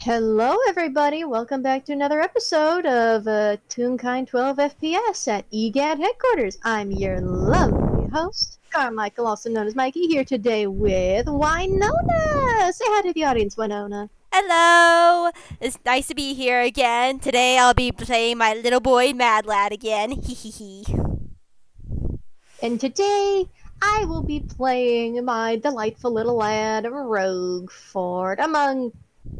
Hello, everybody. Welcome back to another episode of Toonkind 12 FPS at EGAD headquarters. I'm your lovely host, Carmichael, also known as Mikey, here today with Winona. Say hi to the audience, Winona. Hello! It's nice to be here again. Today I'll be playing my little boy Mad Lad again. Hee hee hee. And today I will be playing my delightful little lad, Roguefort, among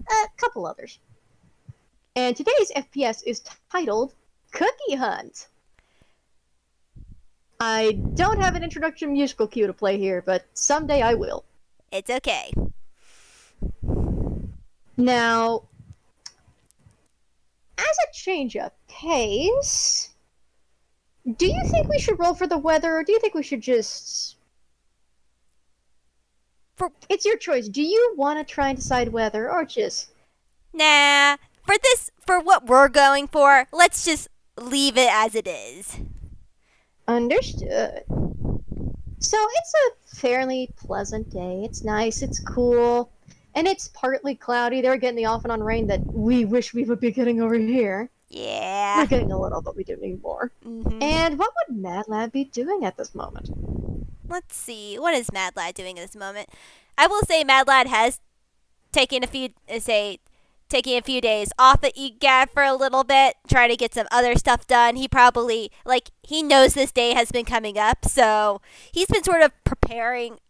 a couple others. And today's FPS is titled Cookie Hunt. I don't have an introduction musical cue to play here, but someday I will. It's okay. Now, as a change of pace, do you think we should roll for the weather, or do you think we should just... It's your choice. Do you want to try and decide weather, or just... Nah, for what we're going for, let's just leave it as it is. Understood. So it's a fairly pleasant day. It's nice, it's cool, and it's partly cloudy. They're getting the off and on rain that we wish we would be getting over here. Yeah. We're getting a little, but we do need more. Mm-hmm. And what would Mad Lad be doing at this moment? Let's see. What is Mad Lad doing at this moment? I will say Mad Lad has taken taking a few days off at EGAD for a little bit, try to get some other stuff done. He probably, he knows this day has been coming up, so he's been sort of preparing.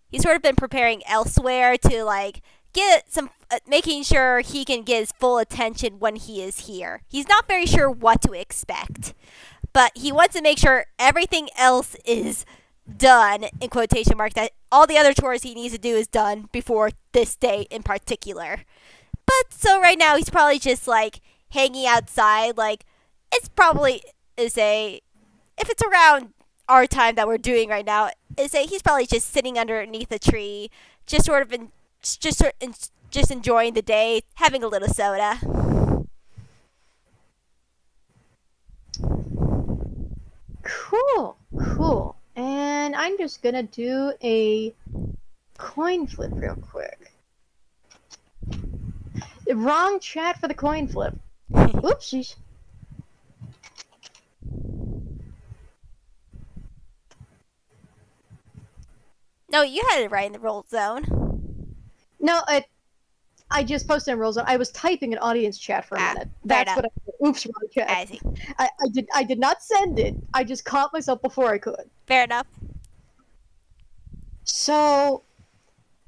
He's sort of been preparing elsewhere to, get some, making sure he can get his full attention when he is here. He's not very sure what to expect, but he wants to make sure everything else is done, in quotation marks, that all the other chores he needs to do is done before this day in particular. But so right now he's probably just hanging outside. It's probably if it's around our time that we're doing right now, he's probably just sitting underneath a tree, just sort of just enjoying the day, having a little soda. Cool. And I'm just gonna do a coin flip real quick. Wrong chat for the coin flip. Oopsies. No, you had it right in the roll zone. No, I just posted in Roll Zone. I was typing an audience chat for a minute. That's enough. what I did. Oops, wrong chat. I see. I did not send it. I just caught myself before I could. Fair enough. So,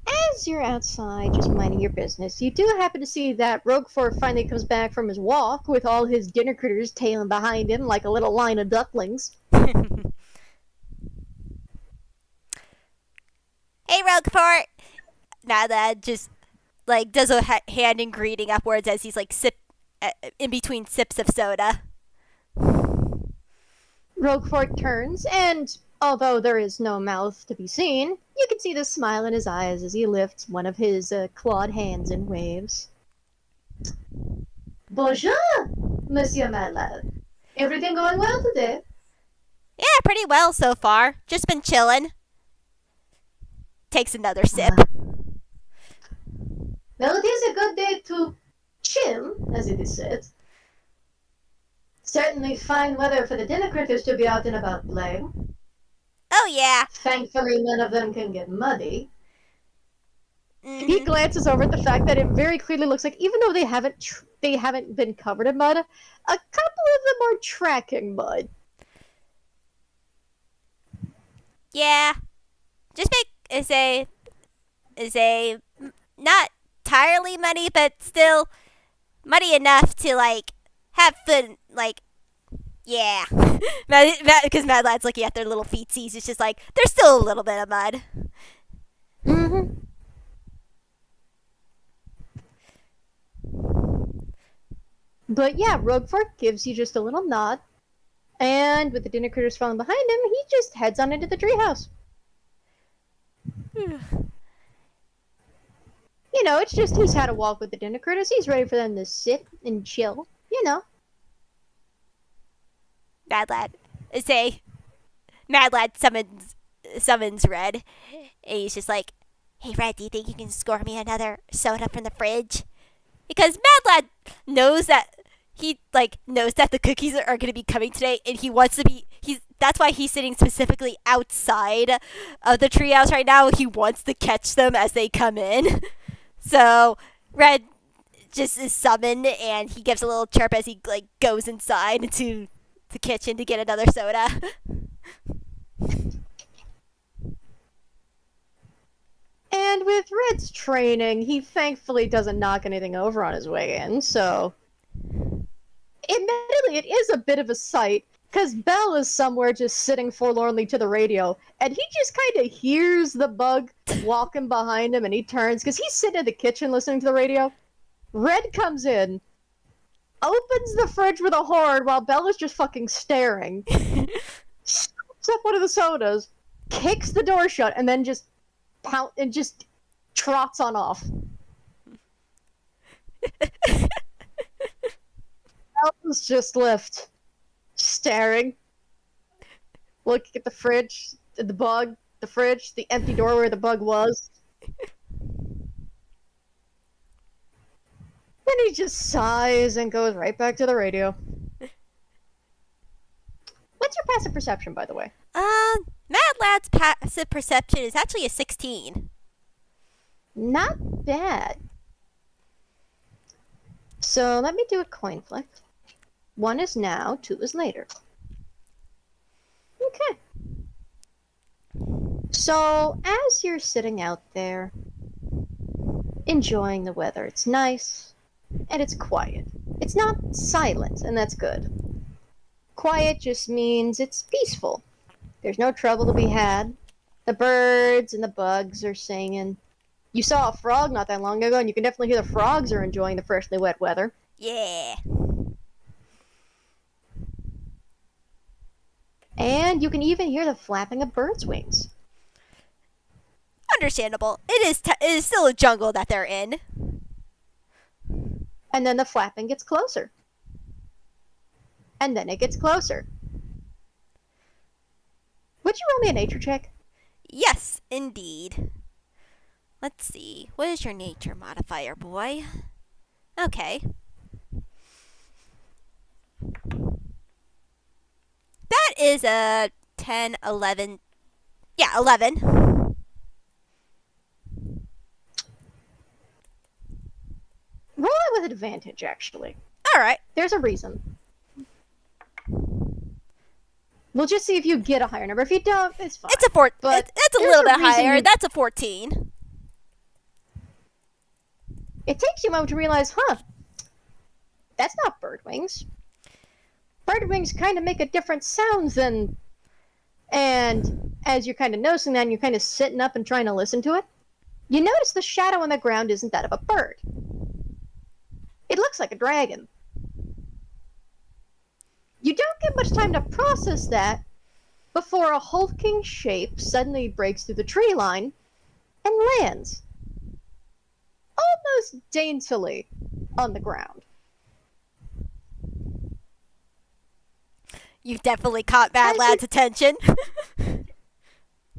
as you're outside just minding your business, you do happen to see that Roguefort finally comes back from his walk with all his dinner critters tailing behind him like a little line of ducklings. Hey, Roguefort! Now that just does a hand in greeting upwards as he's in between sips of soda. Roguefort turns, and although there is no mouth to be seen, you can see the smile in his eyes as he lifts one of his clawed hands and waves. Bonjour, Monsieur Madlad. Everything going well today? Yeah, pretty well so far. Just been chilling. Takes another sip. Well, it is a good day to chill, as it is said. Certainly fine weather for the dinner critters to be out and about playing. Oh, yeah. Thankfully, none of them can get muddy. Mm-hmm. He glances over at the fact that it very clearly looks like, even though they haven't been covered in mud, a couple of them are tracking mud. Yeah. Just is a not entirely muddy, but still muddy enough to have fun. Yeah, because Mad Lad's looking at their little feetsies. It's just there's still a little bit of mud. Mm-hmm. But yeah, Roguefort gives you just a little nod, and with the dinner critters falling behind him, he just heads on into the treehouse. You know, it's just he's had a walk with the dinner critters. He's ready for them to sit and chill. You know. Mad Lad summons Red, and he's just like, "Hey, Red, do you think you can score me another soda from the fridge?" because Mad Lad knows that knows that the cookies are going to be coming today, and he wants to be. He's That's why he's sitting specifically outside of the treehouse right now. He wants to catch them as they come in. So Red just is summoned, and he gives a little chirp as he goes inside into the kitchen to get another soda. And with Red's training, he thankfully doesn't knock anything over on his way in, so admittedly, it is a bit of a sight, because Belle is somewhere just sitting forlornly to the radio, and he just kind of hears the bug walking behind him, and he turns, because he's sitting in the kitchen listening to the radio. Red comes in, opens the fridge with a horn while Belle is just fucking staring, scoops up one of the sodas, kicks the door shut, and then just trots on off. Belle's just left, staring, looking at the fridge, the bug, the fridge, the empty door where the bug was. Then he just sighs and goes right back to the radio. What's your passive perception, by the way? Mad Lad's passive perception is actually a 16. Not bad. So let me do a coin flip. 1 is now, 2 is later. Okay. So as you're sitting out there, enjoying the weather, it's nice, and it's quiet. It's not silent, and that's good. Quiet just means it's peaceful. There's no trouble to be had. The birds and the bugs are singing. You saw a frog not that long ago, and you can definitely hear the frogs are enjoying the freshly wet weather. Yeah. And you can even hear the flapping of birds' wings. Understandable. It is still a jungle that they're in. And then the flapping gets closer. And then it gets closer. Would you roll me a nature check? Yes, indeed. Let's see. What is your nature modifier, boy? Okay. That is a 10, 11. Yeah, 11. Roll it with advantage, actually. Alright. There's a reason. We'll just see if you get a higher number. If you don't, it's fine. It's a 4. But that's a little bit higher. That's a 14. It takes you a moment to realize, that's not bird wings. Bird wings kind of make a different sound than... And as you're kind of noticing that, and you're kind of sitting up and trying to listen to it, you notice the shadow on the ground isn't that of a bird. It looks like a dragon. You don't get much time to process that before a hulking shape suddenly breaks through the tree line and lands, almost daintily, on the ground. You've definitely caught Mad Lad's attention.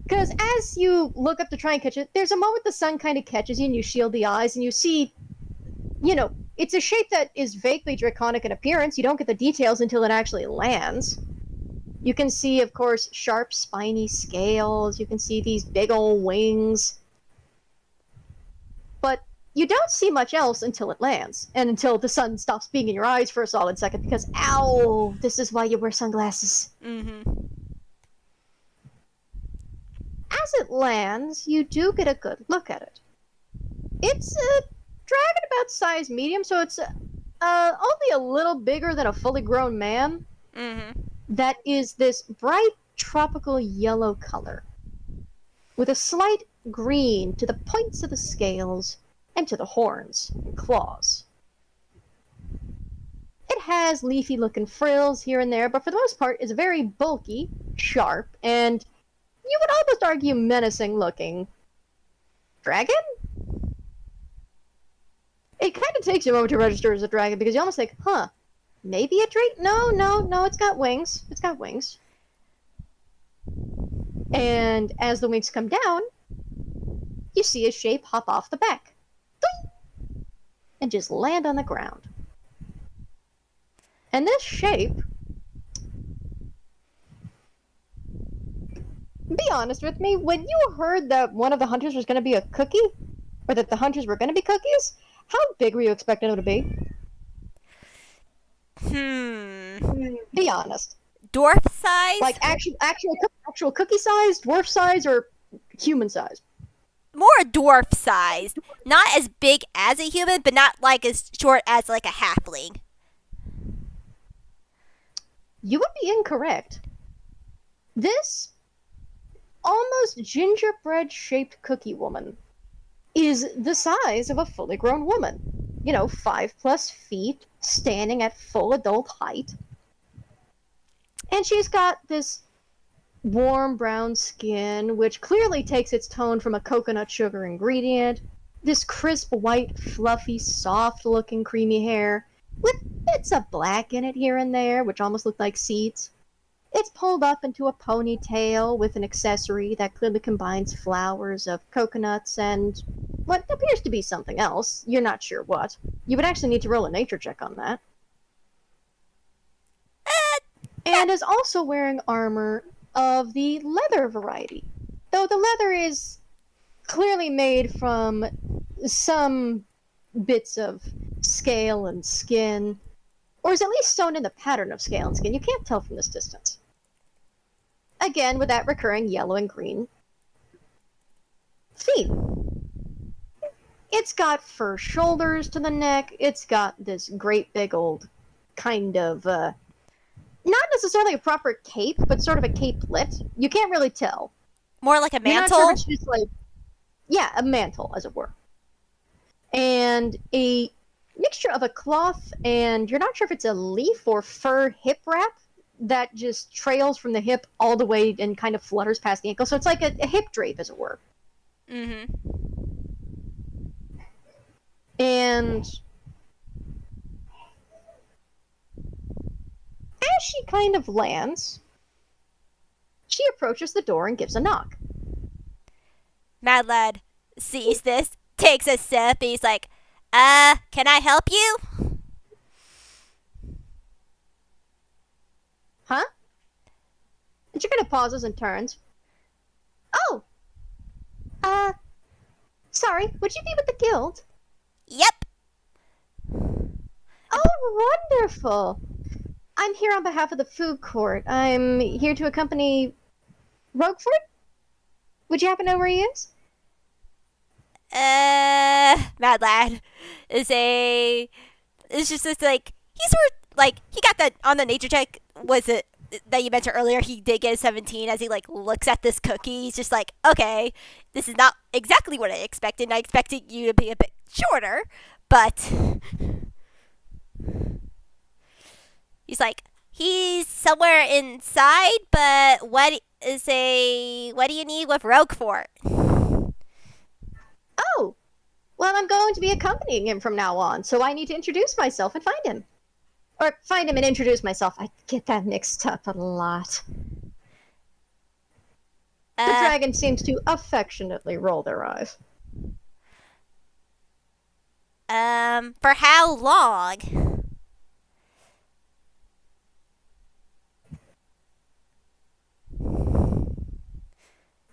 Because as you look up to try and catch it, there's a moment the sun kind of catches you and you shield the eyes and you see, it's a shape that is vaguely draconic in appearance. You don't get the details until it actually lands. You can see, of course, sharp, spiny scales. You can see these big old wings. But you don't see much else until it lands, and until the sun stops being in your eyes for a solid second, because, ow, this is why you wear sunglasses. Mm-hmm. As it lands, you do get a good look at it. It's a dragon about size medium, so it's only a little bigger than a fully grown man. Mm-hmm. That is this bright tropical yellow color, with a slight green to the points of the scales and to the horns and claws. It has leafy looking frills here and there, but for the most part is very bulky, sharp, and you would almost argue menacing looking dragon? It kind of takes you a moment to register as a dragon, because you almost think, maybe a drake? No, it's got wings. It's got wings. And as the wings come down, you see a shape hop off the back. and just land on the ground. And this shape, be honest with me, when you heard that one of the hunters was going to be a cookie, or that the hunters were going to be cookies, how big were you expecting them to be? Be honest. Dwarf size? Like actual cookie size, dwarf size, or human size? More dwarf sized. Not as big as a human, but not like as short as like a halfling. You would be incorrect. This almost gingerbread shaped cookie woman is the size of a fully grown woman. 5+ feet, standing at full adult height. And she's got this warm brown skin, which clearly takes its tone from a coconut sugar ingredient, this crisp white, fluffy, soft-looking creamy hair, with bits of black in it here and there, which almost look like seeds. It's pulled up into a ponytail with an accessory that clearly combines flowers of coconuts and what appears to be something else. You're not sure what. You would actually need to roll a nature check on that. And is also wearing armor of the leather variety, though the leather is clearly made from some bits of scale and skin, or is at least sewn in the pattern of scale and skin. You can't tell from this distance. Again, with that recurring yellow and green theme. It's got fur shoulders to the neck. It's got this great big old kind of, not necessarily a proper cape, but sort of a capelet. You can't really tell. More like a mantle? You're not sure if it's just like, yeah, a mantle, as it were. And a mixture of a cloth and you're not sure if it's a leaf or fur hip wrap that just trails from the hip all the way and kind of flutters past the ankle. So it's like a hip drape, as it were. Mm-hmm. And as she kind of lands, she approaches the door and gives a knock. Mad Lad sees this, takes a sip, and he's like, can I help you? Huh? And she kind of pauses and turns. Oh! Sorry, would you be with the guild? Yep. Oh, wonderful! I'm here on behalf of the food court. I'm here to accompany Roguefort? Would you happen to know where he is? Mad Lad is it's just this, like, he's sort of, like, he got that on the nature check, was it, that you mentioned earlier, he did get a 17 as he, like, looks at this cookie. He's just like, okay, this is not exactly what I expected. I expected you to be a bit shorter, but he's like, he's somewhere inside, but what do you need with Roguefort? Oh! Well, I'm going to be accompanying him from now on, so I need to introduce myself and find him. Or find him and introduce myself. I get that mixed up a lot. The dragon seems to affectionately roll their eyes. For how long?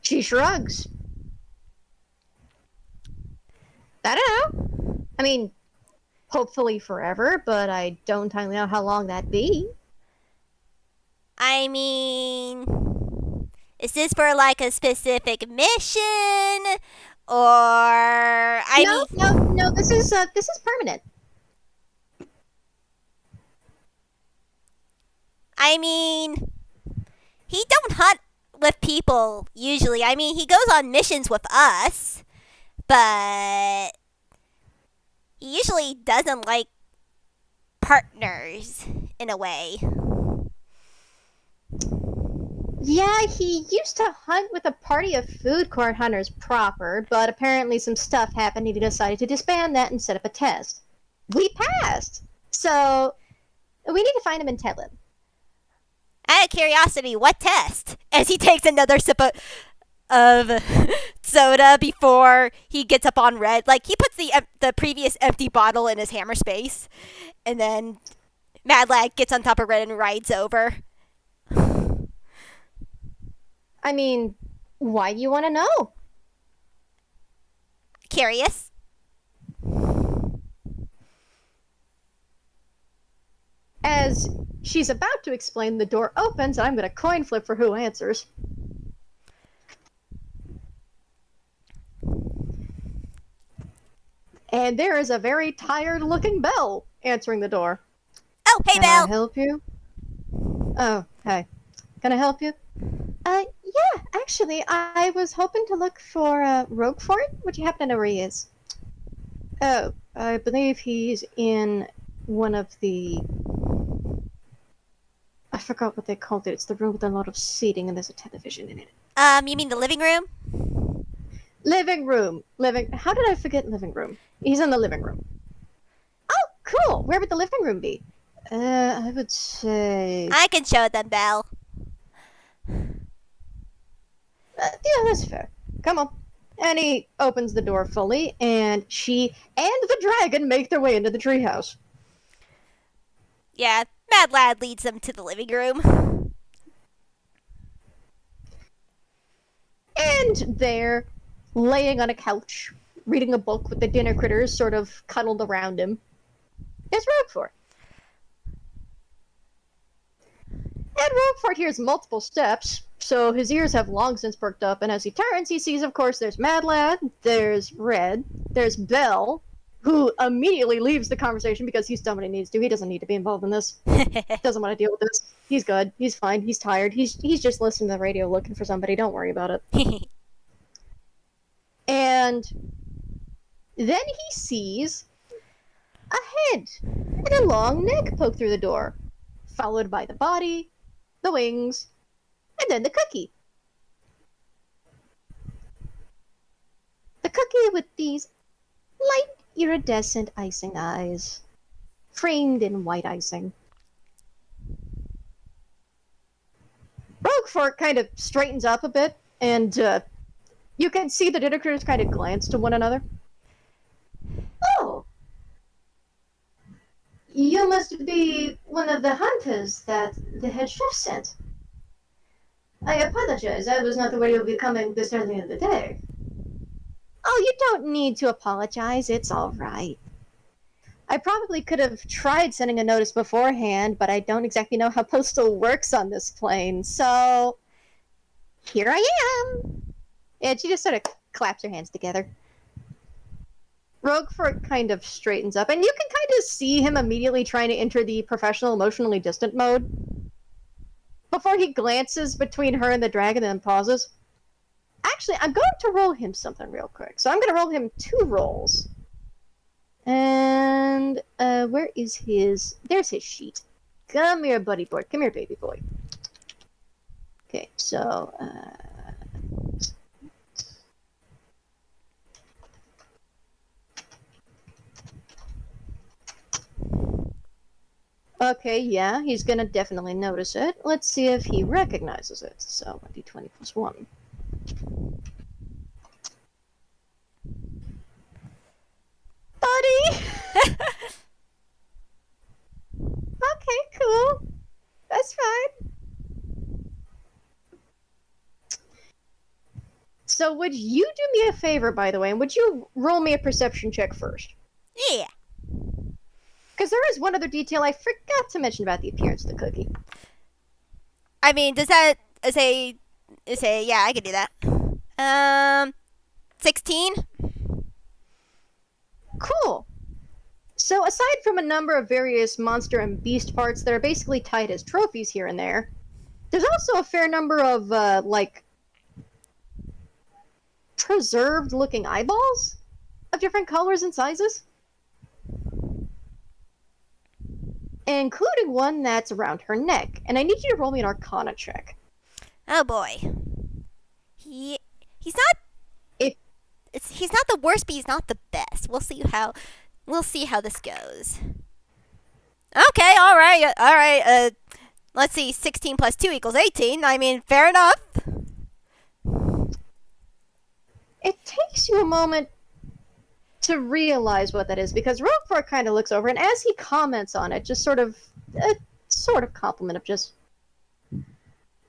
She shrugs. I don't know. I mean, hopefully forever, but I don't entirely know how long that'd be. I mean, is this for like a specific mission, or No. This is permanent. I mean, he don't hunt with people usually. I mean, he goes on missions with us, but he usually doesn't like partners in a way. Yeah, he used to hunt with a party of food court hunters proper, but apparently some stuff happened and he decided to disband that and set up a test. We passed! So, we need to find him and tell him. Out of curiosity, what test? As he takes another sip of soda before he gets up on red. Like he puts the previous empty bottle in his hammer space, and then Mad Lad gets on top of red and rides over. I mean, why do you want to know? Curious. As she's about to explain, the door opens, and I'm going to coin flip for who answers. And there is a very tired-looking Belle answering the door. Oh, hey, Can I Belle. help you? Oh, hey. Can I help you? Yeah, actually, I was hoping to look for Roguefort. Would you happen to know where he is? Oh, I believe he's in one of the... I forgot what they called it. It's the room with a lot of seating and there's a television in it. You mean the living room? Living room. How did I forget living room? He's in the living room. Oh, cool. Where would the living room be? I would say... I can show them, Belle. Yeah, that's fair. Come on. And he opens the door fully, and she and the dragon make their way into the treehouse. Yeah, Mad Lad leads them to the living room. And there, laying on a couch, reading a book with the dinner critters sort of cuddled around him, is Roguefort. And Roguefort hears multiple steps, so his ears have long since perked up, and as he turns, he sees, of course, there's Mad Lad, there's Red, there's Belle, who immediately leaves the conversation because he's done what he needs to. He doesn't need to be involved in this. Doesn't want to deal with this. He's good. He's fine. He's tired. He's just listening to the radio looking for somebody. Don't worry about it. And then he sees a head and a long neck poke through the door, followed by the body, the wings, and then the cookie. The cookie with these light iridescent icing eyes, framed in white icing. Roguefort kind of straightens up a bit, and you can see the dinner critters kind of glance to one another. Oh! You must be one of the hunters that the head chef sent. I apologize, I was not aware you would be coming this early in the day. Oh, you don't need to apologize, it's alright. I probably could have tried sending a notice beforehand, but I don't exactly know how postal works on this plane, so... here I am! And she just sort of claps her hands together. Roguefort kind of straightens up, and you can kind of see him immediately trying to enter the professional, emotionally distant mode. Before he glances between her and the dragon and then pauses. Actually, I'm going to roll him something real quick. So I'm going to roll him 2 rolls. And, where is his... there's his sheet. Come here, buddy boy. Come here, baby boy. Okay, so, okay, yeah, he's gonna definitely notice it. Let's see if he recognizes it. So, 1d20 plus 1. Buddy! Okay, cool. That's fine. So, would you do me a favor, by the way, and would you roll me a perception check first? Yeah. Because there is one other detail I forgot to mention about the appearance of the cookie. I mean, does that say? Yeah, I can do that. 16. Cool. So, aside from a number of various monster and beast parts that are basically tied as trophies here and there, there's also a fair number of, like, preserved-looking eyeballs of different colors and sizes. Including one that's around her neck. And I need you to roll me an Arcana check. Oh boy. He's not. He's not the worst, but he's not the best. We'll see how this goes. Okay, all right. Let's see. 16 plus 2 equals 18. I mean, fair enough. it takes you a moment to realize what that is, because Roguefort kind of looks over, and as he comments on it, just sort of compliment of just,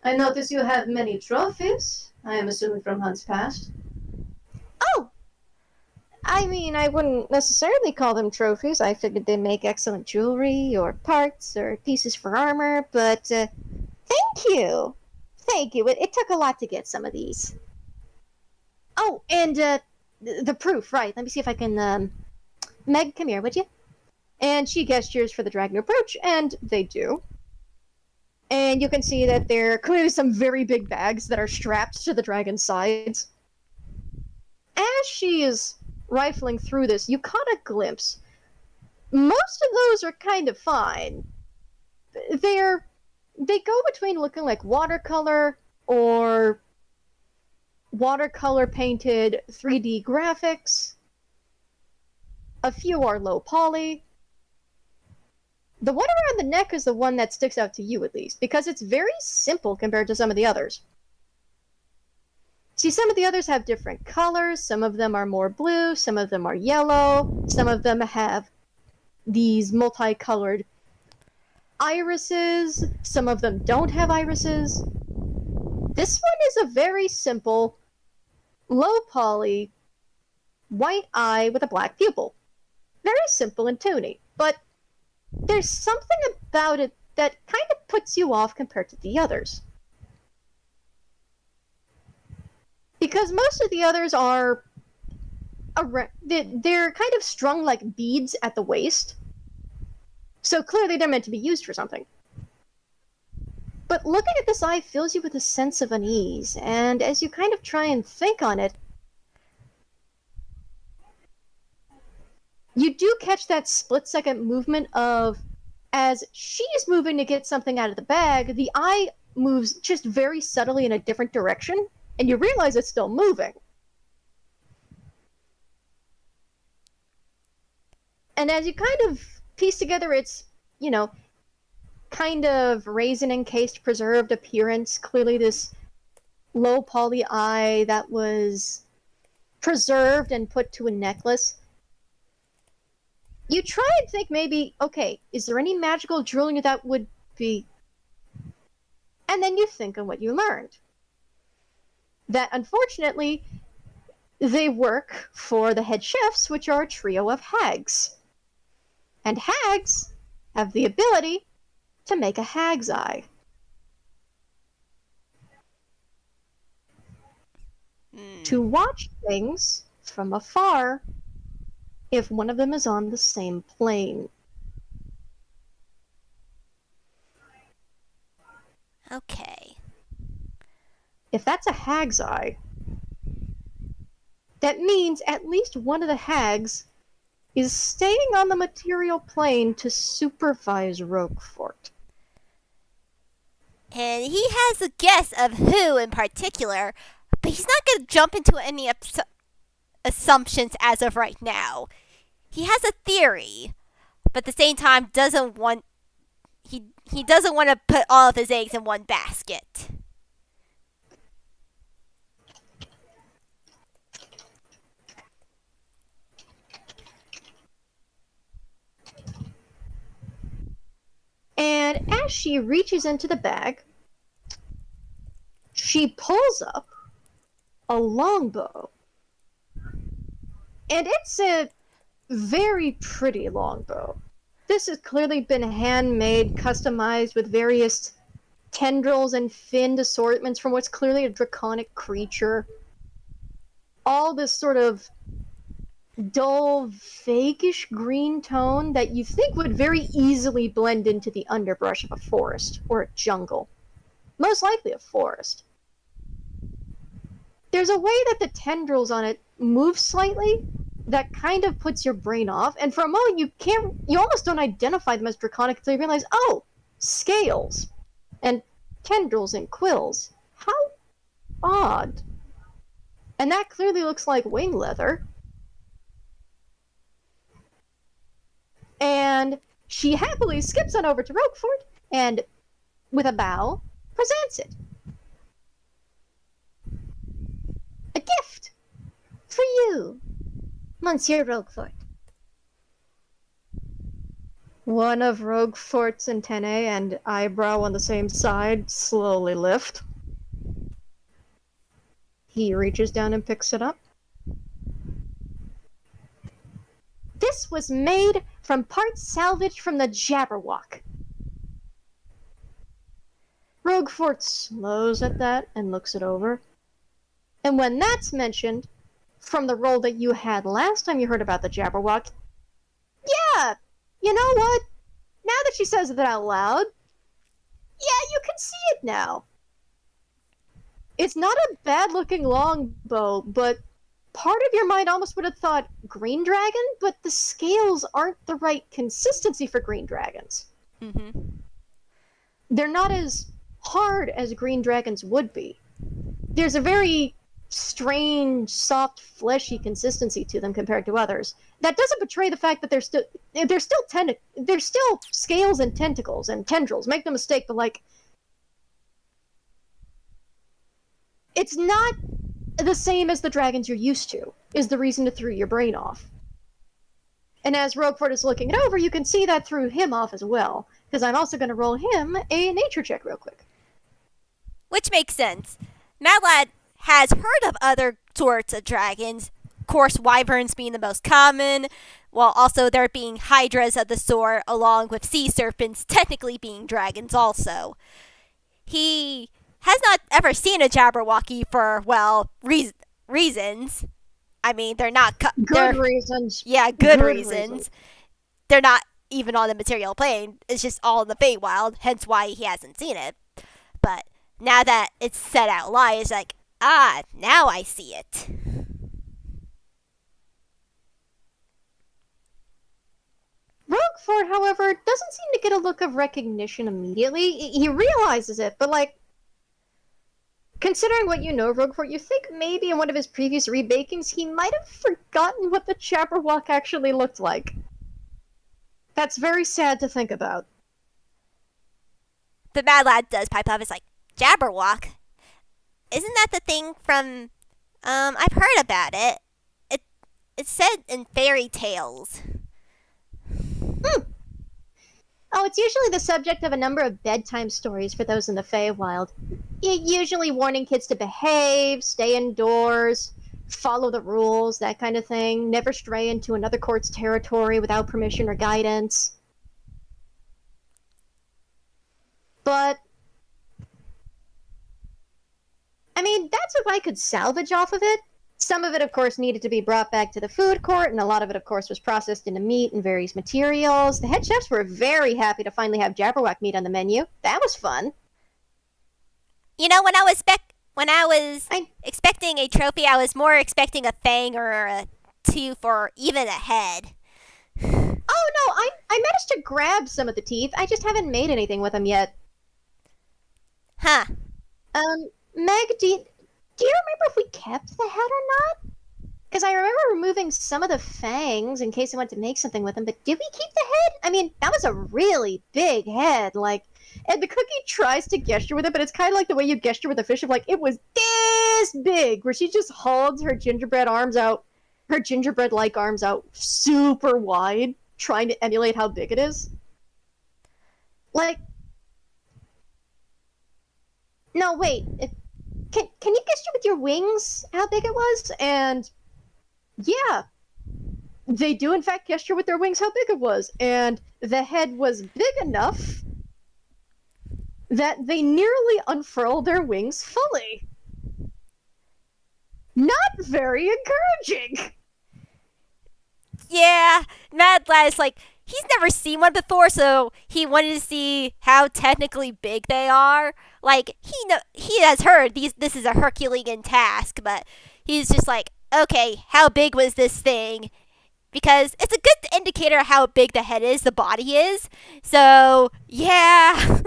I notice you have many trophies. I am assuming from hunts past. Oh, I mean, I wouldn't necessarily call them trophies. I figured they make excellent jewelry, or parts, or pieces for armor, but thank you. Thank you. It took a lot to get some of these. Oh, and the proof, right. Let me see if I can. Meg, come here, would you? And she gestures for the dragon to approach, and they do. And you can see that there are clearly some very big bags that are strapped to the dragon's sides. As she is rifling through this, you caught a glimpse. Most of those are kind of fine. They go between looking like watercolor or watercolor painted 3D graphics. A few are low poly. The one around the neck is the one that sticks out to you, at least, because it's very simple compared to some of the others. See, some of the others have different colors. Some of them are more blue, some of them are yellow, some of them have these multicolored irises, some of them don't have irises. This one is a very simple, low poly, white eye with a black pupil. Very simple and toony, but there's something about it that kind of puts you off compared to the others. Because most of the others are they're kind of strung like beads at the waist. So clearly they're meant to be used for something. But looking at this eye fills you with a sense of unease, and as you kind of try and think on it, you do catch that split-second movement of, as she's moving to get something out of the bag, the eye moves just very subtly in a different direction, and you realize it's still moving. And as you kind of piece together its, kind of raisin-encased, preserved appearance, clearly this low poly eye that was preserved and put to a necklace, you try and think maybe, okay, is there any magical jewelry that would be... And then you think of what you learned. That, unfortunately, they work for the head chefs, which are a trio of hags. And hags have the ability to make a hag's eye. To watch things from afar if one of them is on the same plane. Okay. If that's a hag's eye, that means at least one of the hags is staying on the material plane to supervise Roguefort. And he has a guess of who in particular, but he's not going to jump into any assumptions as of right now. He has a theory, but at the same time doesn't want he doesn't want to put all of his eggs in one basket. And as she reaches into the bag, she pulls up a longbow. And it's a very pretty longbow. This has clearly been handmade, customized with various tendrils and finned assortments from what's clearly a draconic creature. All this sort of dull, vaguish green tone that you think would very easily blend into the underbrush of a forest or a jungle. Most likely a forest. There's a way that the tendrils on it move slightly that kind of puts your brain off, and for a moment you almost don't identify them as draconic until you realize, oh, scales and tendrils and quills. How odd. And that clearly looks like wing leather. And she happily skips on over to Roguefort and, with a bow, presents it. A gift. For you, Monsieur Roguefort. One of Roguefort's antennae and eyebrow on the same side slowly lift. He reaches down and picks it up. This was made from parts salvaged from the Jabberwock. Roguefort slows at that and looks it over. And when that's mentioned, from the role that you had last time you heard about the Jabberwock, yeah, you know what? Now that she says it out loud, yeah, you can see it now. It's not a bad-looking longbow, but part of your mind almost would have thought green dragon, but the scales aren't the right consistency for green dragons. Mm-hmm. They're not as hard as green dragons would be. There's a very strange, soft, fleshy consistency to them compared to others. That doesn't betray the fact that they're still scales and tentacles and tendrils. Make no mistake, but like, it's not the same as the dragons you're used to. Is the reason to throw your brain off. And as Roguefort is looking it over, you can see that threw him off as well. Because I'm also going to roll him a nature check real quick. Which makes sense. Mad Lad has heard of other sorts of dragons. Of course, wyverns being the most common, while also there being hydras of the sort, along with sea serpents technically being dragons also. He has not ever seen a Jabberwocky for, well, reasons. I mean, they're not... Good reasons. Yeah, good reasons. They're not even on the material plane. It's just all in the Feywild, hence why he hasn't seen it. But now that it's said out loud, it's like, now I see it. Roguefort, however, doesn't seem to get a look of recognition immediately. He realizes it, but like, considering what you know, Roguefort, you think maybe in one of his previous rebakings he might have forgotten what the Jabberwock actually looked like. That's very sad to think about. The Mad Lad does pipe up. It's like, Jabberwock? Isn't that the thing from... I've heard about it. It's said in fairy tales. Oh, it's usually the subject of a number of bedtime stories for those in the Feywild. Usually warning kids to behave, stay indoors, follow the rules, that kind of thing. Never stray into another court's territory without permission or guidance. But I mean, that's what I could salvage off of it. Some of it, of course, needed to be brought back to the food court, and a lot of it, of course, was processed into meat and various materials. The head chefs were very happy to finally have Jabberwock meat on the menu. That was fun. You know, when I was expecting a trophy, I was more expecting a fang or a tooth or even a head. Oh, no, I managed to grab some of the teeth. I just haven't made anything with them yet. Huh. Meg, do you remember if we kept the head or not? Because I remember removing some of the fangs in case I wanted to make something with them, but did we keep the head? I mean, that was a really big head, like, and the cookie tries to gesture with it, but it's kind of like the way you gesture with a fish of, like, it was this big, where she just holds her gingerbread arms out, her gingerbread-like arms out super wide, trying to emulate how big it is. Like, no, wait, Can you gesture with your wings how big it was? And yeah, they do in fact gesture with their wings how big it was. And the head was big enough that they nearly unfurled their wings fully. Not very encouraging. Yeah, Mad Lad's like, he's never seen one before, so he wanted to see how technically big they are. Like, he has heard this is a Herculean task, but he's just like, okay, how big was this thing? Because it's a good indicator of how big the head is, the body is. So, yeah.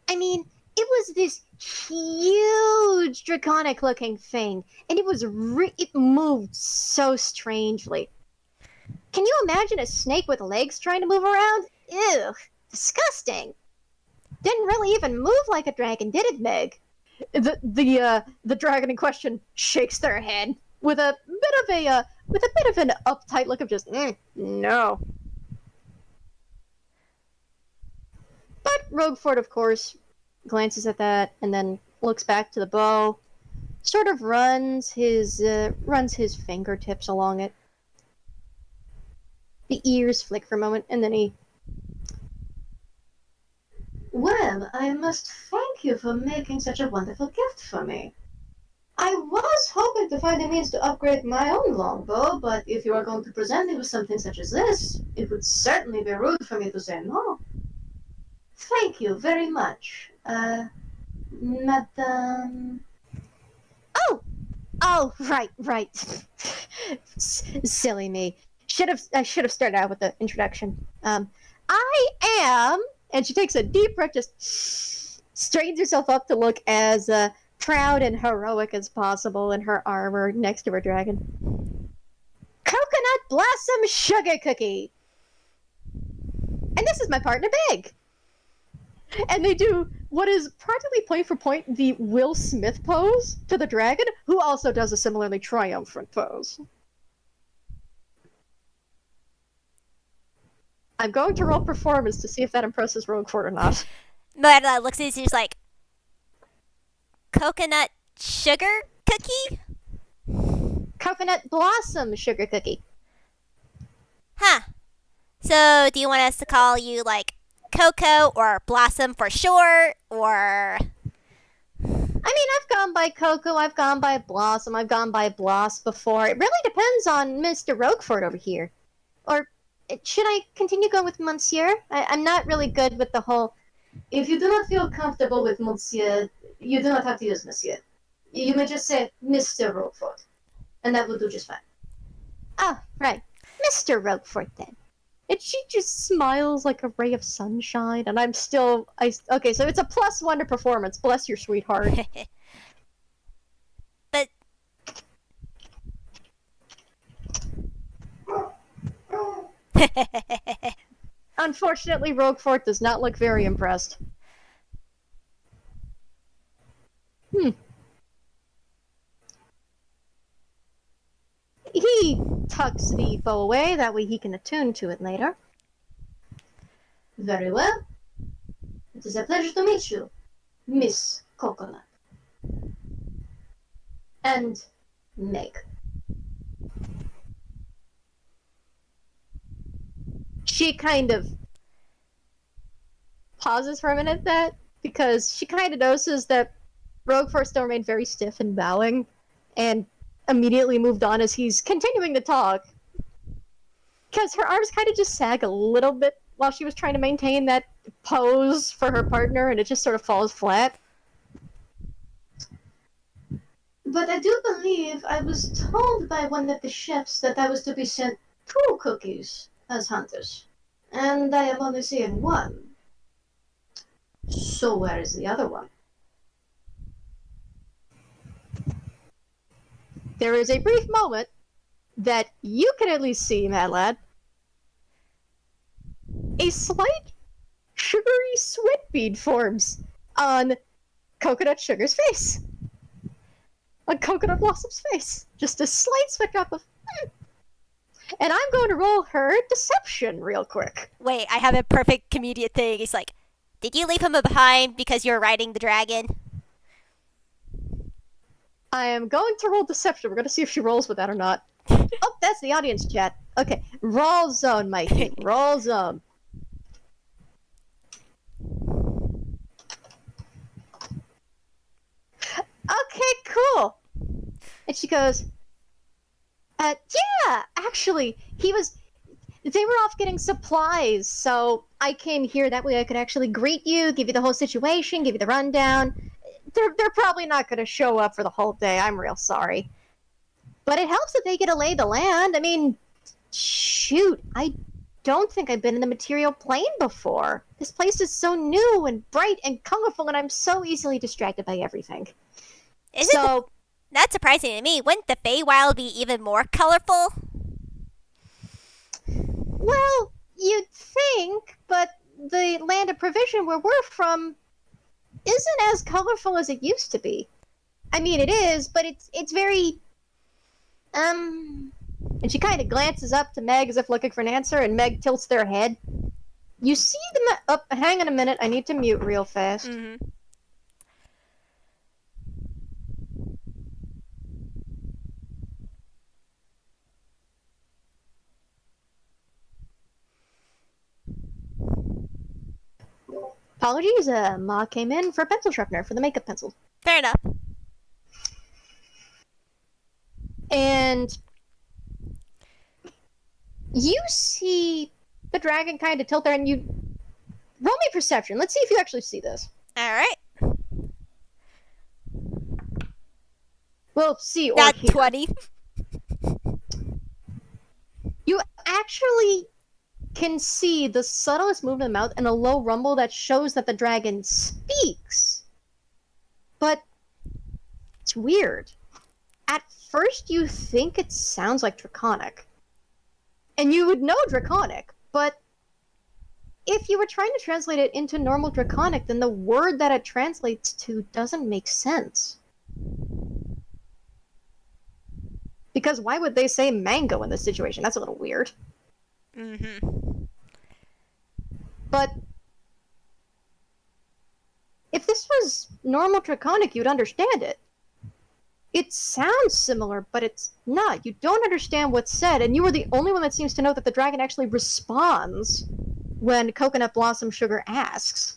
I mean, it was this huge draconic-looking thing, and it moved so strangely. Can you imagine a snake with legs trying to move around? Ew, disgusting. Didn't really even move like a dragon, did it, Meg? The dragon in question shakes their head with a bit of an uptight look of just no. But Roguefort, of course, glances at that and then looks back to the bow, sort of runs his fingertips along it. The ears flick for a moment, and then he. Well, I must thank you for making such a wonderful gift for me. I was hoping to find a means to upgrade my own longbow, but if you are going to present me with something such as this, it would certainly be rude for me to say no. Thank you very much, Madame. Oh, right. Silly me. I should have started out with the introduction. I am, and she takes a deep breath, just straightens herself up to look as proud and heroic as possible in her armor next to her dragon. Coconut Blossom Sugar Cookie. And this is my partner, Big. And they do what is practically point for point the Will Smith pose to the dragon, who also does a similarly triumphant pose. I'm going to roll performance to see if that impresses Roguefort or not. Madeline looks at you, she's like, coconut sugar cookie? Coconut Blossom Sugar Cookie. Huh. So, do you want us to call you, like, Coco or Blossom for short, or... I mean, I've gone by Coco, I've gone by Blossom, I've gone by Bloss before. It really depends on Mr. Roguefort over here. Or should I continue going with Monsieur? I'm not really good with the whole. If you do not feel comfortable with Monsieur, you do not have to use Monsieur. You may just say Mr. Roguefort, and that will do just fine. Oh, right. Mr. Roguefort, then. And she just smiles like a ray of sunshine, and I'm still. Okay, so it's a +1 to performance. Bless your sweetheart. But... Unfortunately, Roguefort does not look very impressed. He tucks the bow away, that way he can attune to it later. Very well. It is a pleasure to meet you, Miss Coconut. And Meg. She kind of pauses for a minute at that, because she kind of notices that Roguefort still remained very stiff and bowing, and immediately moved on as he's continuing to talk. Because her arms kind of just sag a little bit while she was trying to maintain that pose for her partner, and it just sort of falls flat. But I do believe I was told by one of the chefs that I was to be sent 2 cookies as hunters, and I am only seeing 1. So where is the other one? There is a brief moment that you can at least see, Mad Lad. A slight sugary sweat bead forms on Coconut Sugar's face. On Coconut Blossom's face. Just a slight sweat drop of And I'm going to roll her deception real quick. Wait, I have a perfect comedian thing. It's like, did you leave him behind because you were riding the dragon? I am going to roll deception. We're going to see if she rolls with that or not. Oh, that's the audience chat. Okay, roll zone, Mikey. Roll zone. Okay, cool. And she goes, yeah, actually, they were off getting supplies, so I came here. That way I could actually greet you, give you the whole situation, give you the rundown. They're probably not going to show up for the whole day. I'm real sorry. But it helps that they get to lay the land. I mean, shoot, I don't think I've been in the material plane before. This place is so new and bright and colorful, and I'm so easily distracted by everything. Not surprising to me. Wouldn't the Feywild be even more colorful? Well, you'd think, but the land of provision where we're from isn't as colorful as it used to be. I mean, it is, but it's very And she kind of glances up to Meg as if looking for an answer, and Meg tilts their head. You see the hang on a minute. I need to mute real fast. Mm-hmm. Apologies, Ma came in for a pencil sharpener for the makeup pencil. Fair enough. And you see the dragon kind of tilt there, and you roll me perception. Let's see if you actually see this. All right. Well, see or Not hear. 20. You actually can see the subtlest movement of the mouth and a low rumble that shows that the dragon speaks. But it's weird. At first, you think it sounds like Draconic. And you would know Draconic, but if you were trying to translate it into normal Draconic, then the word that it translates to doesn't make sense. Because why would they say mango in this situation? That's a little weird. Mm-hmm. But if this was normal Draconic, you'd understand it. It sounds similar, but it's not. You don't understand what's said, and you are the only one that seems to know that the dragon actually responds when Coconut Blossom Sugar asks.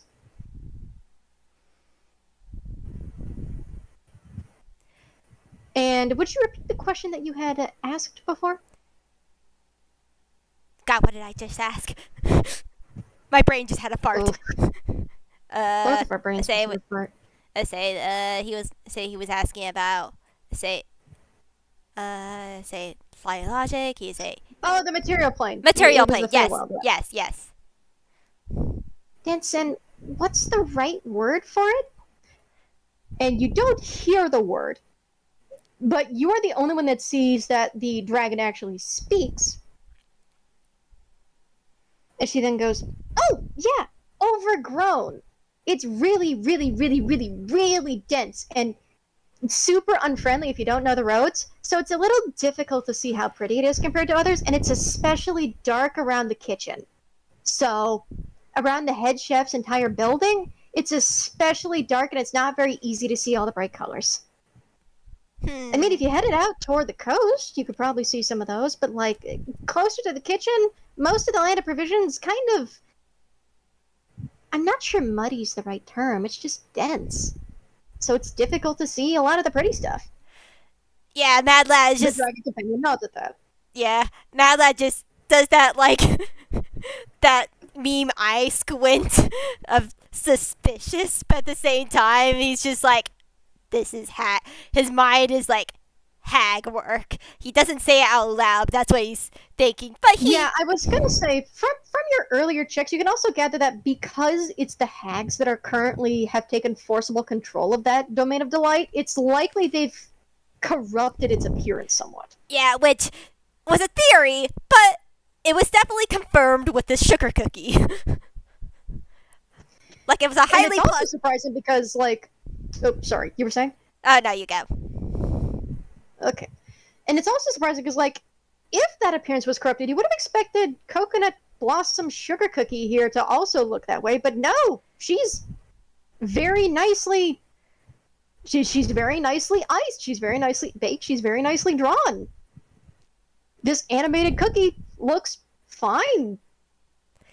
And would you repeat the question that you had asked before? God, what did I just ask? My brain just had a fart. Both of our brains say had a fart. He was asking about say flying logic. He say the material plane. material It was plane. the Yes, Feywild, yes. Danson, what's the right word for it? And you don't hear the word, but you are the only one that sees that the dragon actually speaks. And she then goes, "Oh, yeah, overgrown. It's really, really, really, really, really dense and super unfriendly if you don't know the roads. So it's a little difficult to see how pretty it is compared to others, and it's especially dark around the kitchen. So around the head chef's entire building, it's especially dark, and it's not very easy to see all the bright colors. I mean, if you headed out toward the coast, you could probably see some of those, but like closer to the kitchen, most of the land of provisions kind of, I'm not sure muddy's the right term, it's just dense. So it's difficult to see a lot of the pretty stuff." Yeah, Mad Lad is The just dragon companion nods at that. yeah. Mad Lad just does that like that meme eye squint of suspicious, but at the same time he's just like, this is his mind is like hag work. He doesn't say it out loud, but that's what he's thinking. But Yeah, I was gonna say from your earlier checks, you can also gather that because it's the hags that are currently have taken forcible control of that domain of delight, it's likely they've corrupted its appearance somewhat. yeah, which was a theory, but it was definitely confirmed with this sugar cookie. Like it was a And highly it's also surprising because, like, oh, sorry, you were saying? Oh, no, you go. Okay. And it's also surprising because, like, if that appearance was corrupted, you would have expected Coconut Blossom Sugar Cookie here to also look that way, but no, she's very nicely. She's very nicely iced. She's very nicely baked. She's very nicely drawn. This animated cookie looks fine.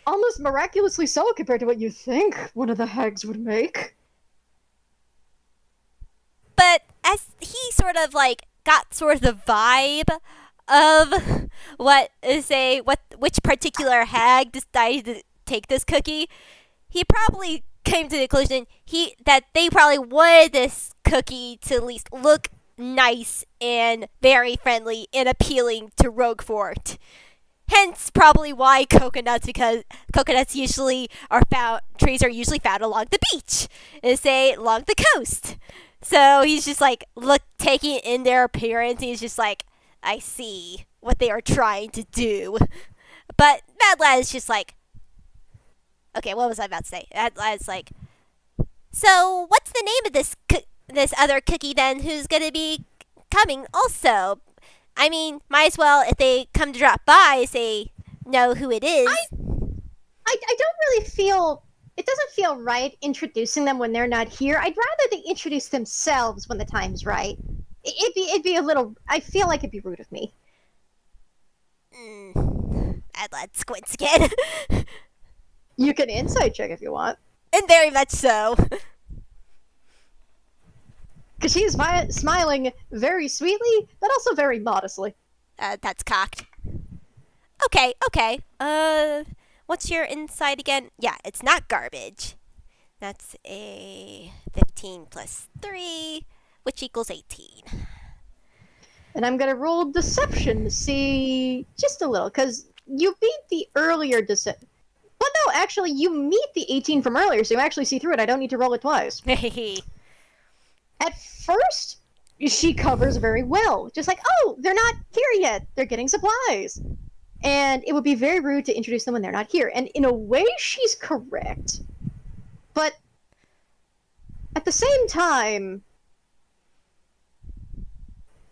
Almost miraculously so compared to what you think one of the hags would make. But as he sort of like got sort of the vibe of which particular hag decided to take this cookie, he probably came to the conclusion that they probably wanted this cookie to at least look nice and very friendly and appealing to Roguefort. Hence, probably why coconuts, because coconuts usually are found, trees are usually found along the beach, and say along the coast. So he's just like taking in their appearance. He's just like, I see what they are trying to do. But Mad Lad is just like, okay, what was I about to say? Mad Lad's like, So, what's the name of this other cookie then? Who's gonna be coming also? I mean, might as well if they come to drop by, say know who it I is. I don't really feel it doesn't feel right introducing them when they're not here. I'd rather they introduce themselves when the time's right. It'd be a little. I feel like it'd be rude of me. I'd let squints again, You can insight check if you want, and very much so. because she's smiling very sweetly, but also very modestly. That's cocked. Okay, okay. What's your insight again? Yeah, it's not garbage. That's a 15 plus 3, which equals 18. And I'm gonna roll deception to see just a little, because you beat the earlier deception. Well, no, actually, you meet the 18 from earlier, so you actually see through it. I don't need to roll it twice. At first, she covers very well. Just like, oh, they're not here yet. They're getting supplies. And it would be very rude to introduce them when they're not here. And in a way, she's correct. But at the same time,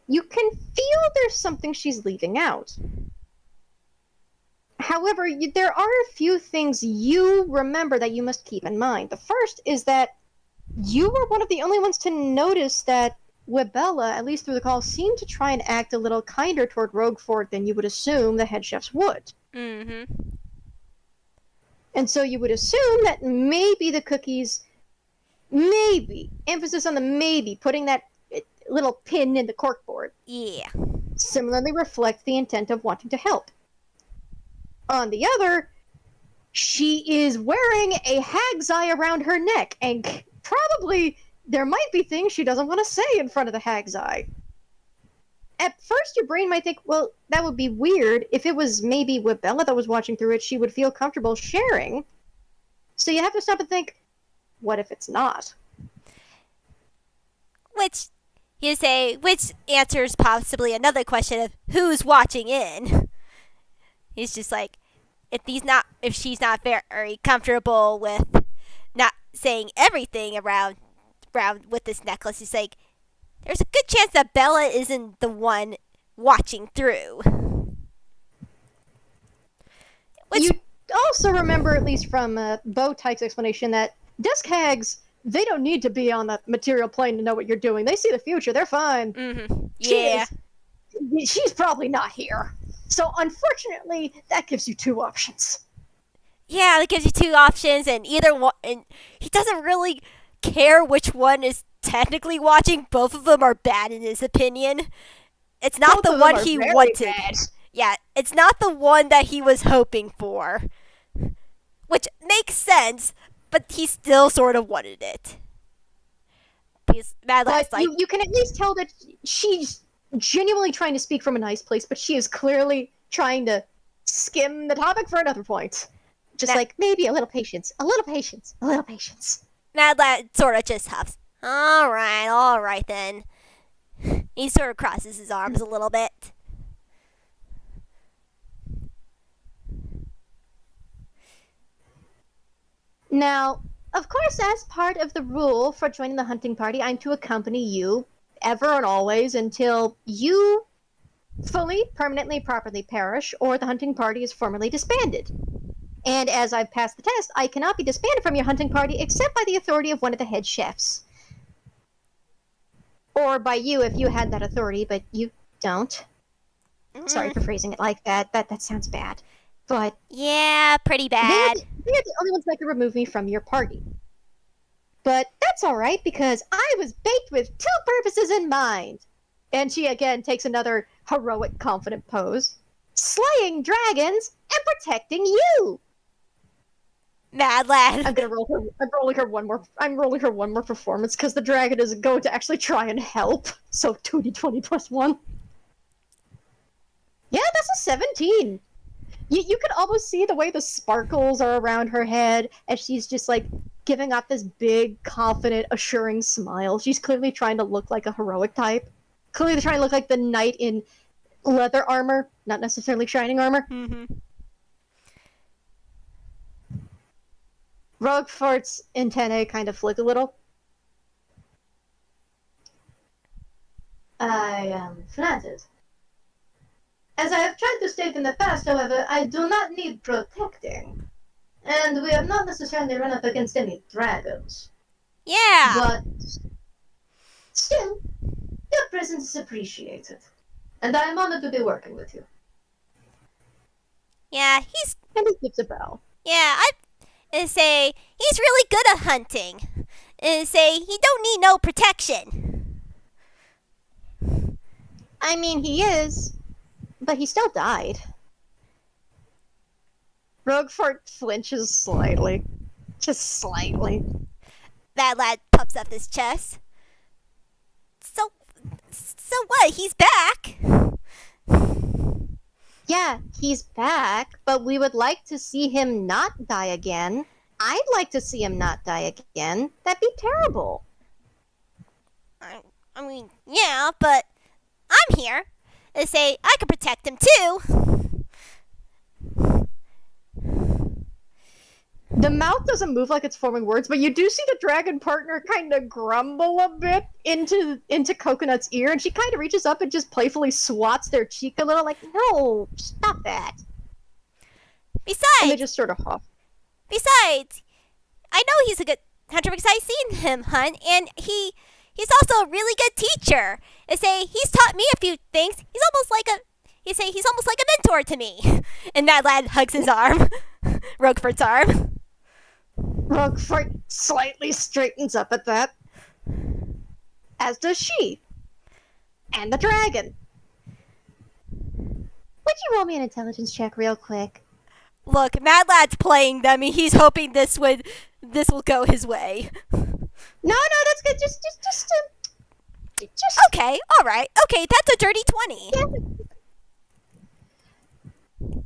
you can feel there's something she's leaving out. However, there are a few things you remember that you must keep in mind. The first is that you were one of the only ones to notice that Webella, at least through the call, seemed to try and act a little kinder toward Roguefort than you would assume the head chefs would. Mm-hmm. And so you would assume that maybe the cookies, maybe, emphasis on the maybe, putting that little pin in the corkboard, Yeah. similarly reflect the intent of wanting to help. On the other, she is wearing a hag's eye around her neck, and probably there might be things she doesn't want to say in front of the hag's eye. At first, your brain might think, well, that would be weird. If it was maybe Webella that was watching through it, she would feel comfortable sharing. So you have to stop and think, what if it's not? Which which answers possibly another question of who's watching in. He's just like, if she's not very comfortable with not saying everything around with this necklace, it's like there's a good chance that Bella isn't the one watching through. Which You also remember, at least from Bo Tyke's explanation, that desk hags, they don't need to be on the material plane to know what you're doing. They see the future. They're fine. Yeah. She's probably not here. So unfortunately, that gives you two options. Yeah, it gives you two options, and either one, and he doesn't really care which one is technically watching. Both of them are bad in his opinion. It's not Both the one he wanted. Bad. Yeah, it's not the one that he was hoping for. Which makes sense, but he still sort of wanted it. Because But you can at least tell that she's genuinely trying to speak from a nice place, but she is clearly trying to skim the topic for another point. Just like, maybe a little patience, a little patience, a little patience. Mad Lad sort of just huffs. All right then. He sort of crosses his arms a little bit. Now, of course, as part of the rule for joining the hunting party, I'm to accompany you ever and always until you fully, permanently, properly perish, or the hunting party is formally disbanded. And as I've passed the test, I cannot be disbanded from your hunting party except by the authority of one of the head chefs. Or by you if you had that authority, but you don't. Sorry for phrasing it like that. That sounds bad. But yeah, pretty bad. They're the only ones that can remove me from your party. But that's alright, because I was baked with two purposes in mind. And she again takes another heroic, confident pose. Slaying dragons and protecting you! Mad Lad. I'm rolling her one more performance because the dragon is going to actually try and help. So 2d20 plus 1. Yeah, that's a 17. You could almost see the way the sparkles are around her head as she's just like giving off this big, confident, assuring smile. She's clearly trying to look like a heroic type. Clearly trying to look like the knight in leather armor, not necessarily shining armor. Roguefort's antennae kind of flick a little. I am flattered. As I have tried to state in the past, however, I do not need protecting. And we have not necessarily run up against any dragons. Yeah. But still, your presence is appreciated. And I am honored to be working with you. Yeah, And he gives a bow. yeah, I say he's really good at hunting. And say he don't need no protection. I mean, he is, but he still died. Roguefort flinches slightly. Just slightly. That lad puffs up his chest. So what? He's back. Yeah, he's back, but we would like to see him not die again. I'd like to see him not die again. That'd be terrible. I mean, yeah, but I'm here. They say I can protect him too. The mouth doesn't move like it's forming words, but you do see the dragon partner kind of grumble a bit into Coconut's ear, and she kind of reaches up and just playfully swats their cheek a little, like, no, stop that. And they Besides, just sort of huff. I know he's a good hunter because I've seen him hunt, and he's also a really good teacher. They say he's taught me a few things. He's almost like a mentor to me. And that lad hugs his arm, Roguefort's arm. Roguefort slightly straightens up at that. As does she. And the dragon. Would you roll me an intelligence check real quick? Look, Mad Lad's playing them, and he's hoping this will go his way. No, that's good. Just. Okay, all right. Okay, that's a dirty 20. Yeah.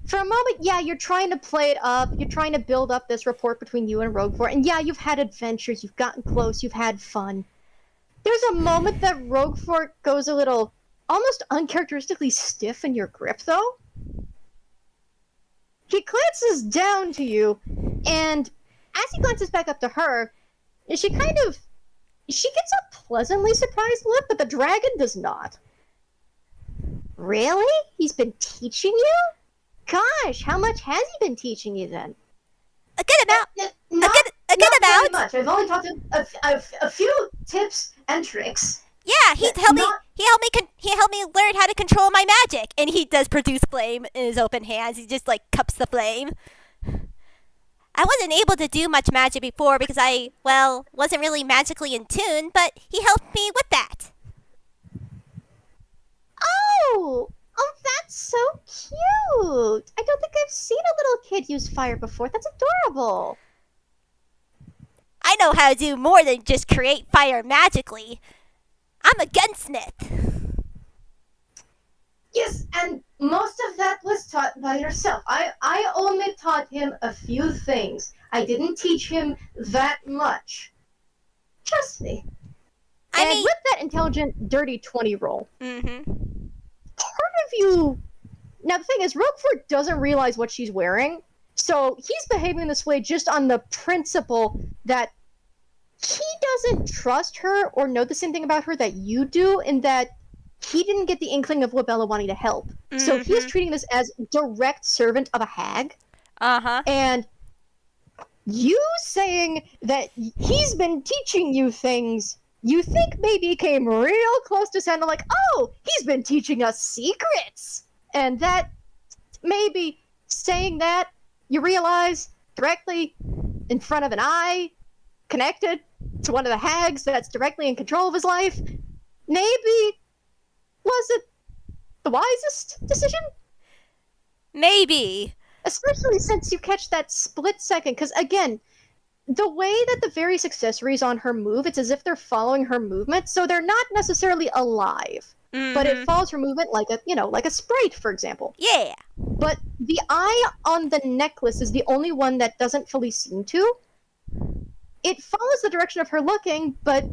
For a moment, yeah, you're trying to play it up. You're trying to build up this rapport between you and Roguefort. And yeah, you've had adventures. You've gotten close. You've had fun. There's a moment that Roguefort goes a little, almost uncharacteristically stiff in your grip, though. He glances down to you, and as he glances back up to her, she gets a pleasantly surprised look, but the dragon does not. Really? He's been teaching you? Gosh, how much has he been teaching you then? A good amount. Not a good very amount. much. I've only taught him a few tips and tricks. Yeah, he helped me learn how to control my magic, and he does produce flame in his open hands. He just like cups the flame. I wasn't able to do much magic before because I wasn't really magically in tune, but he helped me with that. Oh, that's so cute. I don't think I've seen a little kid use fire before. That's adorable. I know how to do more than just create fire magically. I'm a gunsmith. Yes, and most of that was taught by yourself. I only taught him a few things. I didn't teach him that much. Trust me. With that intelligent, dirty 20 roll, part of you... Now, the thing is, Roguefort doesn't realize what she's wearing, so he's behaving this way just on the principle that he doesn't trust her or know the same thing about her that you do, in that he didn't get the inkling of Wabella wanting to help. So he's treating this as direct servant of a hag. And you saying that he's been teaching you things you think maybe came real close to sounding like, oh, he's been teaching us secrets. And that, maybe saying that, you realize directly in front of an eye, connected to one of the hags that's directly in control of his life, maybe was it the wisest decision? Maybe. Especially since you catch that split second, because again, the way that the various accessories on her move, it's as if they're following her movement, so they're not necessarily alive. But it follows her movement like a sprite, for example. Yeah. But the eye on the necklace is the only one that doesn't fully seem to. It follows the direction of her looking, but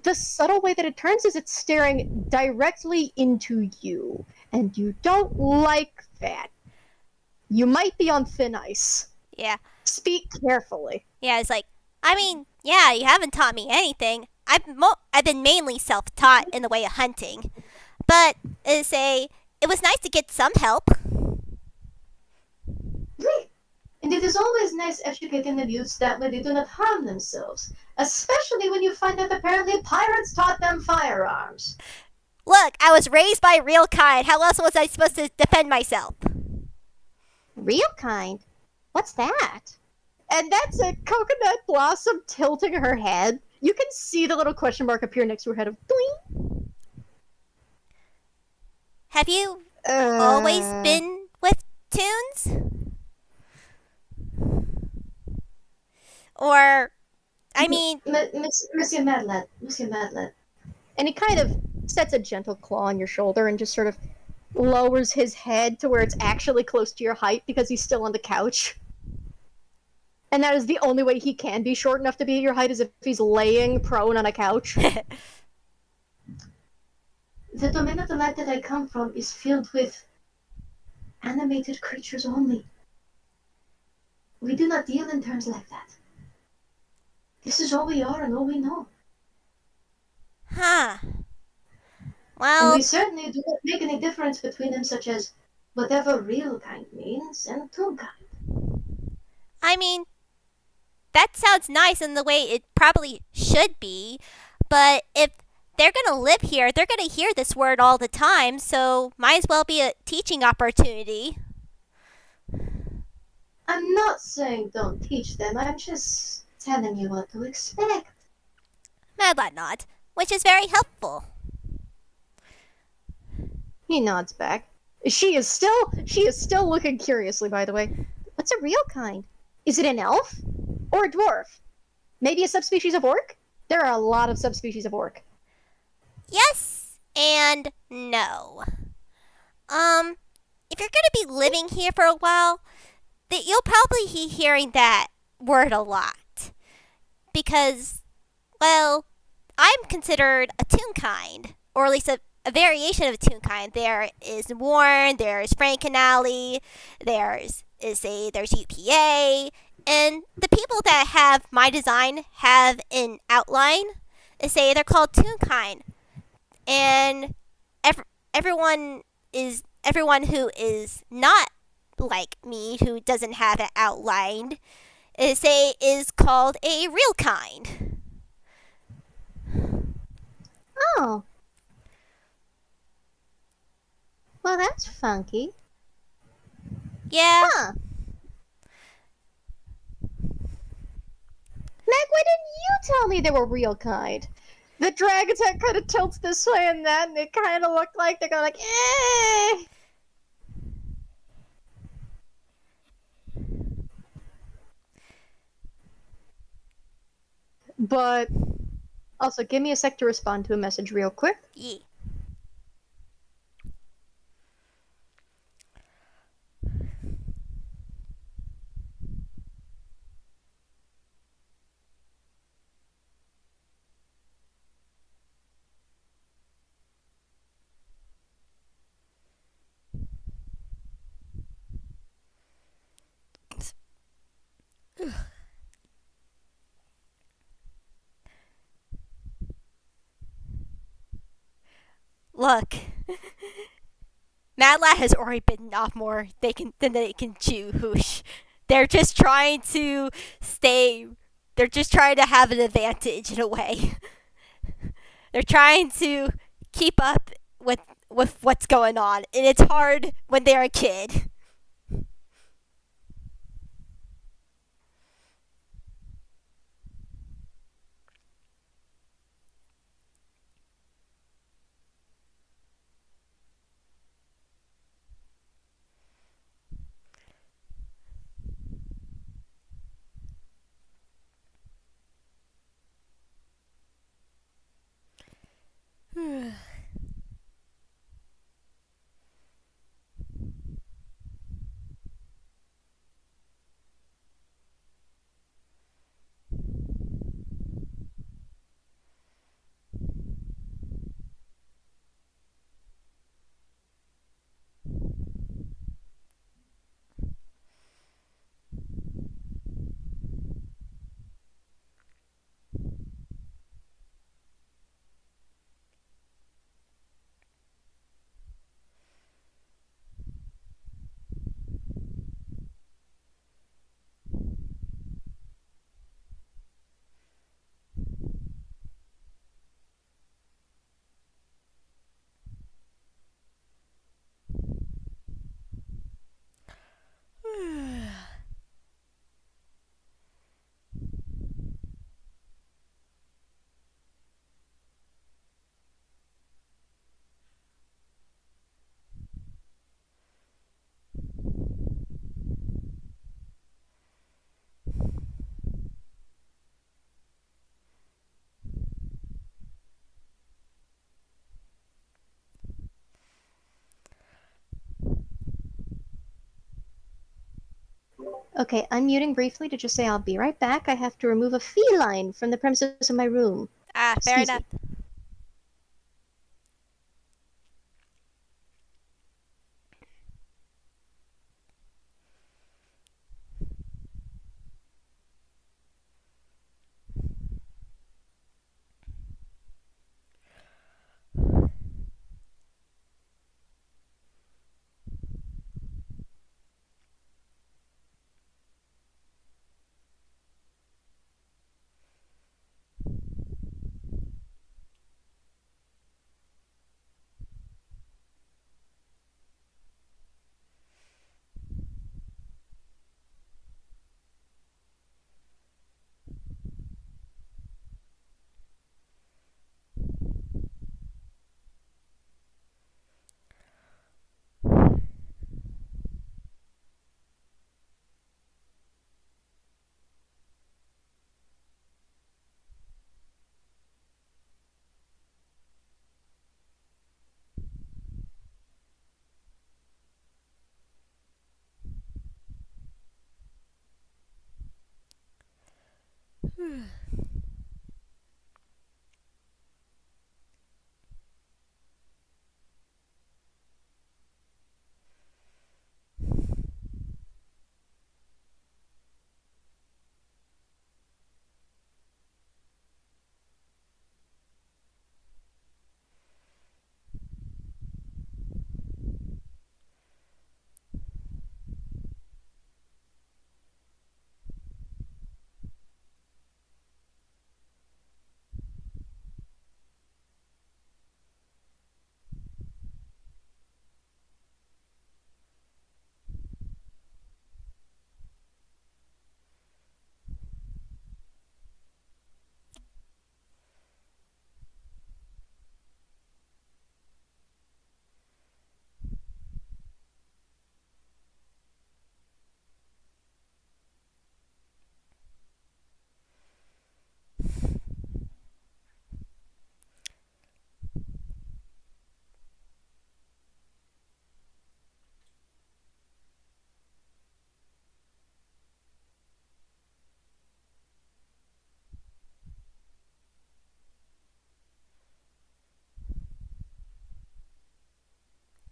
the subtle way that it turns is it's staring directly into you. And you don't like that. You might be on thin ice. Yeah. Speak carefully. Yeah, it's like, I mean, yeah, you haven't taught me anything. I've been mainly self-taught in the way of hunting, but it was nice to get some help. Great. And it is always nice educating the youths that way they do not harm themselves, especially when you find that apparently pirates taught them firearms. Look, I was raised by real kind. How else was I supposed to defend myself? Real kind? What's that? And that's a coconut blossom tilting her head. You can see the little question mark appear next to her head of doing. Have you always Uh, been with tunes? Or, I mean, Monsieur Madlet, Monsieur Madlet. And he kind of sets a gentle claw on your shoulder and just sort of lowers his head to where it's actually close to your height because he's still on the couch. And that is the only way he can be short enough to be your height, is if he's laying prone on a couch. The domain of the light that I come from is filled with animated creatures only. We do not deal in terms like that. This is all we are and all we know. huh. And Well, we certainly do not make any difference between them, such as whatever real kind means and Toonkind. I mean, that sounds nice in the way it probably should be, but if they're gonna live here, they're gonna hear this word all the time, so might as well be a teaching opportunity. I'm not saying don't teach them, I'm just telling you what to expect. Madlad nod, which is very helpful. He nods back. She is still looking curiously, by the way. What's a real kind? Is it an elf? Or a dwarf? Maybe a subspecies of orc? There are a lot of subspecies of orc. Yes and no. Um, if you're gonna be living here for a while, that you'll probably be hearing that word a lot. Because, well, I'm considered a Toonkind, or at least a variation of a Toonkind. There is Warren, there's Frankenalley, there's UPA, and the people that have my design have an outline. They're called Toonkind, and everyone everyone who is not like me, who doesn't have it outlined, is called a real kind. Oh, well, that's funky. Yeah, Huh. Meg, why didn't you tell me they were real kind? The dragon's head kind of tilts this way and that, and it kind of looked like they're going like, eh. But also, give me a sec to respond to a message real quick. yeah. Look, Madlad has already bitten off more than they can chew. Whoosh. They're just trying to stay. They're just trying to have an advantage in a way. They're trying to keep up with what's going on, and it's hard when they're a kid. Okay, unmuting briefly to just say I'll be right back. I have to remove a feline from the premises of my room. Ah, fair Excuse enough. me.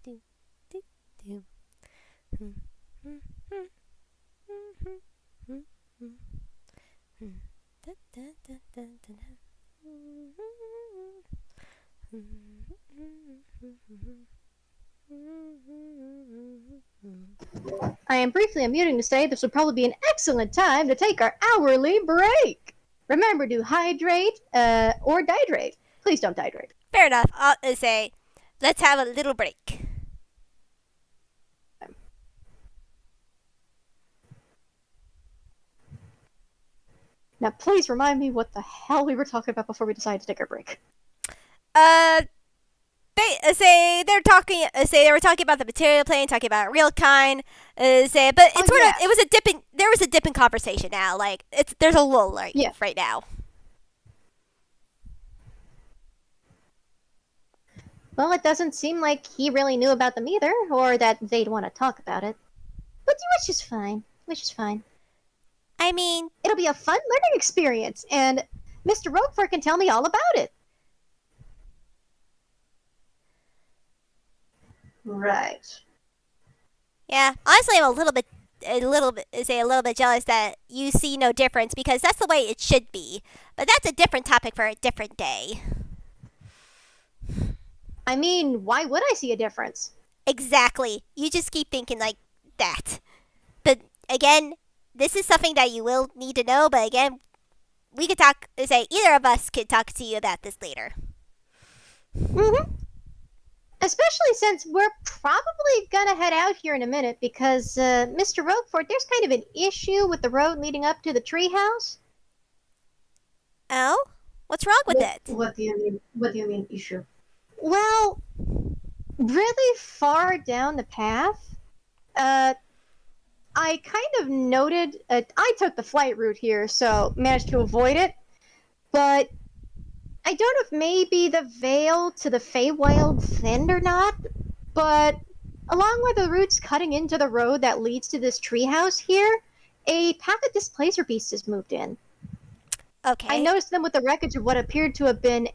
Do, do, do. Hmm, hmm, hmm, hmm, hmm, hmm, hmm. Da, da, da, da, da, da. I am briefly unmuting to say this would probably be an excellent time to take our hourly break. Remember to hydrate or dihydrate. Please don't dihydrate. Fair enough. I'll say, let's have a little break. Now, please remind me what the hell we were talking about before we decided to take our break. Uh, they were talking about the material plane, talking about real kind. But it's sort of Yes. it was a dipping. There was a dipping conversation now. Like there's a lull right, Yeah. right now. Well, it doesn't seem like he really knew about them either, or that they'd want to talk about it. But which is fine. Which is fine. I mean, It'll be a fun learning experience, and Mr. Roguefort can tell me all about it. Right. yeah. Honestly, I'm a little bit jealous that you see no difference because that's the way it should be. But that's a different topic for a different day. I mean, why would I see a difference? Exactly. You just keep thinking like that. But again, this is something that you will need to know. But again, we could talk. Say either of us could talk to you about this later. Mm-hmm. Especially since we're probably gonna head out here in a minute because, Mr. Roguefort, there's kind of an issue with the road leading up to the treehouse. Oh, what's wrong with it? What do you mean? What do you mean issue? Well, really far down the path, uh, I kind of noted. I took the flight route here, so managed to avoid it. But I don't know if maybe the veil to the Feywild thinned or not. But along with the roots cutting into the road that leads to this treehouse here, a pack of displacer beasts has moved in. I Okay. noticed them with the wreckage of what appeared to have been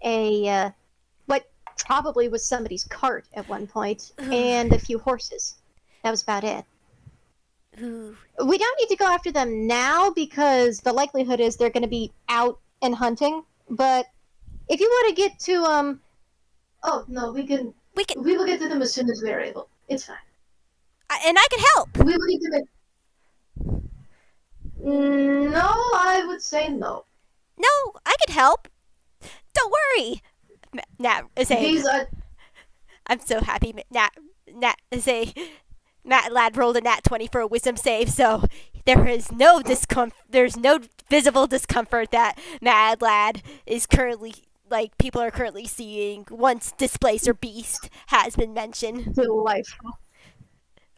what probably was somebody's cart at one point, Ooh. and a few horses. That was about it. Ooh. We don't need to go after them now because the likelihood is they're going to be out and hunting. But if you want to get to oh no, we can. We can, We will get to them as soon as we are able. It's fine. and I can help. We will need to make. No, I would say no. No, I can help. Don't worry. Nat, say, These are I'm so happy. Nat, say, Matt Lad rolled a nat 20 for a wisdom save, so there is no discomfort. There's no visible discomfort that Mad Lad is currently like people are currently seeing once displacer beast has been mentioned. delightful.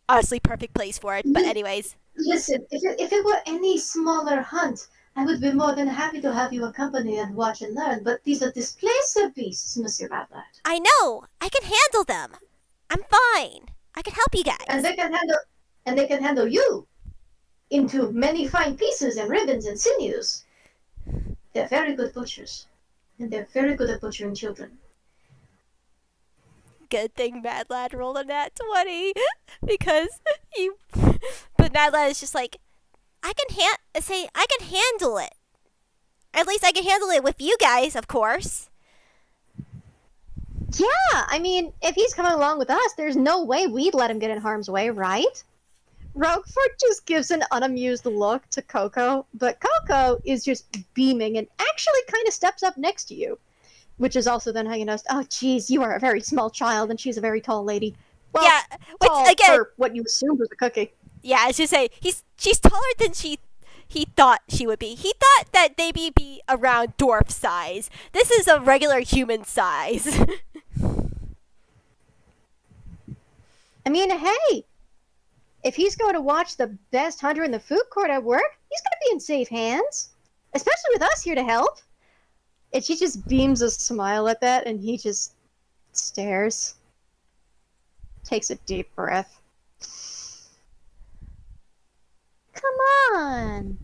Honestly, perfect place for it. But anyways, Listen, if it were any smaller hunt, I would be more than happy to have you accompany and watch and learn. But these are displacer beasts, Monsieur Radlard. I know I can handle them. I'm fine. I can help you And guys. they can handle you into many fine pieces and ribbons and sinews. They're very good butchers. And they're very good at butchering children. Good thing Mad Lad rolled a nat 20 because you. But Mad Lad is just like, I can handle it. At least I can handle it with you guys, of course. Yeah, I mean, if he's coming along with us, there's no way we'd let him get in harm's way, right? Roguefort just gives an unamused look to Coco, but Coco is just beaming and actually kind of steps up next to you, which is also then how you notice, oh, geez, you are a very small child and she's a very tall lady. Well, Yeah, which tall again, for what you assumed was a cookie. yeah, I should say she's taller than he thought she would be. He thought that maybe be around dwarf size. This is a regular human size. I mean, hey, if he's going to watch the best hunter in the food court at work, he's going to be in safe hands, especially with us here to help. And she just beams a smile at that, and he just stares, takes a deep breath. Come on.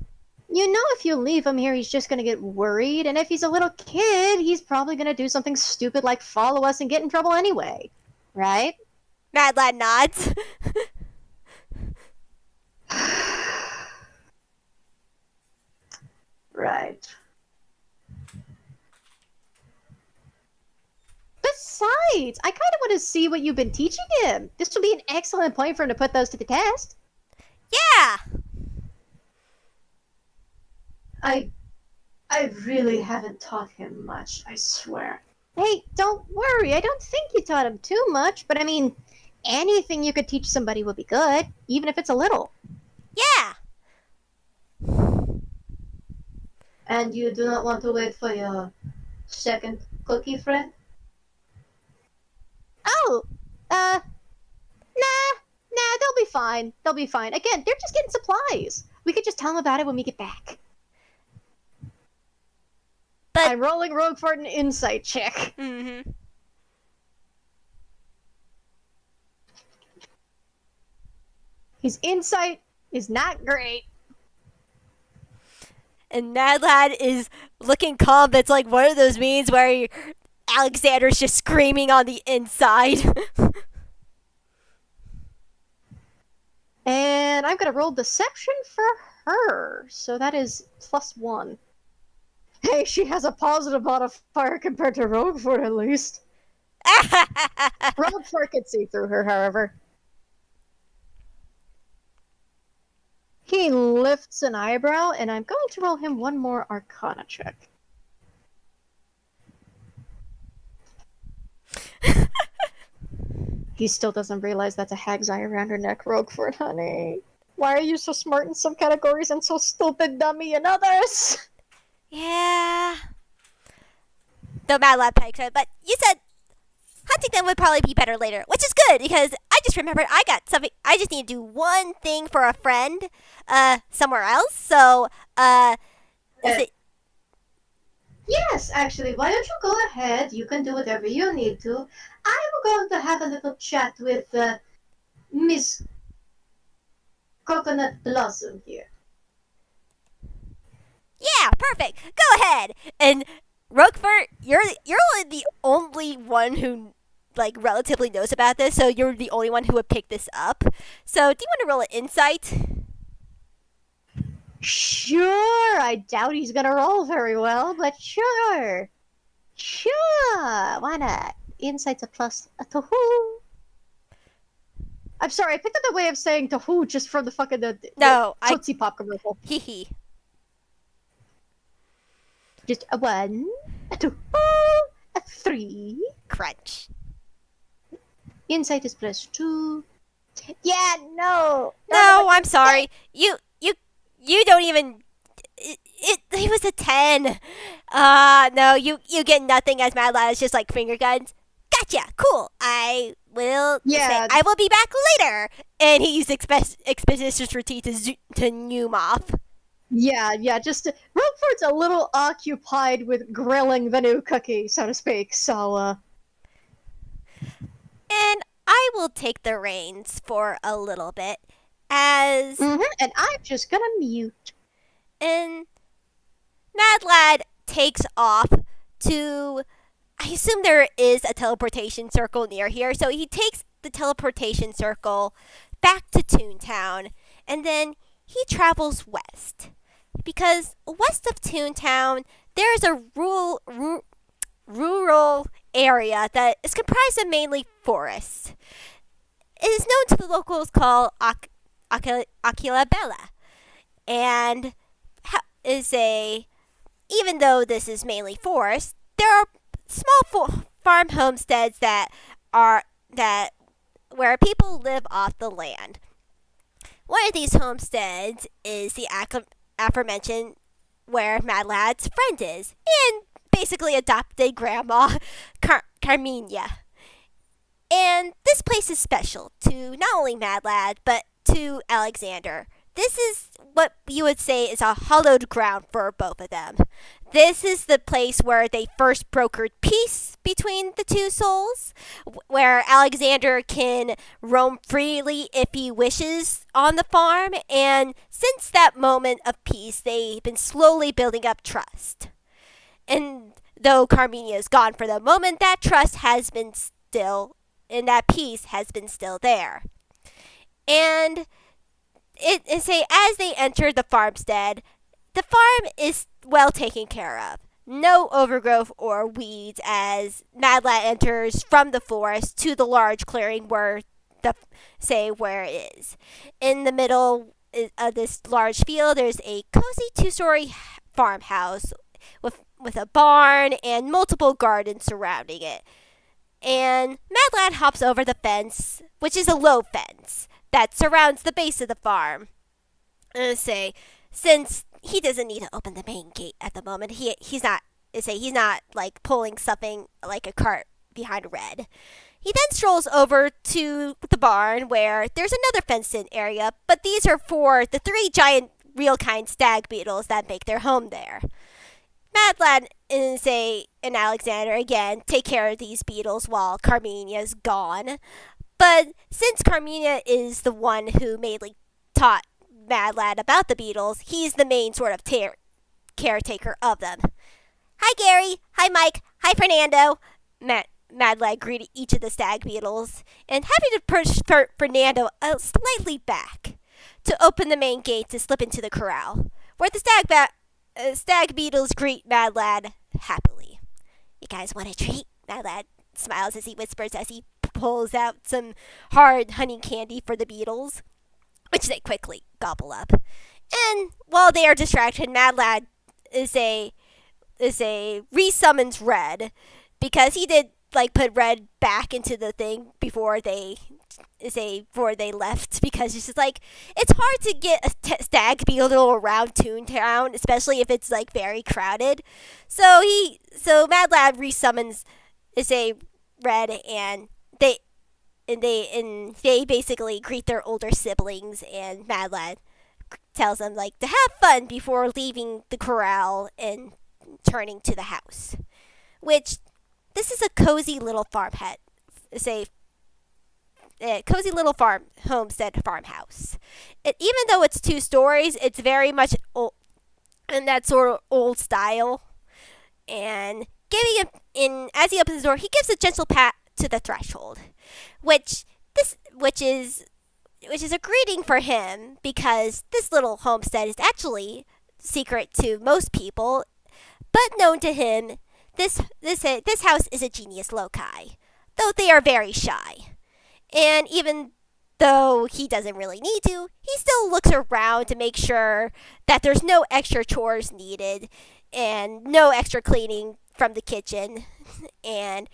You know if you leave him here, he's just going to get worried, and if he's a little kid, he's probably going to do something stupid like follow us and get in trouble anyway. Right? Mad Lad nods. Right. Besides, I kind of want to see what you've been teaching him. This would be an excellent point for him to put those to the test. Yeah. I really haven't taught him much, I swear. Hey, don't worry. I don't think you taught him too much, but I mean, anything you could teach somebody would be good, even if it's a little. Yeah. And you do not want to wait for your second cookie friend? Oh, they'll be fine. They'll be fine. Again, they're just getting supplies. We could just tell them about it when we get back. But I'm rolling Roguefort an insight check. mm-hmm. His insight is not great. And Mad Lad is looking calm. It's like one of those memes where Alexander's just screaming on the inside. And I'm going to roll deception for her. So that is +1. Hey, she has a positive modifier compared to Roguefort, at least. Roguefort can see through her, however. He lifts an eyebrow, and I'm going to roll him one more Arcana check. He still doesn't realize that's a hag's eye around her neck, Roguefort, honey. Why are you so smart in some categories and so stupid dummy in others? Yeah. Though Mad Lad pikes her, but you said hunting them would probably be better later, which is good because I just remembered I got something. I just need to do one thing for a friend, somewhere else. So, is it? Yes, actually, why don't you go ahead? You can do whatever you need to. I'm going to have a little chat with Miss Coconut Blossom here. Perfect. Go ahead. And Roguefort, you're the only one who like relatively knows about this, so you're the only one who would pick this up. So do you want to roll an insight? Sure, I doubt he's gonna roll very well, but sure. Sure, why not? Insight's a plus a to-hoo. I'm sorry, I picked up the way of saying to-hoo just from the fucking the No, I Tootsie Pop commercial. hee hee. Just a 1, a 2, a 3. Crunch. Insight is plus 2. Yeah, no. No, I'm sorry. You don't even. It was a 10. No, you get nothing as Mad Lad is just like finger guns. Gotcha. Cool. I will Yeah. say I will be back later. And he used expeditious retreat to noom off. Yeah, just Roguefort's a little occupied with grilling the new cookie, so to speak. So, And I will take the reins for a little bit as and I'm just gonna mute. and Mad Lad takes off to. I assume there is a teleportation circle near here, so he takes the teleportation circle back to Toontown, and then he travels west. Because west of Toontown, there is a rural area that is comprised of mainly forests. It is known to the locals called Aquila Bella, and is a even though this is mainly forest, there are small farm homesteads that where people live off the land. One of these homesteads is the aforementioned where Mad Lad's friend is, and basically adopted grandma Carmenia. And this place is special to not only Mad Lad, but to Alexander. This is what you would say is a hallowed ground for both of them. This is the place where they first brokered peace between the two souls, where Alexander can roam freely if he wishes on the farm, and since that moment of peace, they've been slowly building up trust. And though Carmenia is gone for the moment, that trust has been still, and that peace has been still there. And as they enter the farmstead, the farm is well taken care of. No overgrowth or weeds as Mad Lad enters from the forest to the large clearing where it is. In the middle of this large field, there's a cozy 2-story farmhouse with a barn and multiple gardens surrounding it. And Mad Lad hops over the fence, which is a low fence that surrounds the base of the farm. Since he doesn't need to open the main gate at the moment, he's not like pulling something like a cart behind a red. He then strolls over to the barn where there's another fenced-in area, but these are for the 3 giant real kind stag beetles that make their home there. Mad Lad and Alexander again take care of these beetles while Carmenia's gone. But since Carmenia is the one who mainly taught Mad Lad about the beetles, he's the main sort of caretaker of them. Hi, Gary. Hi, Mike. Hi, Fernando. Mad Lad greeted each of the stag beetles, and having to push Fernando slightly back to open the main gate to slip into the corral, where the stag beetles greet Mad Lad happily. You guys want a treat? Mad Lad smiles as he whispers as he pulls out some hard honey candy for the beetles, which they quickly gobble up. And while they are distracted, Mad Lad resummons Red, because he did put Red back into the thing before they left, because it's just it's hard to get a stag beetle around Toontown, especially if it's very crowded. So Mad Lad resummons Red, and they basically greet their older siblings, and Mad Lad tells them to have fun before leaving the corral and turning to the house. Which this is a cozy little cozy little homestead farmhouse. Even though it's 2 stories, it's very much in that sort of old style, and giving him in as he opens the door, he gives a gentle pat to the threshold, which this which is a greeting for him because this little homestead is actually secret to most people, but known to him. This house is a genius loci, though they are very shy. And even though he doesn't really need to, he still looks around to make sure that there's no extra chores needed and no extra cleaning from the kitchen. And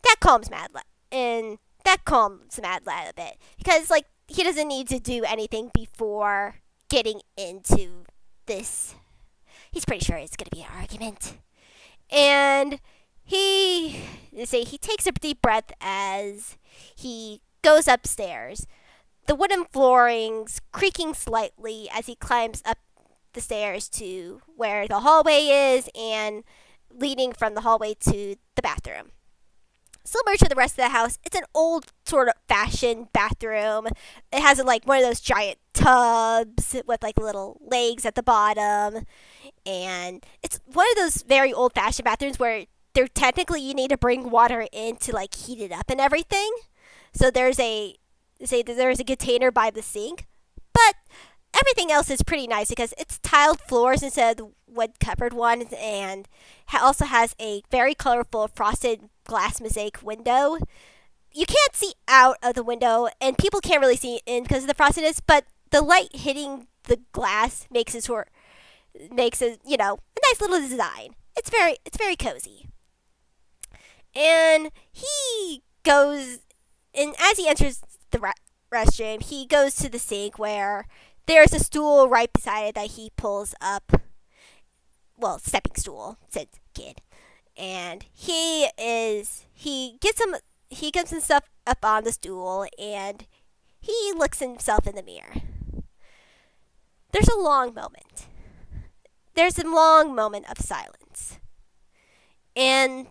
that calms Mad Lad a bit because like he doesn't need to do anything before getting into this. He's pretty sure it's going to be an argument. And he takes a deep breath as he goes upstairs. The wooden floorings creaking slightly as he climbs up the stairs to where the hallway is and leading from the hallway to the bathroom. Similar to the rest of the house, it's an old sort of fashioned bathroom. It has like one of those giant tubs with like little legs at the bottom, and it's one of those very old fashioned bathrooms where there technically you need to bring water in to like heat it up and everything. So there's a container by the sink, but everything else is pretty nice because it's tiled floors instead of the wood covered ones, and also has a very colorful frosted glass mosaic window. You can't see out of the window, and people can't really see in because of the frostedness, but the light hitting the glass makes it a nice little design. It's very cozy. And he goes, and as he enters the restroom, he goes to the sink where there's a stool right beside it that he pulls up. Well, stepping stool, said kid. And he gets himself up on the stool and he looks himself in the mirror. There's a long moment. There's a long moment of silence. And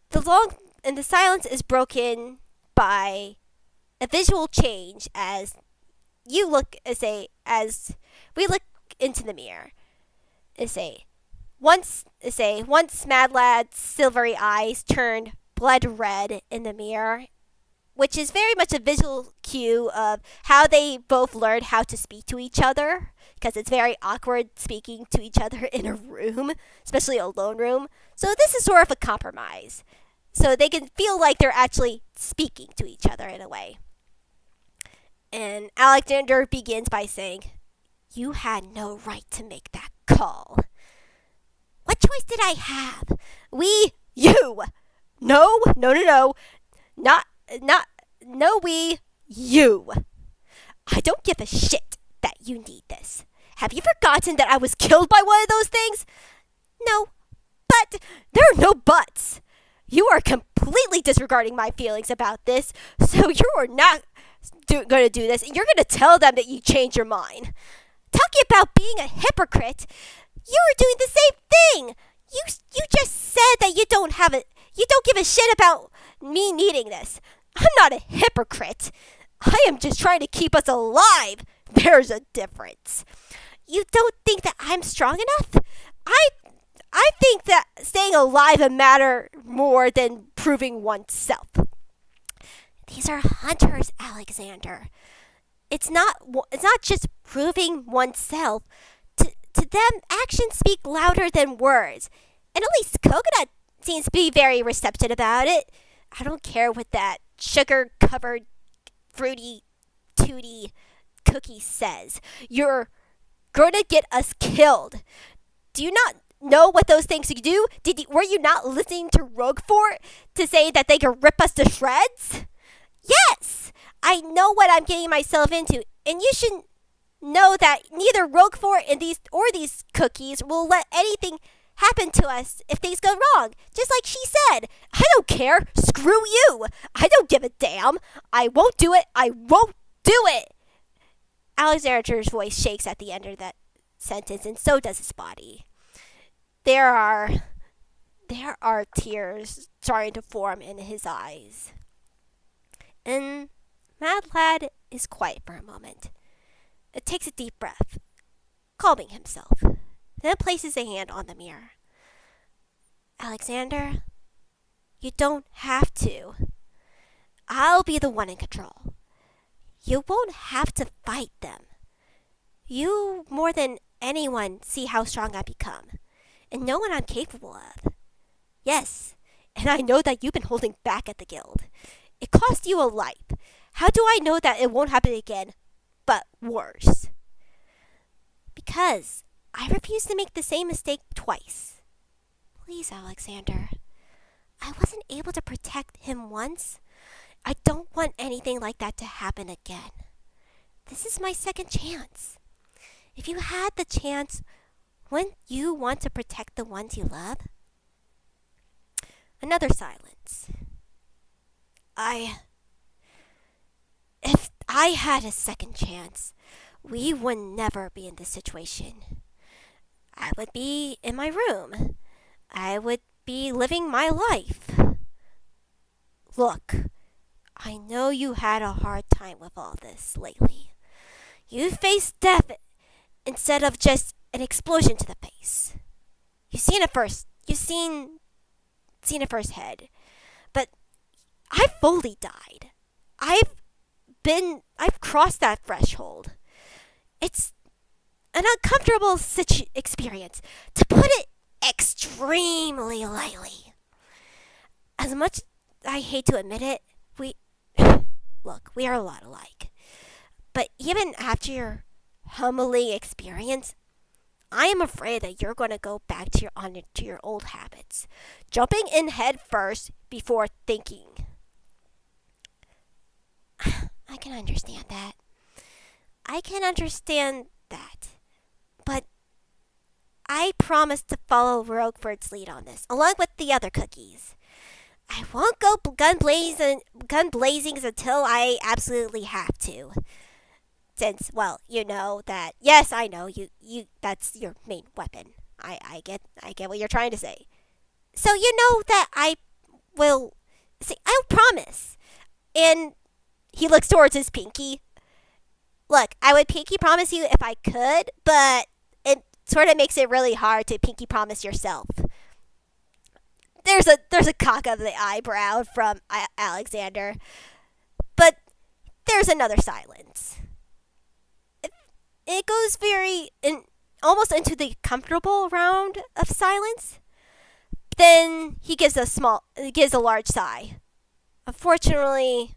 the silence is broken by a visual change as we look into the mirror. Once Mad Lad's silvery eyes turned blood red in the mirror, which is very much a visual cue of how they both learned how to speak to each other, because it's very awkward speaking to each other in a room, especially a lone room. So this is sort of a compromise. So they can feel like they're actually speaking to each other in a way. And Alexander begins by saying, "You had no right to make that call." "What choice did I have?" You. No. You. "I don't give a shit that you need this. Have you forgotten that I was killed by one of those things?" "No, but there are no buts. You are completely disregarding my feelings about this, so you are not going to do this, and you're going to tell them that you changed your mind. Talking about being a hypocrite, you are doing the same thing. You just said that you don't give a shit about me needing this. I'm not a hypocrite. I am just trying to keep us alive. There's a difference. You don't think that I'm strong enough? I think that staying alive matter more than proving oneself." "These are hunters, Alexander. It's not just proving oneself. To them, actions speak louder than words. And at least Coconut seems to be very receptive about it. I don't care what that sugar-covered, fruity, tooty cookie says. You're going to get us killed. Do you not know what those things do? Were you not listening to Roguefort to say that they could rip us to shreds?" "Yes, I know what I'm getting myself into, and you should know that neither Roguefort and these cookies will let anything happen to us if things go wrong. Just like she said, I don't care. Screw you. I don't give a damn. I won't do it. I won't do it." Alexander's voice shakes at the end of that sentence, and so does his body. There are tears starting to form in his eyes. And Mad Lad is quiet for a moment. It takes a deep breath, calming himself. then places a hand on the mirror. Alexander, you don't have to. I'll be the one in control. You won't have to fight them. You, more than anyone, see how strong I become, and know what I'm capable of. Yes, and I know that you've been holding back at the guild. It cost you a life. How do I know that it won't happen again, but worse? Because I refuse to make the same mistake twice. Please, Alexander. I wasn't able to protect him once. I don't want anything like that to happen again. This is my second chance. If you had the chance, wouldn't you want to protect the ones you love? Another silence. If I had a second chance, we would never be in this situation. I would be in my room. I would be living my life. Look, I know you had a hard time with all this lately. You faced death instead of just an explosion to the face. You've seen it first. You've seen it firsthand. But I've fully died. I've crossed that threshold. It's an uncomfortable experience, to put it extremely lightly. As much as I hate to admit it, we are a lot alike. But even after your humbling experience, I am afraid that you're going to go back to your old habits, jumping in head first before thinking. I can understand that. But I promise to follow Roguefort's lead on this, along with the other cookies. I won't go gun blazing until I absolutely have to. Since, well, you know that. Yes, I know you. That's your main weapon. I get what you're trying to say. So you know that I will. See, I'll promise. And he looks towards his pinky. Look, I would pinky promise you if I could, but it sort of makes it really hard to pinky promise yourself. There's a cock of the eyebrow from Alexander, but there's another silence. It goes almost into the comfortable round of silence. Then he gives a large sigh. Unfortunately,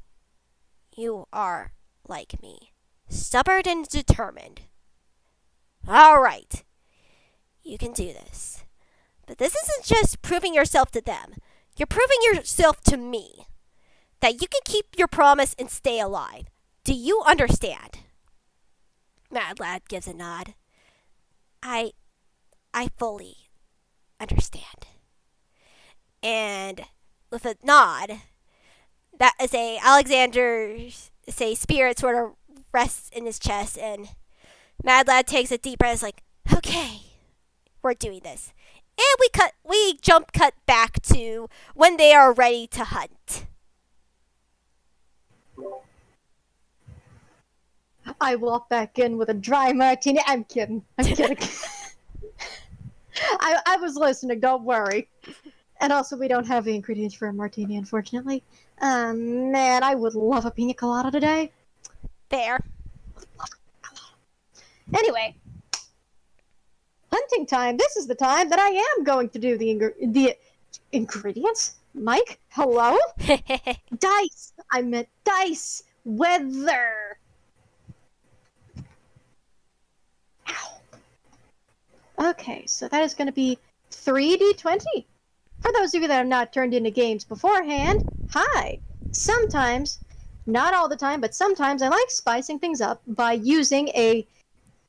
you are like me, stubborn and determined. All right, you can do this. But this isn't just proving yourself to them. You're proving yourself to me. That you can keep your promise and stay alive. Do you understand? Mad Lad gives a nod. I fully understand. And with a nod, that is Alexander's spirit sort of rests in his chest, and Mad Lad takes a deep breath. Like, okay, we're doing this. And we jump cut back to when they are ready to hunt. I walk back in with a dry martini. I'm kidding. I was listening, don't worry. And also, we don't have the ingredients for a martini, unfortunately. Man, I would love a pina colada today. Fair. Anyway, hunting time. This is the time that I am going to do the ingredients. Mike, hello? Dice. I meant dice. Weather. Ow. Okay, so that is going to be 3d20. For those of you that have not turned into games beforehand, hi. Sometimes, not all the time, but sometimes I like spicing things up by using a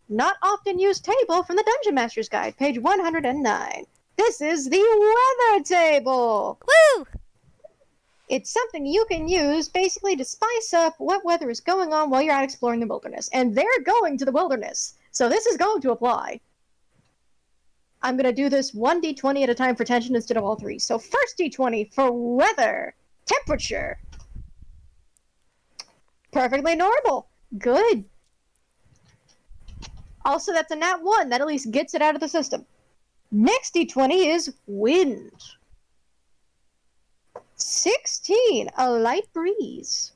not often used table from the Dungeon Master's Guide, page 109. This is the weather table. Woo! It's something you can use basically to spice up what weather is going on while you're out exploring the wilderness. And they're going to the wilderness, so this is going to apply. I'm going to do this 1d20 at a time for tension instead of all three. So first d20 for weather. Temperature. Perfectly normal. Good. Also, that's a nat 1. That at least gets it out of the system. Next d20 is wind. 16, a light breeze.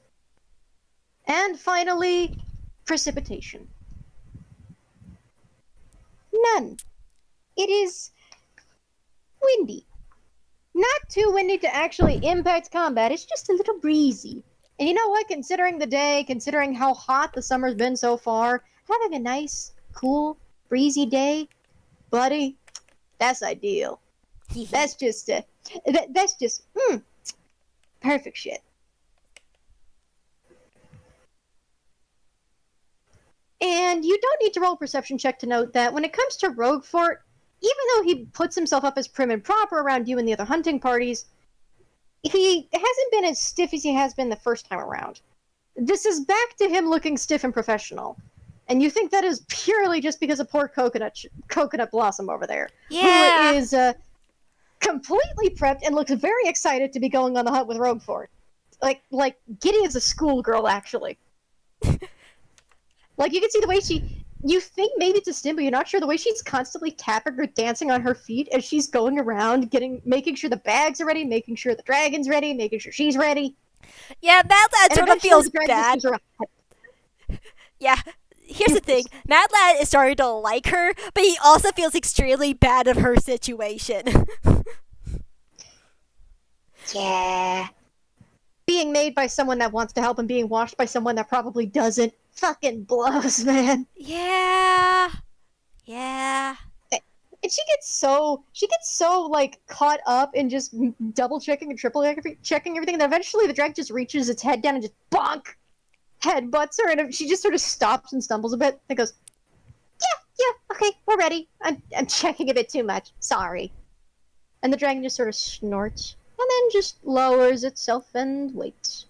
And finally, precipitation. None. It is windy. Not too windy to actually impact combat, it's just a little breezy. And you know what? Considering the day, considering how hot the summer's been so far, having a nice, cool, breezy day, buddy, that's ideal. That's just, perfect shit. And you don't need to roll a perception check to note that when it comes to Roguefort, even though he puts himself up as prim and proper around you and the other hunting parties, he hasn't been as stiff as he has been the first time around. This is back to him looking stiff and professional. And you think that is purely just because of poor Coconut Blossom over there, Yeah. who is completely prepped and looks very excited to be going on the hunt with Roguefort. Like giddy as a schoolgirl, actually. Like, you can see the way you think maybe it's a stim, but you're not sure. The way she's constantly tapping or dancing on her feet as she's going around, making sure the bags are ready, making sure the dragon's ready, making sure she's ready. Yeah, Mad Lad And sort of eventually feels the dragon just bad. gives her a Yeah. Here's the thing. Mad Lad is starting to like her, but he also feels extremely bad of her situation. Yeah. Being made by someone that wants to help and being washed by someone that probably doesn't fucking blows, man. Yeah. Yeah. And she gets so like caught up in just double checking and triple checking everything that eventually the dragon just reaches its head down and just bonk headbutts her, and she just sort of stops and stumbles a bit and goes, yeah, okay, we're ready. I'm checking a bit too much. Sorry. And the dragon just sort of snorts and then just lowers itself and waits.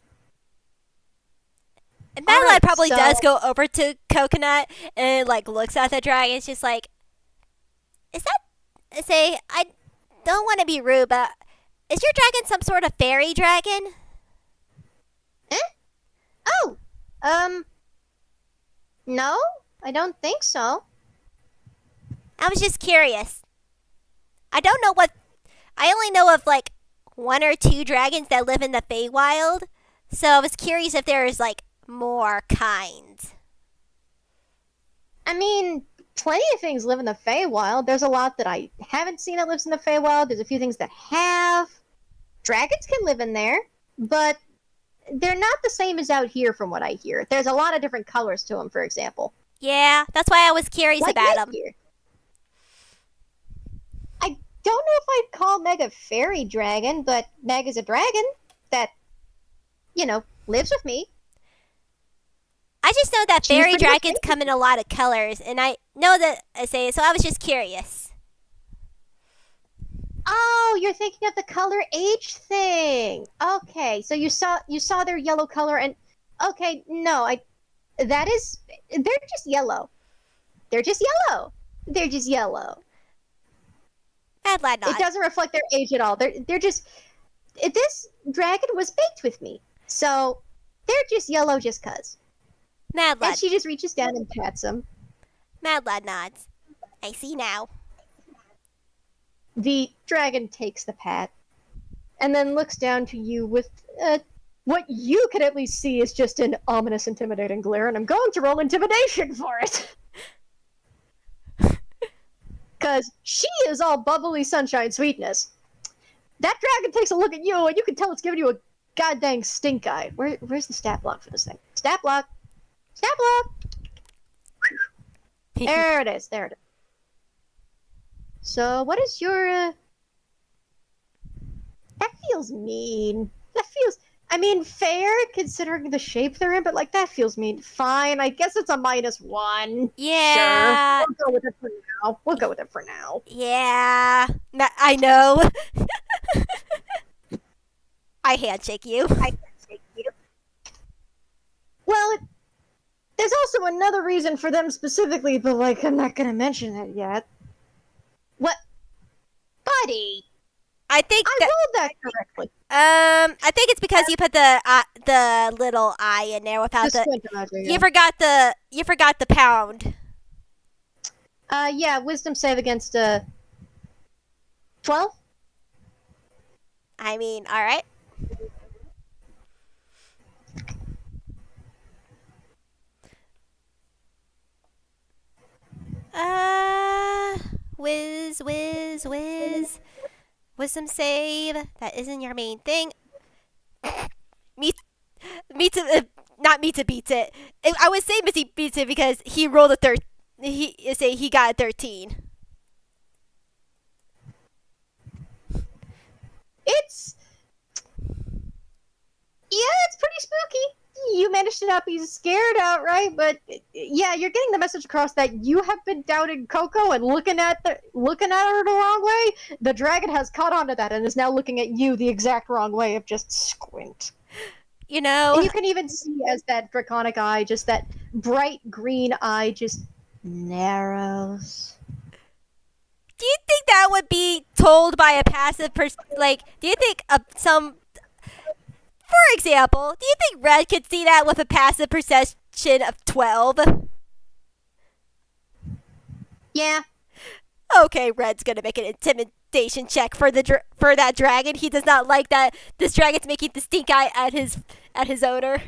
And Mad Lad probably does go over to Coconut and like looks at the dragon. It's just like, is that? Say, I don't want to be rude, but is your dragon some sort of fairy dragon? Eh? Oh, no, I don't think so. I was just curious. I don't know what. I only know of like one or two dragons that live in the Feywild, so I was curious if there's like more kinds. I mean, plenty of things live in the Feywild. There's a lot that I haven't seen that lives in the Feywild. There's a few things that have. Dragons can live in there, but they're not the same as out here from what I hear. There's a lot of different colors to them, for example. Yeah, that's why I was curious like about them. Here. I don't know if I'd call Meg a fairy dragon, but Meg is a dragon that, lives with me. I just know that fairy dragons come in a lot of colors, and I know that I say so. I was just curious. Oh, you're thinking of the color age thing. Okay, so you saw their yellow color, and okay, no, they're just yellow. They're just yellow. They're just yellow. Mad Lad not. It doesn't reflect their age at all. They're just. This dragon was baked with me, so they're just yellow just cuz. Mad Lad. And she just reaches down and pats him. Mad Lad nods. I see now. The dragon takes the pat, and then looks down to you with what you can at least see is just an ominous, intimidating glare, and I'm going to roll intimidation for it. Because she is all bubbly sunshine sweetness. That dragon takes a look at you, and you can tell it's giving you a goddamn stink eye. Where's the stat block for this thing? Stat block! Stat block! There it is. So, what is your, That feels mean. I mean, fair, considering the shape they're in, but, like, that feels mean. Fine, I guess it's a -1. Yeah. Sure. We'll go with it for now. Yeah. I know. I handshake you. Well, there's also another reason for them specifically, but, like, I'm not gonna mention it yet. What? Buddy! I think I rolled that correctly. I think it's because you put the little I in there without The the. squint emoji, yeah. You forgot the pound. Yeah, wisdom save against 12. I mean, all right. Uh, whiz. Wisdom save. That isn't your main thing. Me, me to, not me to beat it. I would say Missy beats it because he rolled a third. He got a 13. It's it's pretty spooky. You managed to not be scared outright, but yeah, you're getting the message across that you have been doubting Coco and looking at her the wrong way. The dragon has caught on to that and is now looking at you the exact wrong way of just squint. You And know, you can even see as that draconic eye, just that bright green eye, just narrows. do you think that would be told by a passive person? Like, do you think some, for example, do you think Red could see that with a passive perception of 12? Yeah, Okay, Red's gonna make an intimidation check for for that dragon. He does not like that this dragon's making the stink eye at his owner.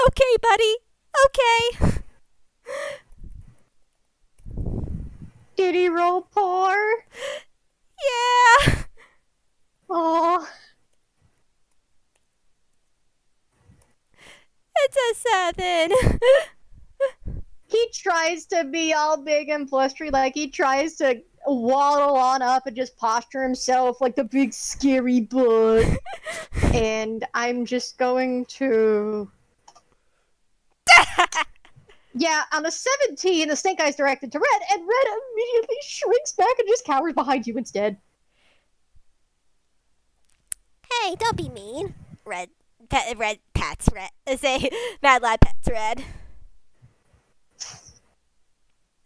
Okay, buddy. Okay. did he roll poor? Yeah. Oh, It's a 7. he tries to be all big and blustery, like he tries to waddle on up and just posture himself like the big scary book. And I'm just going to. Yeah, on the 17, the stink eye's directed to Red, and Red immediately shrinks back and just cowers behind you instead. Hey, don't be mean. Red pats Red. Say Mad Lad pats Red.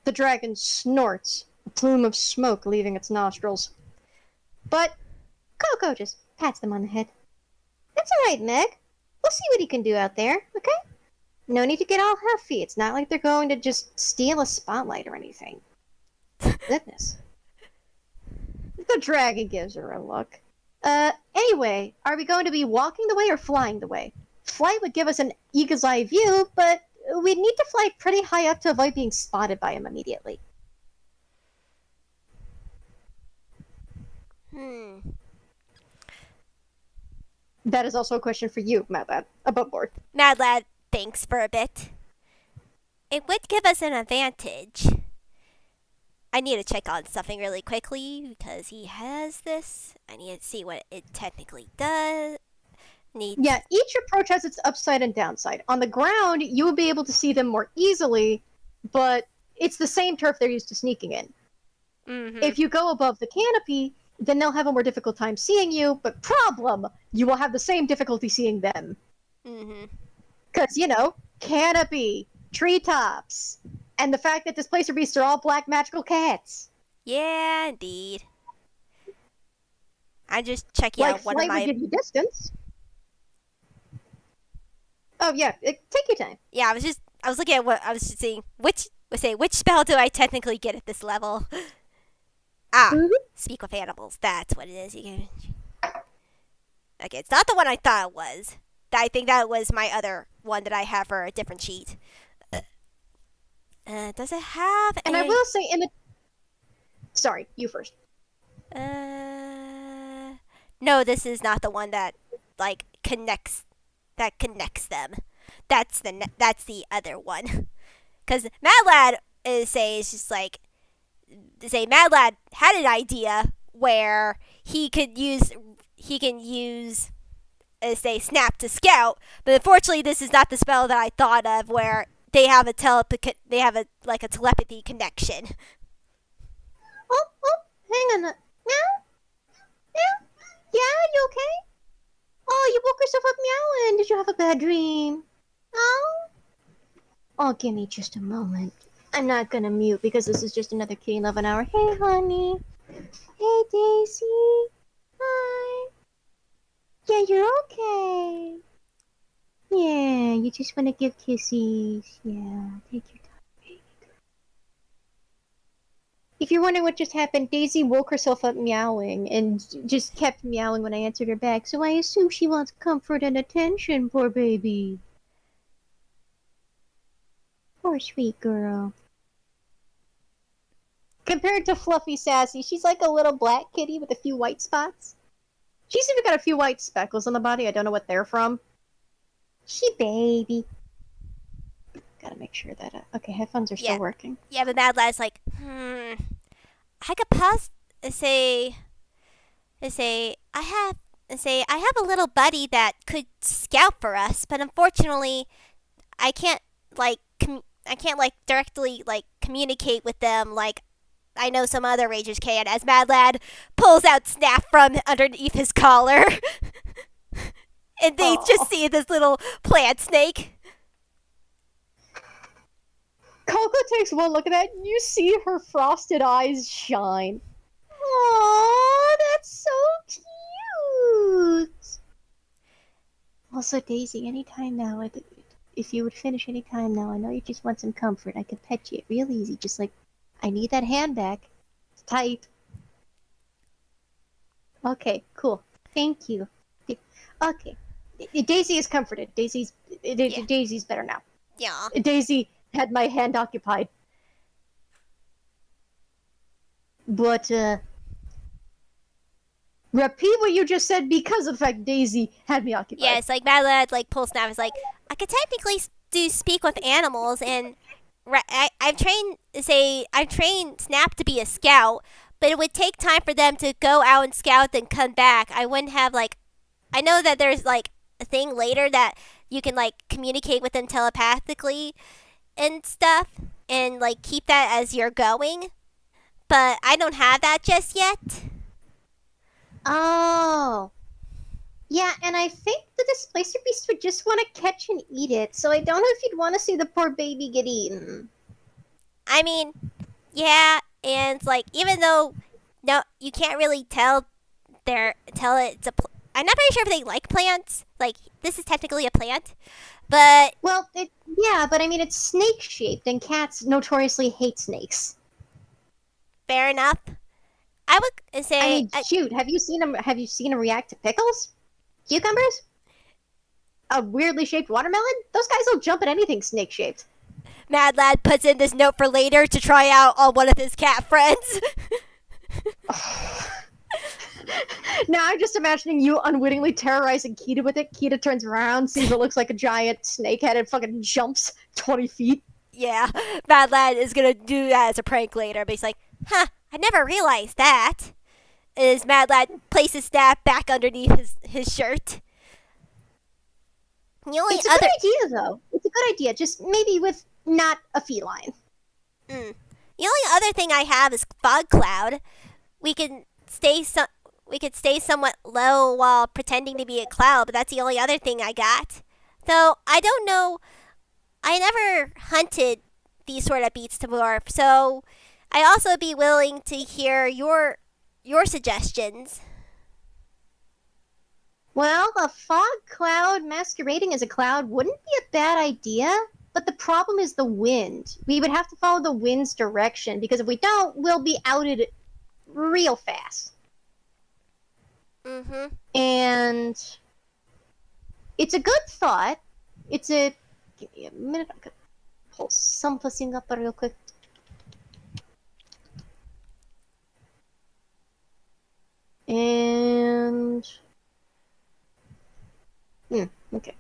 The dragon snorts, a plume of smoke leaving its nostrils. But Coco just pats them on the head. That's alright, Meg. We'll see what he can do out there, okay? No need to get all huffy. It's not like they're going to just steal a spotlight or anything. Goodness. The dragon gives her a look. Anyway, are we going to be walking the way or flying the way? Flight would give us an eagle's eye view, but we'd need to fly pretty high up to avoid being spotted by him immediately. Hmm. That is also a question for you, Mad Lad. Above board. Mad Lad thinks for a bit. It would give us an advantage. I need to check on something really quickly because he has this. I need to see what it technically does. Yeah, each approach has its upside and downside. On the ground, you will be able to see them more easily, but it's the same turf they're used to sneaking in. Mm-hmm. If you go above the canopy, then they'll have a more difficult time seeing you, but problem, you will have the same difficulty seeing them. Mm-hmm. Because, canopy, treetops, and the fact that Displacer Beasts are all black magical cats. Yeah, indeed. I'm just checking Like, out one of flight would my. give you distance. Oh, yeah, take your time. Yeah, I was looking at what I was just seeing. Which spell do I technically get at this level? Mm-hmm. Speak with animals. That's what it is. Okay, it's not the one I thought it was. I think that was my other one that I have for a different sheet. Does it have? And I will say, sorry, you first. No, this is not the one that connects them. That's the other one. Cause Mad Lad is just like Mad Lad had an idea where he can use snap to scout, but unfortunately this is not the spell that I thought of where they have a telepathy connection. Oh, hang on. Meow? Meow? Yeah, you okay? Oh, you woke yourself up meowing. Did you have a bad dream? Oh, give me just a moment. I'm not gonna mute because this is just another Kitty Love an Hour. Hey, honey. Hey, Daisy. Hi. Yeah, you're okay. Yeah, you just want to give kisses. Yeah, take your time. If you're wondering what just happened, Daisy woke herself up meowing and just kept meowing when I answered her back, so I assume she wants comfort and attention, poor baby. Poor sweet girl. Compared to Fluffy Sassy, she's like a little black kitty with a few white spots. She's even got a few white speckles on the body. I don't know what they're from. She baby. Gotta make sure that. Okay, headphones are still Yeah, working. yeah. But Mad Lad's like, I could say I have a little buddy that could scout for us, but unfortunately, I can't I can't directly communicate with them like I know some other rangers can. As Mad Lad pulls out Snap from underneath his collar, and they just Oh. see this little plant snake. Coco takes one look at that, and you see her frosted eyes shine. Aww, that's so cute. Also, Daisy, anytime now, if you would finish any time now, I know you just want some comfort. I could pet you real easy, just like, I need that hand back. It's tight. Okay, cool. Thank you. Okay. Daisy is comforted. Yeah, Daisy's better now. yeah. Daisy had my hand occupied. But, repeat what you just said because of the fact Daisy had me Yeah, occupied. it's like Mad Lad pulls Snap. It's like I could technically do speak with animals, and I've trained Snap to be a scout, but it would take time for them to go out and scout and come back. I wouldn't have I know that there's a thing later that you can communicate with them telepathically and stuff, and keep that as you're going, but I don't have that just yet. Oh. Yeah, and I think the displacer beast would just want to catch and eat it, so I don't know if you'd want to see the poor baby get eaten. I mean, yeah, and even though no, you can't really tell it's I'm not very sure if they like plants. This is technically a plant, but Well, yeah, but I mean, it's snake shaped, and cats notoriously hate snakes. fair enough. I would I say mean, shoot, have you seen them? Have you seen them react to pickles, cucumbers, a weirdly shaped watermelon? Those guys will jump at anything snake shaped. Mad Lad puts in this note for later to try out on one of his cat friends. Now I'm just imagining you unwittingly terrorizing Kita with it. Kita turns around, sees what looks like a giant snake head, and fucking jumps 20 feet. Yeah, Mad Lad is gonna do that as a prank later, but he's like, huh, I never realized that. As Mad Lad places Snap back underneath his shirt. The only It's a other good idea, though. It's a good idea, just maybe with not a feline. The only other thing I have is fog cloud. We can we could stay somewhat low while pretending to be a cloud, but that's the only other thing I got. Though I don't know, I never hunted these sort of beasts to morph, so I also be willing to hear your suggestions. Well, a fog cloud masquerading as a cloud wouldn't be a bad idea, but the problem is the wind. We would have to follow the wind's direction, because if we don't, we'll be outed real fast. And it's a good thought. Give me a minute. I'm gonna pull something up real quick. And okay.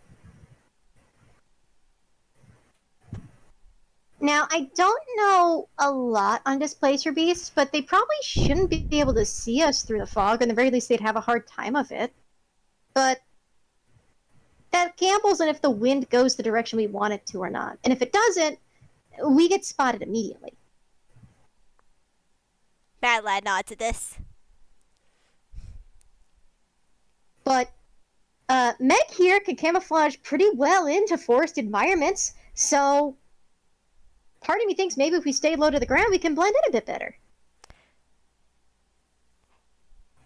Now, I don't know a lot on Displacer Beasts, but they probably shouldn't be able to see us through the fog. At the very least, they'd have a hard time of it. But that gambles on if the wind goes the direction we want it to or not. And if it doesn't, we get spotted immediately. Mad Lad nods at this. But Meg here can camouflage pretty well into forest environments, so part of me thinks maybe if we stay low to the ground, we can blend in a bit better.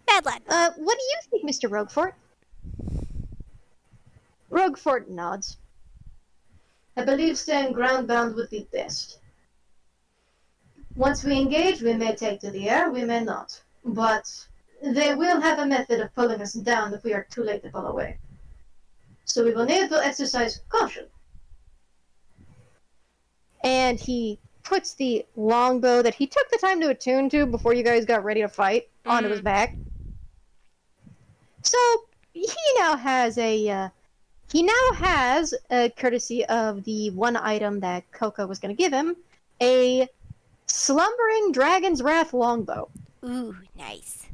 Mad Lad. What do you think, Mr. Roguefort? Roguefort nods. I believe staying ground-bound would be best. Once we engage, we may take to the air, we may not. But they will have a method of pulling us down if we are too late to pull away. So we will need to exercise caution. And he puts the longbow that he took the time to attune to before you guys got ready to fight onto his back. So he now has courtesy of the one item that Coco was going to give him, a slumbering dragon's wrath longbow. Ooh, nice.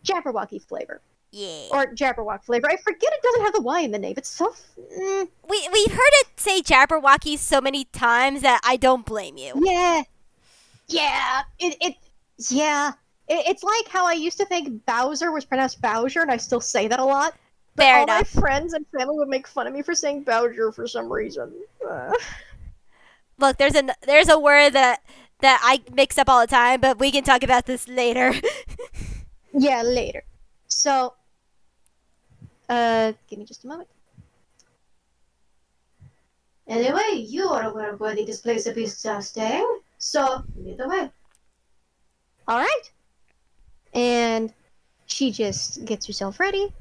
Jabberwocky flavor. Yeah. Or Jabberwock flavor. I forget it doesn't have the Y in the name. It's so... We've heard it say Jabberwocky so many times that I don't blame you. Yeah. Yeah. It's like how I used to think Bowser was pronounced Bowser, and I still say that a lot. But Fair all enough. my friends and family would make fun of me for saying Bowser for some reason. Look, there's a word that I mix up all the time, but we can talk about this later. Yeah, later. So, give me just a moment. Anyway, you are aware of where the displaced beasts are staying, so lead the way. Alright. And she just gets herself ready,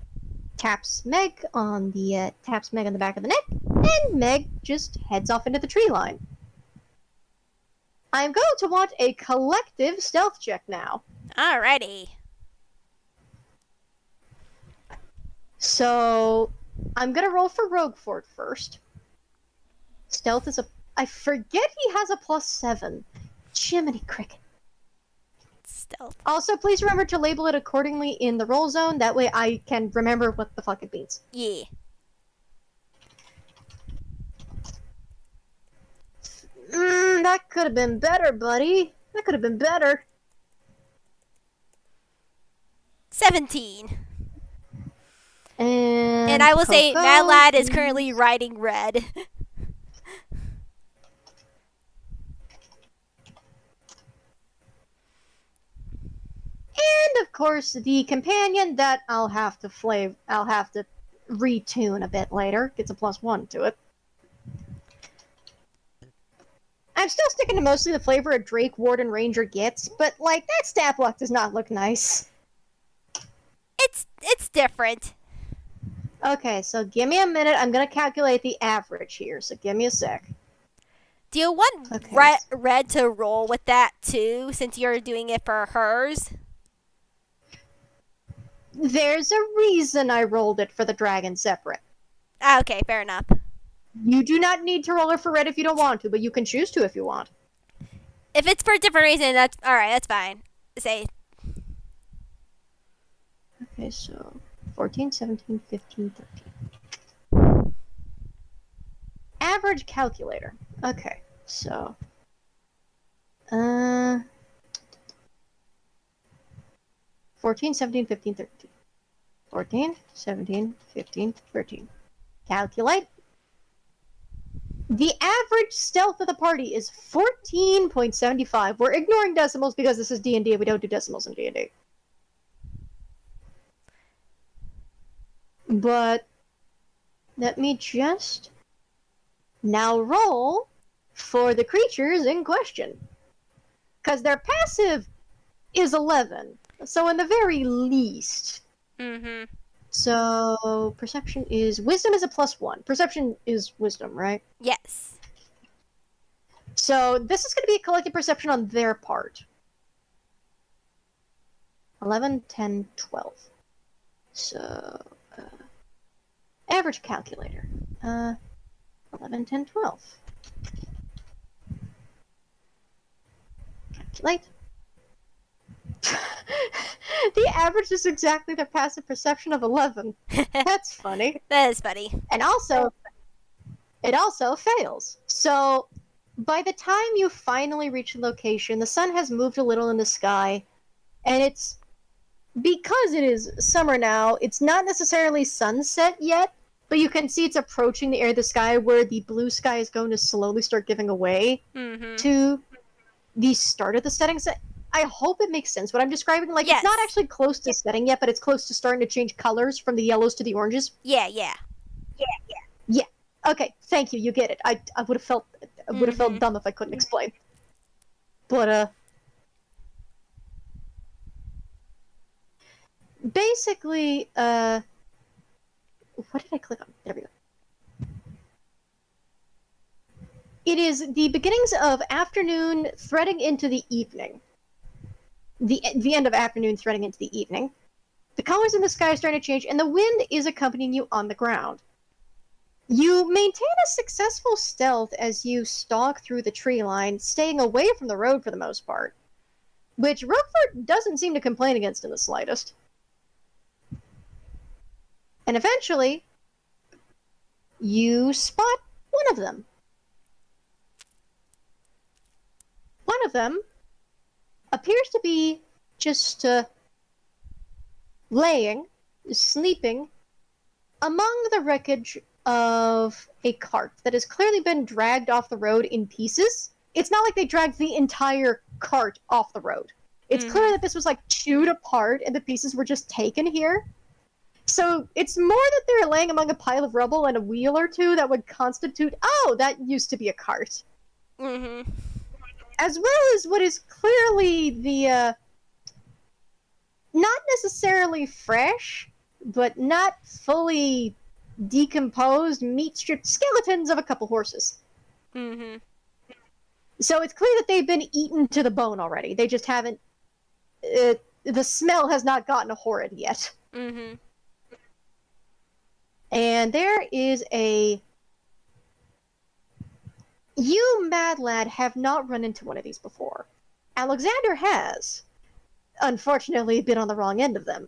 taps Meg on the back of the neck, and Meg just heads off into the tree line. I'm going to want a collective stealth check now. Alrighty. So, I'm gonna roll for Roguefort first. Stealth is I forget he has a +7. Jiminy Cricket. Stealth. Also, please remember to label it accordingly in the roll zone. That way I can remember what the fuck it means. Yeah. That could have been better, buddy. That could have been better. 17. And I will say, Coco, Mad Lad is currently riding red. And of course, the companion that I'll have to retune a bit later gets a +1 to it. I'm still sticking to mostly the flavor a Drake, Warden, Ranger gets, but like that stat block does not look nice. It's different. Okay, so give me a minute. I'm gonna calculate the average here, so give me a sec. Do you want red to roll with that too, since you're doing it for hers? There's a reason I rolled it for the dragon separate. Okay, fair enough. You do not need to roll it for red if you don't want to, but you can choose to if you want. If it's for a different reason, that's alright, that's fine. Say. Okay, so 14, 17, 15, 13. Average calculator. Okay, so 14, 17, 15, 13. 14, 17, 15, 13. Calculate. The average stealth of the party is 14.75. We're ignoring decimals because this is D&D and we don't do decimals in D&D. But let me just now roll for the creatures in question. Because their passive is 11. So in the very least. Mm-hmm. So perception is... Wisdom is a +1. Perception is wisdom, right? Yes. So this is going to be a collective perception on their part. 11, 10, 12. So... average calculator. 11, 10, 12. Calculate. The average is exactly their passive perception of 11. That's funny. That is funny. And also, it also fails. So, by the time you finally reach the location, the sun has moved a little in the sky, and it's... because it is summer now, it's not necessarily sunset yet, but you can see it's approaching the area of the sky where the blue sky is going to slowly start giving away to the start of the setting. I hope it makes sense what I'm describing. Like, yes. It's not actually close to setting yet, but it's close to starting to change colors from the yellows to the oranges. Yeah. Yeah. Okay, thank you. You get it. I would have felt dumb if I couldn't explain. But basically, what did I click on? There we go. It is the beginnings of afternoon threading into the evening. The end of afternoon threading into the evening. The colors in the sky are starting to change, and the wind is accompanying you on the ground. You maintain a successful stealth as you stalk through the tree line, staying away from the road for the most part, which Roguefort doesn't seem to complain against in the slightest. And eventually, you spot one of them. One of them appears to be just laying, sleeping, among the wreckage of a cart that has clearly been dragged off the road in pieces. It's not like they dragged the entire cart off the road. It's clear that this was like chewed apart and the pieces were just taken here. So it's more that they're laying among a pile of rubble and a wheel or two that would constitute, oh, that used to be a cart. As well as what is clearly the, not necessarily fresh, but not fully decomposed, meat-stripped skeletons of a couple horses. So it's clear that they've been eaten to the bone already. They just haven't. The smell has not gotten horrid yet. And there is a. You, mad lad, have not run into one of these before. Alexander has. Unfortunately, been on the wrong end of them.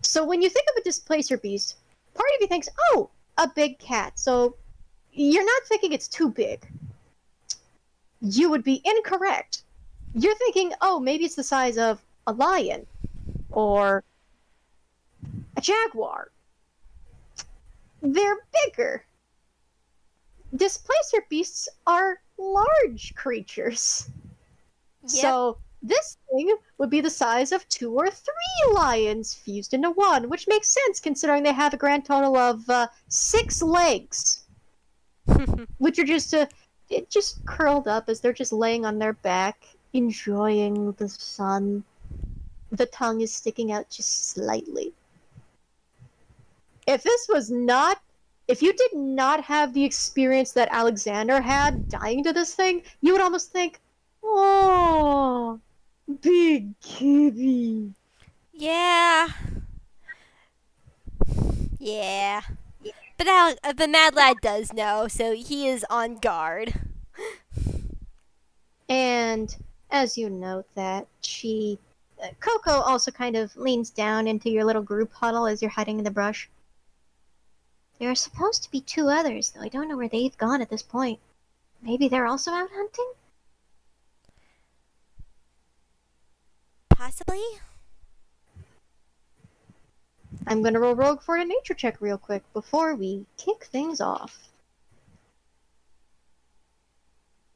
So when you think of a displacer beast, part of you thinks, oh, a big cat. So you're not thinking it's too big. You would be incorrect. You're thinking, oh, maybe it's the size of a lion or a jaguar. They're bigger. Displacer beasts are large creatures. Yep. So this thing would be the size of 2 or 3 lions fused into one, which makes sense considering they have a grand total of 6 legs, which are just curled up as they're just laying on their back, enjoying the sun. The tongue is sticking out just slightly. If you did not have the experience that Alexander had dying to this thing, you would almost think, oh, big kitty. Yeah. Yeah. But the mad lad does know, so he is on guard. And as you note that, Coco also kind of leans down into your little group huddle as you're hiding in the brush. There are supposed to be 2 others, though I don't know where they've gone at this point. Maybe they're also out hunting? Possibly? I'm gonna roll Roguefort a nature check real quick before we kick things off.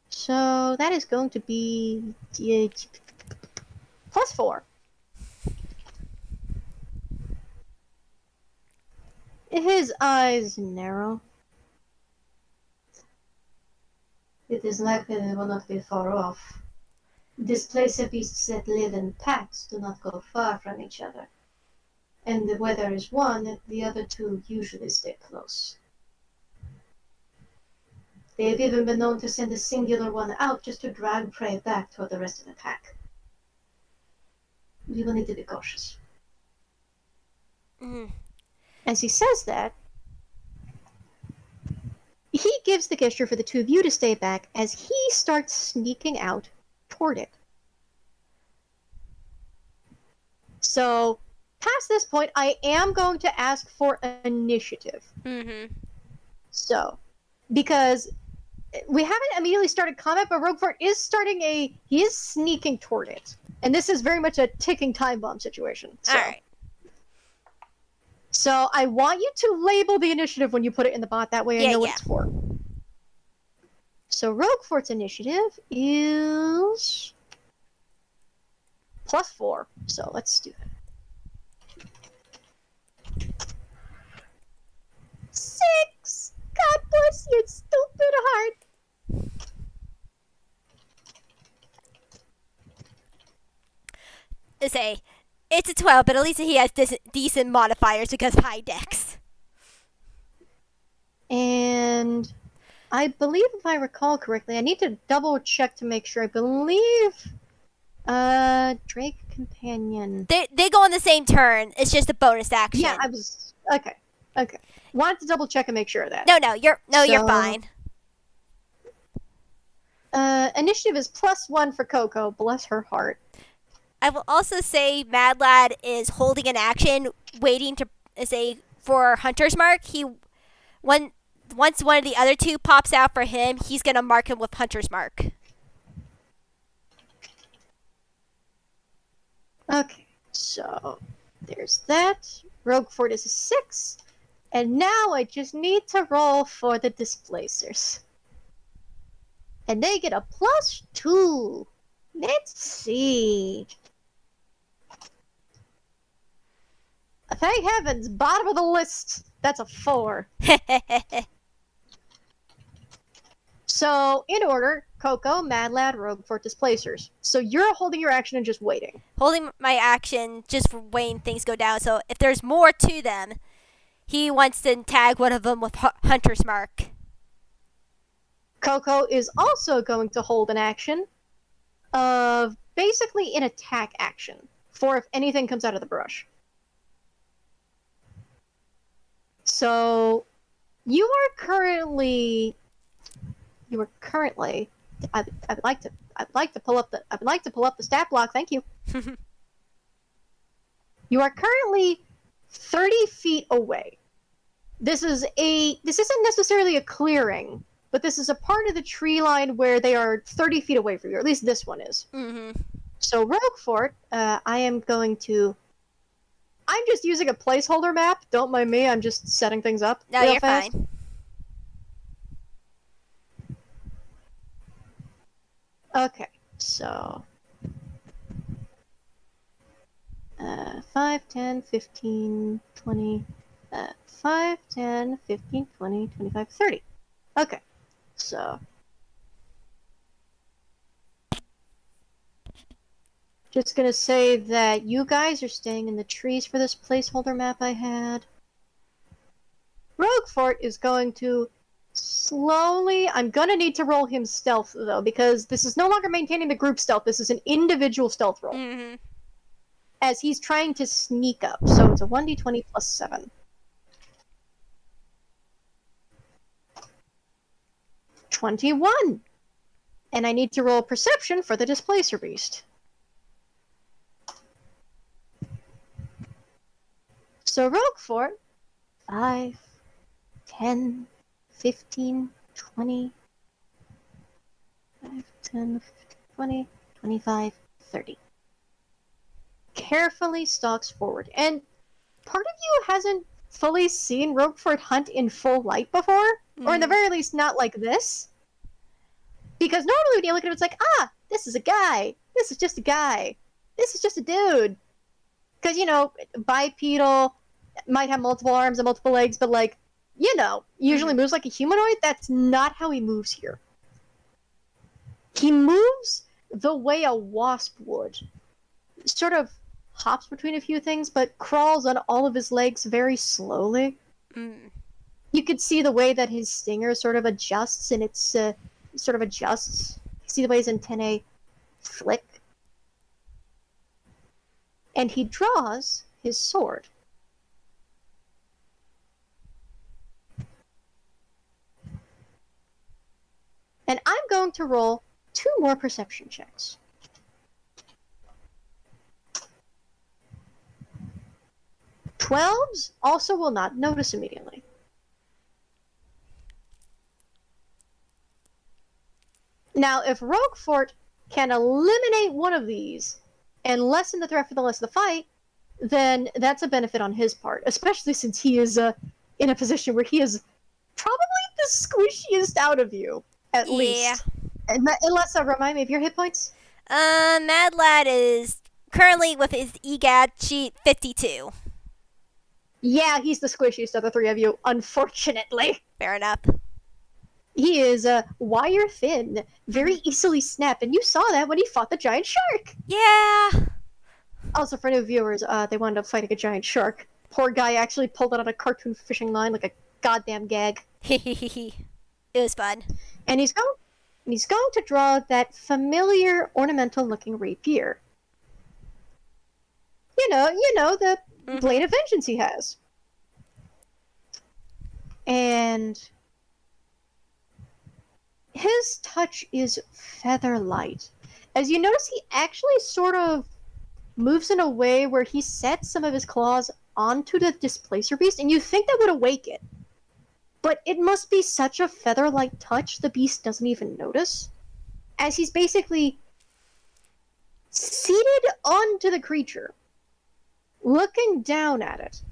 So that is going to be +4. His eyes narrow. It is likely they will not be far off. Displacer beasts that live in packs do not go far from each other. And where there is one, the other 2 usually stay close. They have even been known to send a singular one out just to drag prey back toward the rest of the pack. We will need to be cautious. As he says that, he gives the gesture for the 2 of you to stay back as he starts sneaking out toward it. So, past this point, I am going to ask for initiative. So, because we haven't immediately started combat, but Roguefort is he is sneaking toward it. And this is very much a ticking time bomb situation. So. Alright. So I want you to label the initiative when you put it in the bot, that way I know what it's for. So Roguefort's initiative is +4. So let's do that. Bless your stupid heart. Say, it's a 12, but at least he has decent modifiers because of high dex. And I believe, if I recall correctly, I need to double check to make sure. I believe, Drake Companion. They go on the same turn. It's just a bonus action. Yeah, I was okay. Wanted to double check and make sure of that. No, you're fine. Initiative is +1 for Coco. Bless her heart. I will also say Mad Lad is holding an action, waiting to say for Hunter's Mark. Once one of the other two pops out for him, he's gonna mark him with Hunter's Mark. Okay, so there's that. Roguefort is a 6. And now I just need to roll for the displacers. And they get a +2. Let's see. Thank heavens, bottom of the list. That's a 4. So, in order, Coco, Mad Lad, Roguefort, displacers. So you're holding your action and just waiting. Holding my action just for when things go down. So if there's more to them, he wants to tag one of them with Hunter's Mark. Coco is also going to hold an action of basically an attack action for if anything comes out of the brush. So you are currently. I'd like to pull up the stat block. Thank you. You are currently 30 feet away. This isn't necessarily a clearing, but this is a part of the tree line where they are 30 feet away from you. Or at least this one is. Mm-hmm. So Roguefort, I'm just using a placeholder map. Don't mind me. I'm just setting things up. No, real you're fast. fine. Okay, so 5, 10, 15, 20, 5, 10, 15, 20, 25, 30. Okay, so just gonna say that you guys are staying in the trees for this placeholder map I had. Roguefort is going to slowly. I'm gonna need to roll him stealth though, because this is no longer maintaining the group stealth. This is an individual stealth roll. Mm-hmm. As he's trying to sneak up. So it's a 1d20 plus 7. 21. And I need to roll perception for the displacer beast. So Roguefort, 5, 10, 15, 20, 5, 10, 15, 20, 25, 30. Carefully stalks forward. And part of you hasn't fully seen Roguefort hunt in full light before, or in the very least not like this. Because normally when you look at it, it's like, this is a guy. This is just a guy. This is just a dude. Because, bipedal, might have multiple arms and multiple legs, but usually moves like a humanoid. That's not how he moves here. He moves the way a wasp would. Sort of hops between a few things, but crawls on all of his legs very slowly. You could see the way that his stinger sort of adjusts, and it's sort of adjusts. You see the way his antennae flick. And he draws his sword. And I'm going to roll 2 more perception checks. 12s also will not notice immediately. Now, if Roguefort can eliminate one of these and lessen the threat for the rest of the fight, then that's a benefit on his part, especially since he is in a position where he is probably the squishiest out of you, at least. Unless, remind me of your hit points? Mad Lad is currently with his EGAD sheet 52. Yeah, he's the squishiest of the 3 of you, unfortunately. Fair enough. He is wire thin, very easily snapped, and you saw that when he fought the giant shark. Yeah. Also, for new viewers, they wound up fighting a giant shark. Poor guy actually pulled it on a cartoon fishing line like a goddamn gag. It was fun. And he's going to draw that familiar ornamental-looking rapier. You know the blade of vengeance he has. And his touch is feather light. As you notice, he actually sort of moves in a way where he sets some of his claws onto the displacer beast, and you think that would awake it. But it must be such a feather-light touch the beast doesn't even notice, as he's basically seated onto the creature, looking down at it.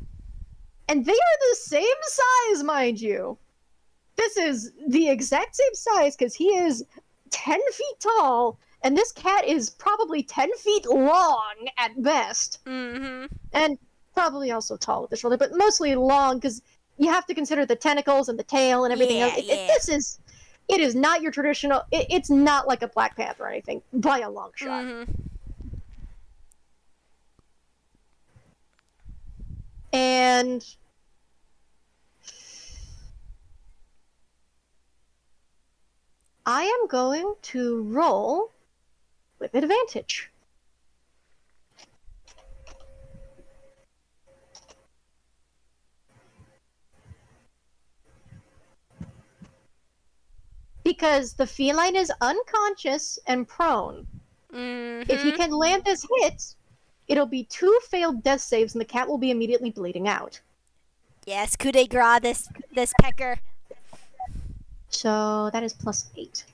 And they are the same size, mind you. This is the exact same size because he is 10 feet tall, and this cat is probably 10 feet long at best. Mm-hmm. And probably also tall with the shoulder, but mostly long because you have to consider the tentacles and the tail and everything else. It is not your traditional. It's not like a Black Panther or anything by a long shot. Mm-hmm. And I am going to roll with advantage. Because the feline is unconscious and prone. Mm-hmm. If he can land this hit, it'll be 2 failed death saves and the cat will be immediately bleeding out. Yes, coup de grace, this pecker. So that is +8.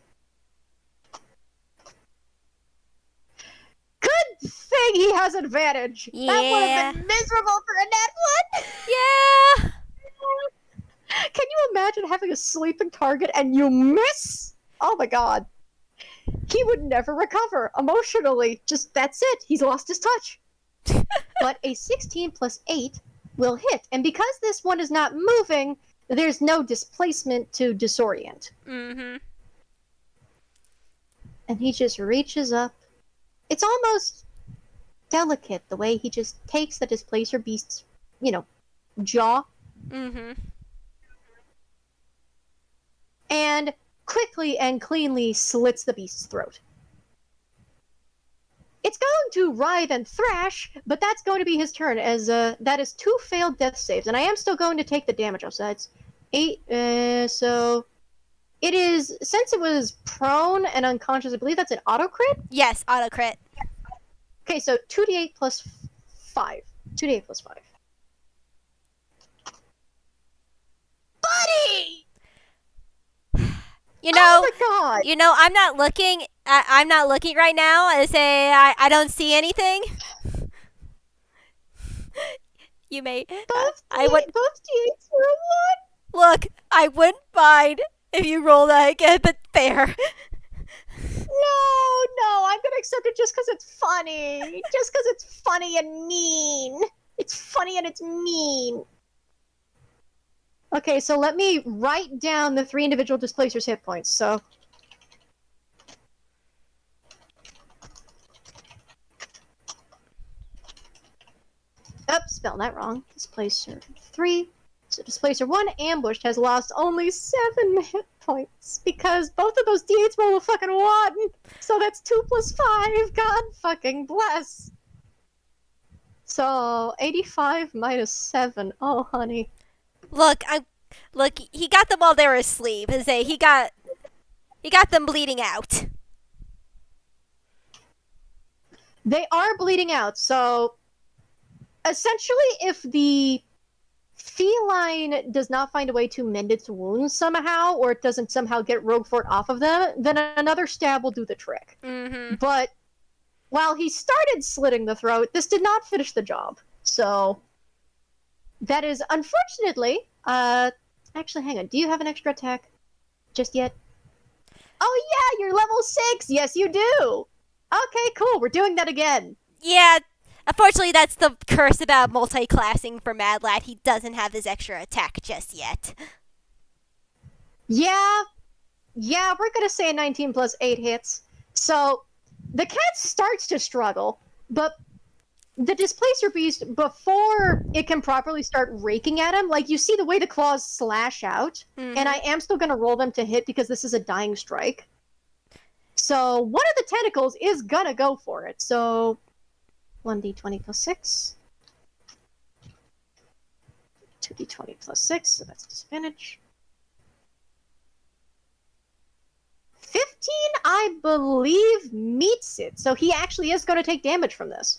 Good thing he has advantage. Yeah. That would have been miserable for a nat 1. Yeah. Can you imagine having a sleeping target and you miss? Oh my god. He would never recover emotionally. Just that's it. He's lost his touch. But a 16 plus 8 will hit. And because this one is not moving, there's no displacement to disorient. Mm-hmm. And he just reaches up. It's almost delicate the way he just takes the displacer beast's, jaw. Mm-hmm. And quickly and cleanly slits the beast's throat. It's going to writhe and thrash, but that's going to be his turn, as that is 2 failed death saves, and I am still going to take the damage off, so that's 8, so it is, since it was prone and unconscious, I believe that's an auto crit? Yes, auto crit. Okay, so 2d8 plus 5. 2d8 plus 5. Buddy! Oh my god! I'm not looking. I'm not looking right now. I say I don't see anything. You may. Both I would. Both d8s were a 1. Look, I wouldn't mind if you roll that again, but fair. No, I'm gonna accept it just because it's funny. Just because it's funny and mean. It's funny and it's mean. Okay, so let me write down the 3 individual displacers' hit points, so... Spelled that wrong. Displacer 3. So Displacer 1, ambushed, has lost only 7 hit points, because both of those d8s roll a fucking 1! So that's 2 plus 5, god fucking bless! So, 85 minus 7, oh honey. Look, he got them while they were asleep. He got them bleeding out. They are bleeding out, so essentially if the feline does not find a way to mend its wounds somehow, or it doesn't somehow get Roguefort off of them, then another stab will do the trick. Mm-hmm. But while he started slitting the throat, this did not finish the job. So that is unfortunately, actually, hang on. Do you have an extra attack just yet? Oh yeah, you're level 6! Yes, you do! Okay, cool, we're doing that again. Yeah, unfortunately, that's the curse about multi-classing for Mad Lad. He doesn't have his extra attack just yet. Yeah, Yeah, we're gonna say 19 plus 8 hits. So the cat starts to struggle, but the displacer beast, before it can properly start raking at him, like you see the way the claws slash out, and I am still gonna roll them to hit because this is a dying strike. So one of the tentacles is gonna go for it. So 1d20 plus 6. 2d20 plus 6, so that's disadvantage. 15, I believe, meets it. So he actually is going to take damage from this.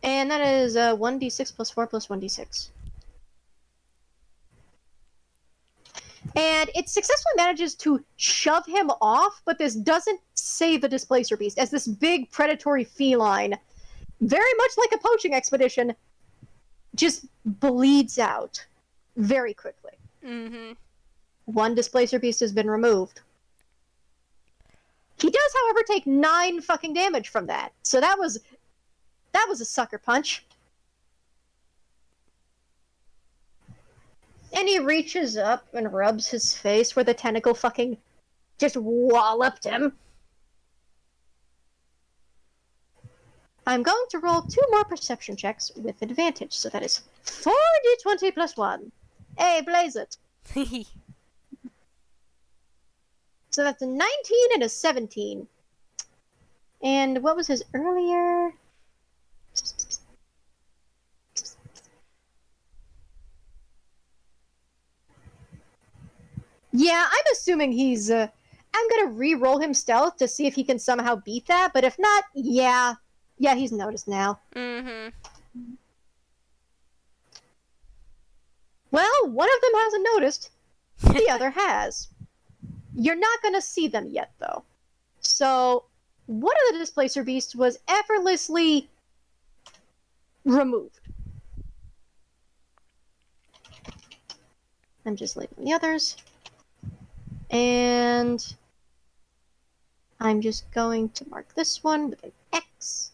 And that is 1d6 plus 4 plus 1d6. And it successfully manages to shove him off, but this doesn't save the displacer beast, as this big predatory feline, very much like a poaching expedition, just bleeds out very quickly. One displacer beast has been removed. He does, however, take 9 fucking damage from that. So that was a sucker punch. And he reaches up and rubs his face where the tentacle fucking just walloped him. I'm going to roll 2 more perception checks with advantage, so that is 4d20 plus 1. Hey, blaze it. So that's a 19 and a 17. And what was his earlier? Yeah, I'm assuming he's... I'm gonna re-roll him stealth to see if he can somehow beat that, but if not, yeah. Yeah, he's noticed now. Well, one of them hasn't noticed. The other has. You're not gonna see them yet, though. So, one of the displacer beasts was effortlessly removed. I'm just leaving the others. And I'm just going to mark this one with an X.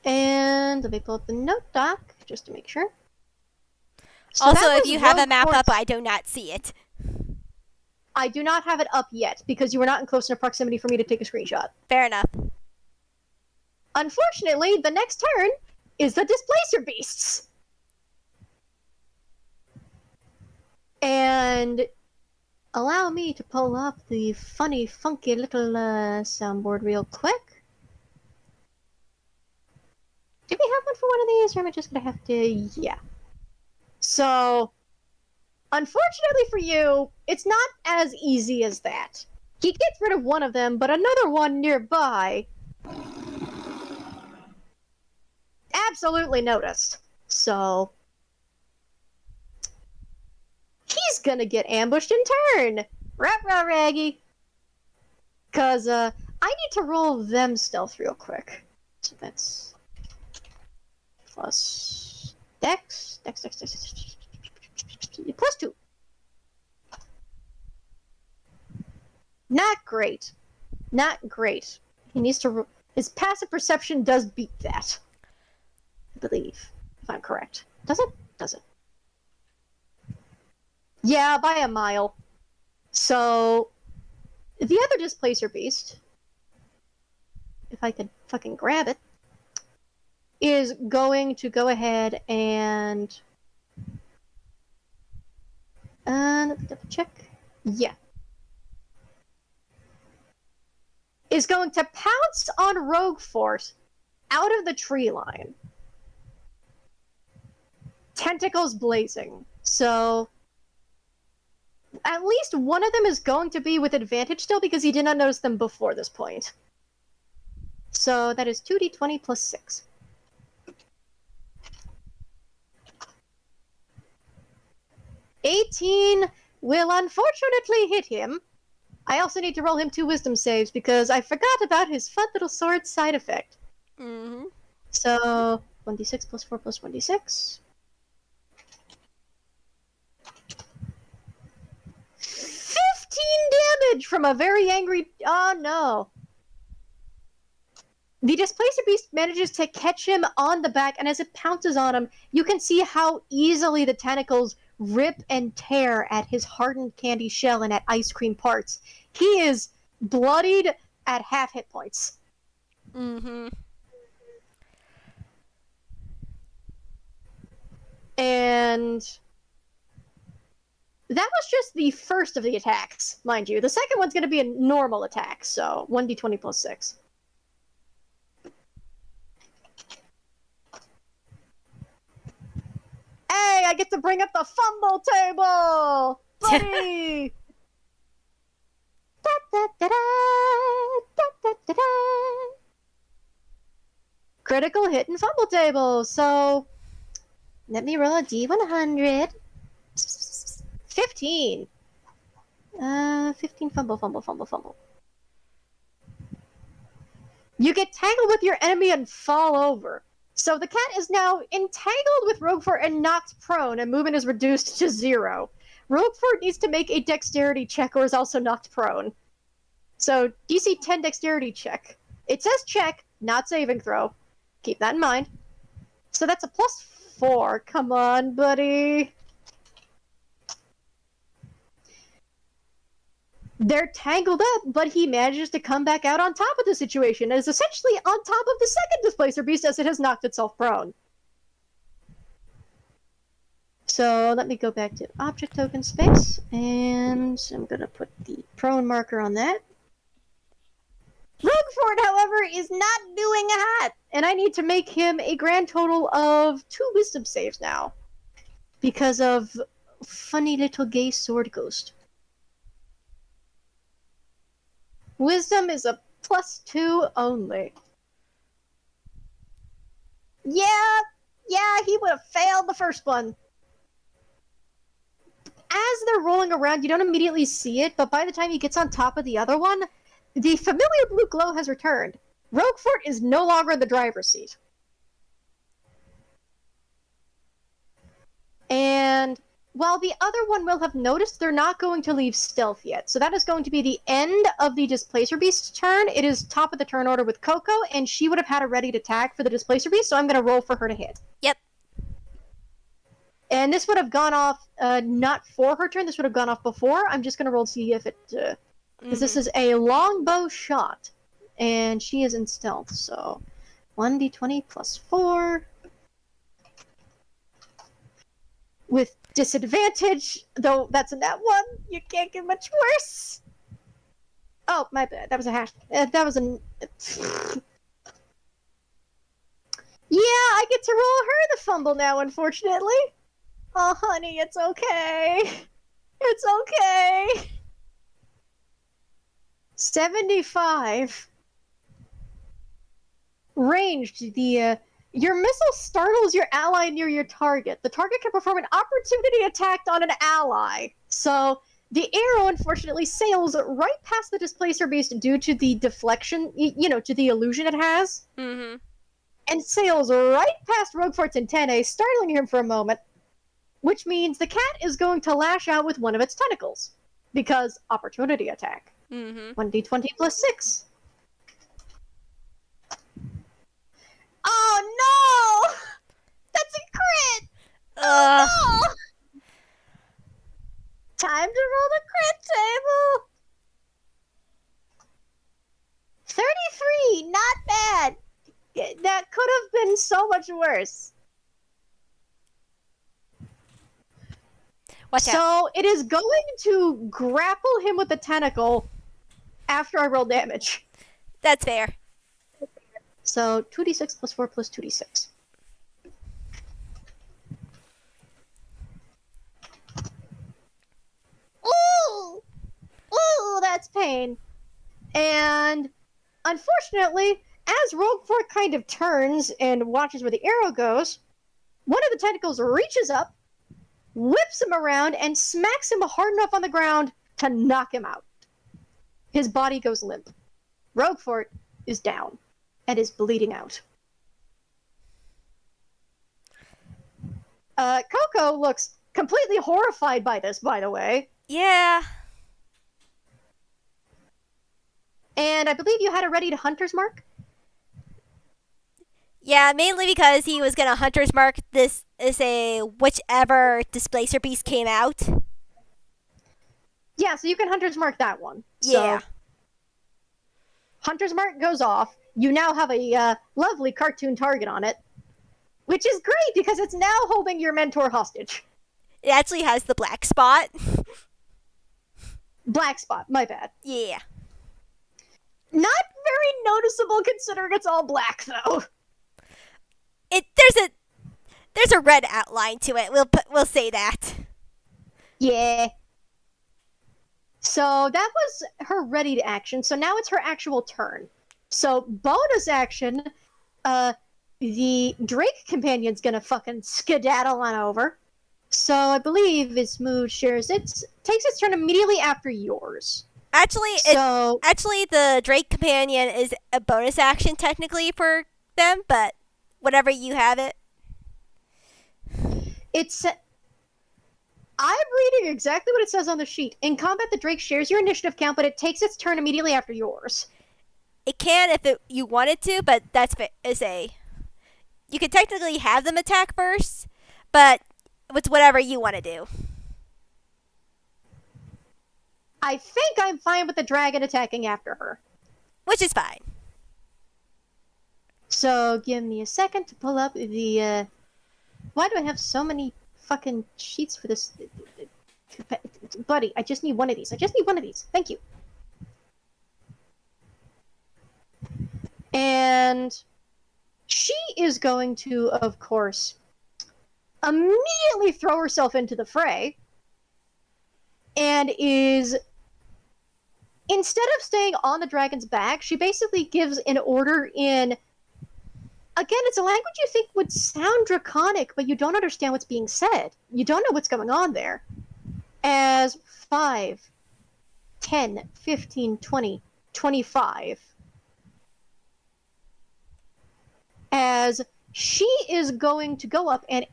And let me pull up the note doc just to make sure. So also, if you have a map up, Roguefort's... I do not see it. I do not have it up yet because you were not in close enough proximity for me to take a screenshot. Fair enough. Unfortunately, the next turn is the displacer beasts. And allow me to pull up the funny, funky little soundboard real quick. Do we have one for one of these, or am I just gonna have to... Yeah. So, unfortunately for you, it's not as easy as that. He gets rid of one of them, but another one nearby absolutely noticed. So, he's gonna get ambushed in turn. Raggy. Cause I need to roll them stealth real quick. So that's plus dex. Plus 2. Not great. Not great. He needs to... His passive perception does beat that. I believe. If I'm correct. Does it? Does it? Yeah, by a mile. So, the other displacer beast, if I could fucking grab it, is going to go ahead and... let me double check. Yeah. Is going to pounce on Roguefort out of the tree line. Tentacles blazing. So, at least one of them is going to be with advantage still because he did not notice them before this point. So that is 2d20 plus 6. 18 will unfortunately hit him. I also need to roll him 2 wisdom saves because I forgot about his fun little sword side effect. So 1d6 plus 4 plus 1d6. 15 damage from a very angry... Oh no. The Displacer Beast manages to catch him on the back, and as it pounces on him, you can see how easily the tentacles rip and tear at his hardened candy shell and at ice cream parts. He is bloodied at half hit points. Mm-hmm. And that was just the first of the attacks, mind you. The second one's going to be a normal attack, so 1d20 plus 6. Hey, I get to bring up the fumble table! Buddy! Critical hit and fumble table. So, let me roll a d100. 15. 15 fumble. You get tangled with your enemy and fall over. So the cat is now entangled with Roguefort and knocked prone, and movement is reduced to 0. Roguefort needs to make a dexterity check or is also knocked prone. So DC 10 dexterity check. It says check, not saving throw. Keep that in mind. So that's a +4. Come on, buddy. They're tangled up, but he manages to come back out on top of the situation and is essentially on top of the second Displacer Beast as it has knocked itself prone. So let me go back to object token space, and I'm going to put the prone marker on that. Roguefort, however, is not doing hot, and I need to make him a grand total of 2 wisdom saves now because of funny little gay sword ghost. Wisdom is a +2 only. Yeah, he would have failed the first one. As they're rolling around, you don't immediately see it, but by the time he gets on top of the other one, the familiar blue glow has returned. Roguefort is no longer in the driver's seat. And while the other one will have noticed, they're not going to leave stealth yet. So that is going to be the end of the Displacer Beast's turn. It is top of the turn order with Coco, and she would have had a ready to attack for the Displacer Beast, so I'm going to roll for her to hit. Yep. And this would have gone off, not for her turn, this would have gone off before. I'm just going to roll to see if it, because this is a longbow shot, and she is in stealth, so 1d20 plus 4. With disadvantage, though that's a nat 1, you can't get much worse. Oh, my bad, that was a hash. That was a... Yeah, I get to roll her the fumble now, unfortunately. Oh, honey, it's okay. It's okay. 75. Ranged, your missile startles your ally near your target. The target can perform an opportunity attack on an ally. So the arrow, unfortunately, sails right past the Displacer Beast due to the deflection, to the illusion it has. Mm-hmm. And sails right past Roguefort's antennae, startling him for a moment, which means the cat is going to lash out with one of its tentacles. Because opportunity attack. Mm-hmm. 1d20 plus 6. Oh no! That's a crit! Oh no! Time to roll the crit table! 33, not bad! That could have been so much worse. Watch out. So it is going to grapple him with the tentacle after I roll damage. That's fair. So 2d6 plus 4 plus 2d6. Ooh! Ooh, that's pain. And unfortunately, as Roguefort kind of turns and watches where the arrow goes, one of the tentacles reaches up, whips him around, and smacks him hard enough on the ground to knock him out. His body goes limp. Roguefort is down and is bleeding out. Coco looks completely horrified by this, by the way. Yeah. And I believe you had a ready to hunter's mark? Yeah, mainly because he was gonna hunter's mark this is a whichever displacer beast came out. Yeah, so you can Hunter's Mark that one. Yeah. So Hunter's Mark goes off. You now have a lovely cartoon target on it, which is great because it's now holding your mentor hostage. It actually has the black spot. Black spot, my bad. Yeah. Not very noticeable considering it's all black, though. It there's a red outline to it. We'll say that. Yeah. So that was her ready to action. So now it's her actual turn. So bonus action, the Drake companion's gonna fucking skedaddle on over. So I believe its mood shares takes its turn immediately after yours. Actually the Drake companion is a bonus action technically for them, but whatever you have it. It's I'm reading exactly what it says on the sheet. In combat, the Drake shares your initiative count, but it takes its turn immediately after yours. It can if you wanted to, but is a you could technically have them attack first, but it's whatever you want to do. I think I'm fine with the dragon attacking after her. Which is fine. So give me a second to pull up the. Why do I have so many fucking sheets for this? Buddy, I just need one of these. Thank you. And she is going to, of course, immediately throw herself into the fray. And instead of staying on the dragon's back, she basically gives an order in. Again, it's a language you think would sound draconic, but you don't understand what's being said. You don't know what's going on there. As 5, 10, 15, 20, 25. As she is going to go up and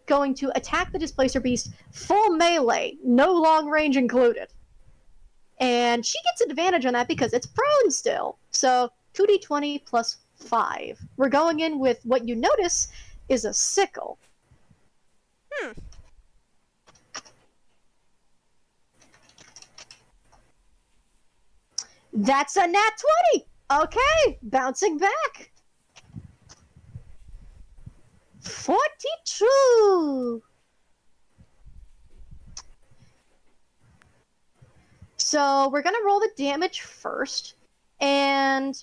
going to attack the Displacer Beast full melee, no long range included. And she gets an advantage on that because it's prone still. So 2d20 plus 5. We're going in with what you notice is a sickle. That's a nat 20! Okay, bouncing back. 42! So we're going to roll the damage first. And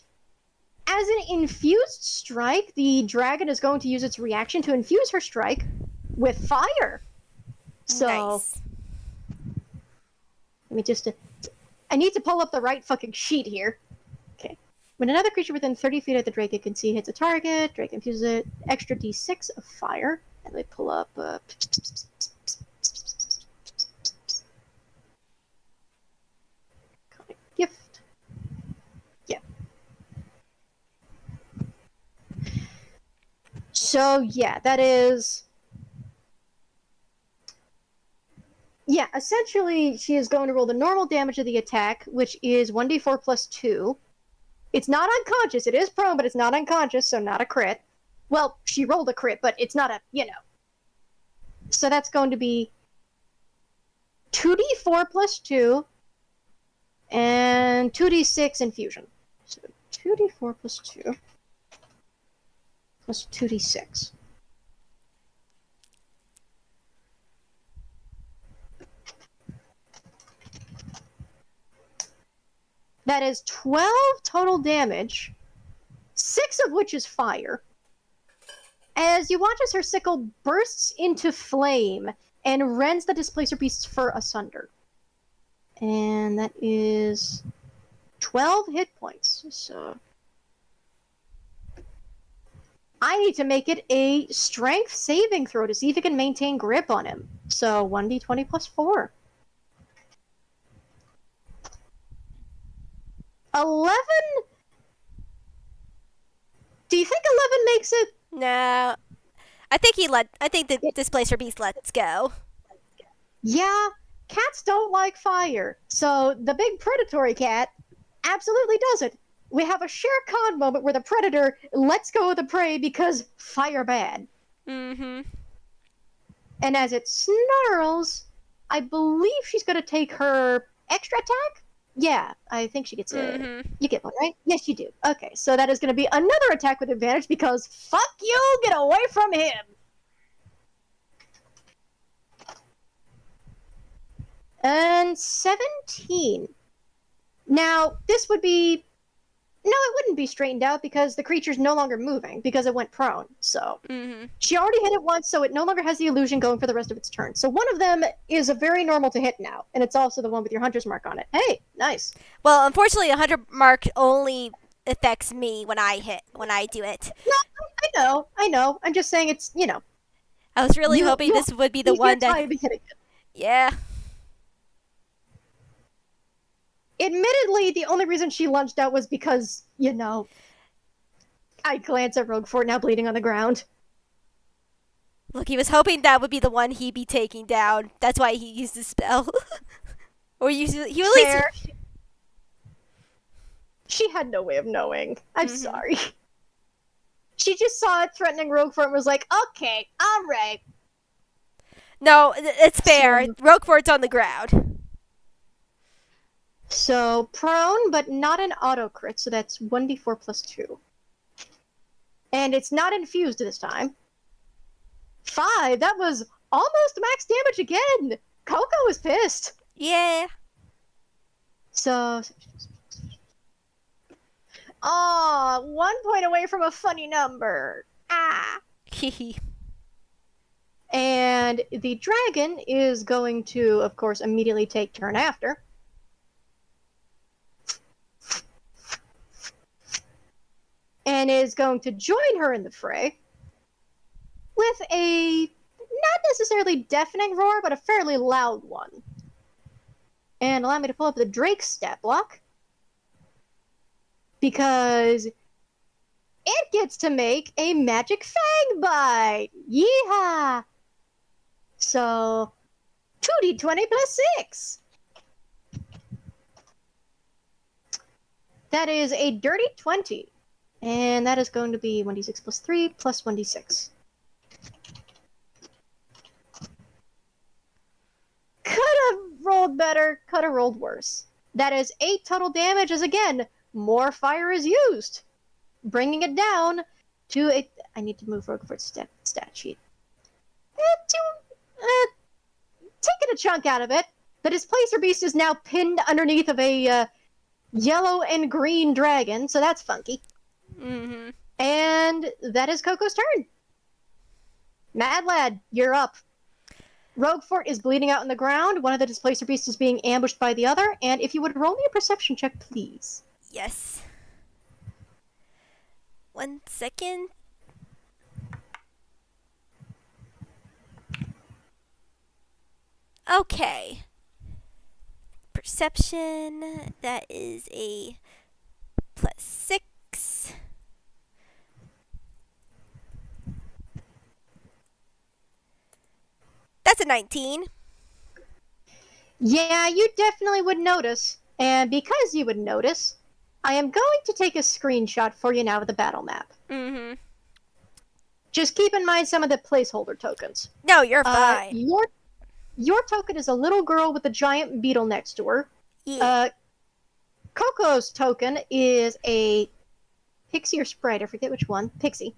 as an infused strike, the dragon is going to use its reaction to infuse her strike with fire. So, nice. Let me just. I need to pull up the right fucking sheet here. Okay. When another creature within 30 feet of the drake it can see hits a target, drake infuses it extra d6 of fire. And we pull up. Gift. Yeah. So, yeah, that is. Yeah, essentially, she is going to roll the normal damage of the attack, which is 1d4 plus 2. It's not unconscious. It is prone, but it's not unconscious, so not a crit. Well, she rolled a crit, but it's not a, So that's going to be 2d4 plus 2 and 2d6 infusion. So 2d4 plus 2 plus 2d6. That is 12 total damage, 6 of which is fire. As you watch as her sickle bursts into flame and rends the Displacer Beast's fur asunder. And that is 12 hit points. So I need to make it a strength saving throw to see if it can maintain grip on him. So 1d20 plus 4. 11? Do you think 11 makes it? No. I think the Displacer Beast lets go. Yeah, cats don't like fire. So the big predatory cat absolutely does it. we have a Shere Khan moment where the predator lets go of the prey because fire bad. Mm-hmm. And as it snarls, I believe she's going to take her extra attack. Yeah, I think she gets a. Mm-hmm. You get one, right? Yes, you do. Okay, so that is going to be another attack with advantage because fuck you, get away from him. And 17. Now, this would be. No, it wouldn't be straightened out because the creature's no longer moving because it went prone. So Mm-hmm. she already hit it once, so it no longer has the illusion going for the rest of its turn. So one of them is a very normal to hit now, and it's also the one with your hunter's mark on it. Hey, nice. Well, unfortunately, a 100 mark only affects me when I do it. No, I know. I'm just saying it's I was really hoping you'll this would be the use your one that. time hitting it. Yeah. Admittedly, the only reason she lunged out was because I glance at Roguefort now bleeding on the ground. Look, he was hoping that would be the one he'd be taking down. That's why he used the spell. Or he at least. Fair. She had no way of knowing. I'm sorry. She just saw it threatening Roguefort and was like, okay, all right. No, it's fair. So, Roguefort's on the ground. So prone, but not an auto crit, so that's 1d4 plus 2. And it's not infused this time. 5, that was almost max damage again! Coco is pissed! Yeah. So... Aw, 1 point away from a funny number. Ah! Hehe. And the dragon is going to, of course, immediately take turn after. And is going to join her in the fray with a not necessarily deafening roar, but a fairly loud one. And allow me to pull up the Drake stat block. Because it gets to make a magic fang bite! Yeehaw! So, 2d20 plus 6. That is a dirty 20. And that is going to be 1d6 plus 3 plus 1d6. Could have rolled better, could have rolled worse. That is 8 total damage as, again, more fire is used. Bringing it down to a... I need to move Roguefort's stat sheet. Taking a chunk out of it. The Displacer Beast is now pinned underneath of a yellow and green dragon, so that's funky. Mm-hmm. And that is Coco's turn. Mad Lad, you're up. Roguefort is bleeding out on the ground. One of the Displacer Beasts is being ambushed by the other. And if you would roll me a perception check, please. Yes. 1 second. Okay. Perception. That is a plus 6. That's a 19. Yeah, you definitely would notice. And because you would notice, I am going to take a screenshot for you now of the battle map. Mm-hmm. Just keep in mind some of the placeholder tokens. No, you're fine. Your token is a little girl with a giant beetle next to her. Yeah. Coco's token is a pixie or sprite, I forget which one. Pixie.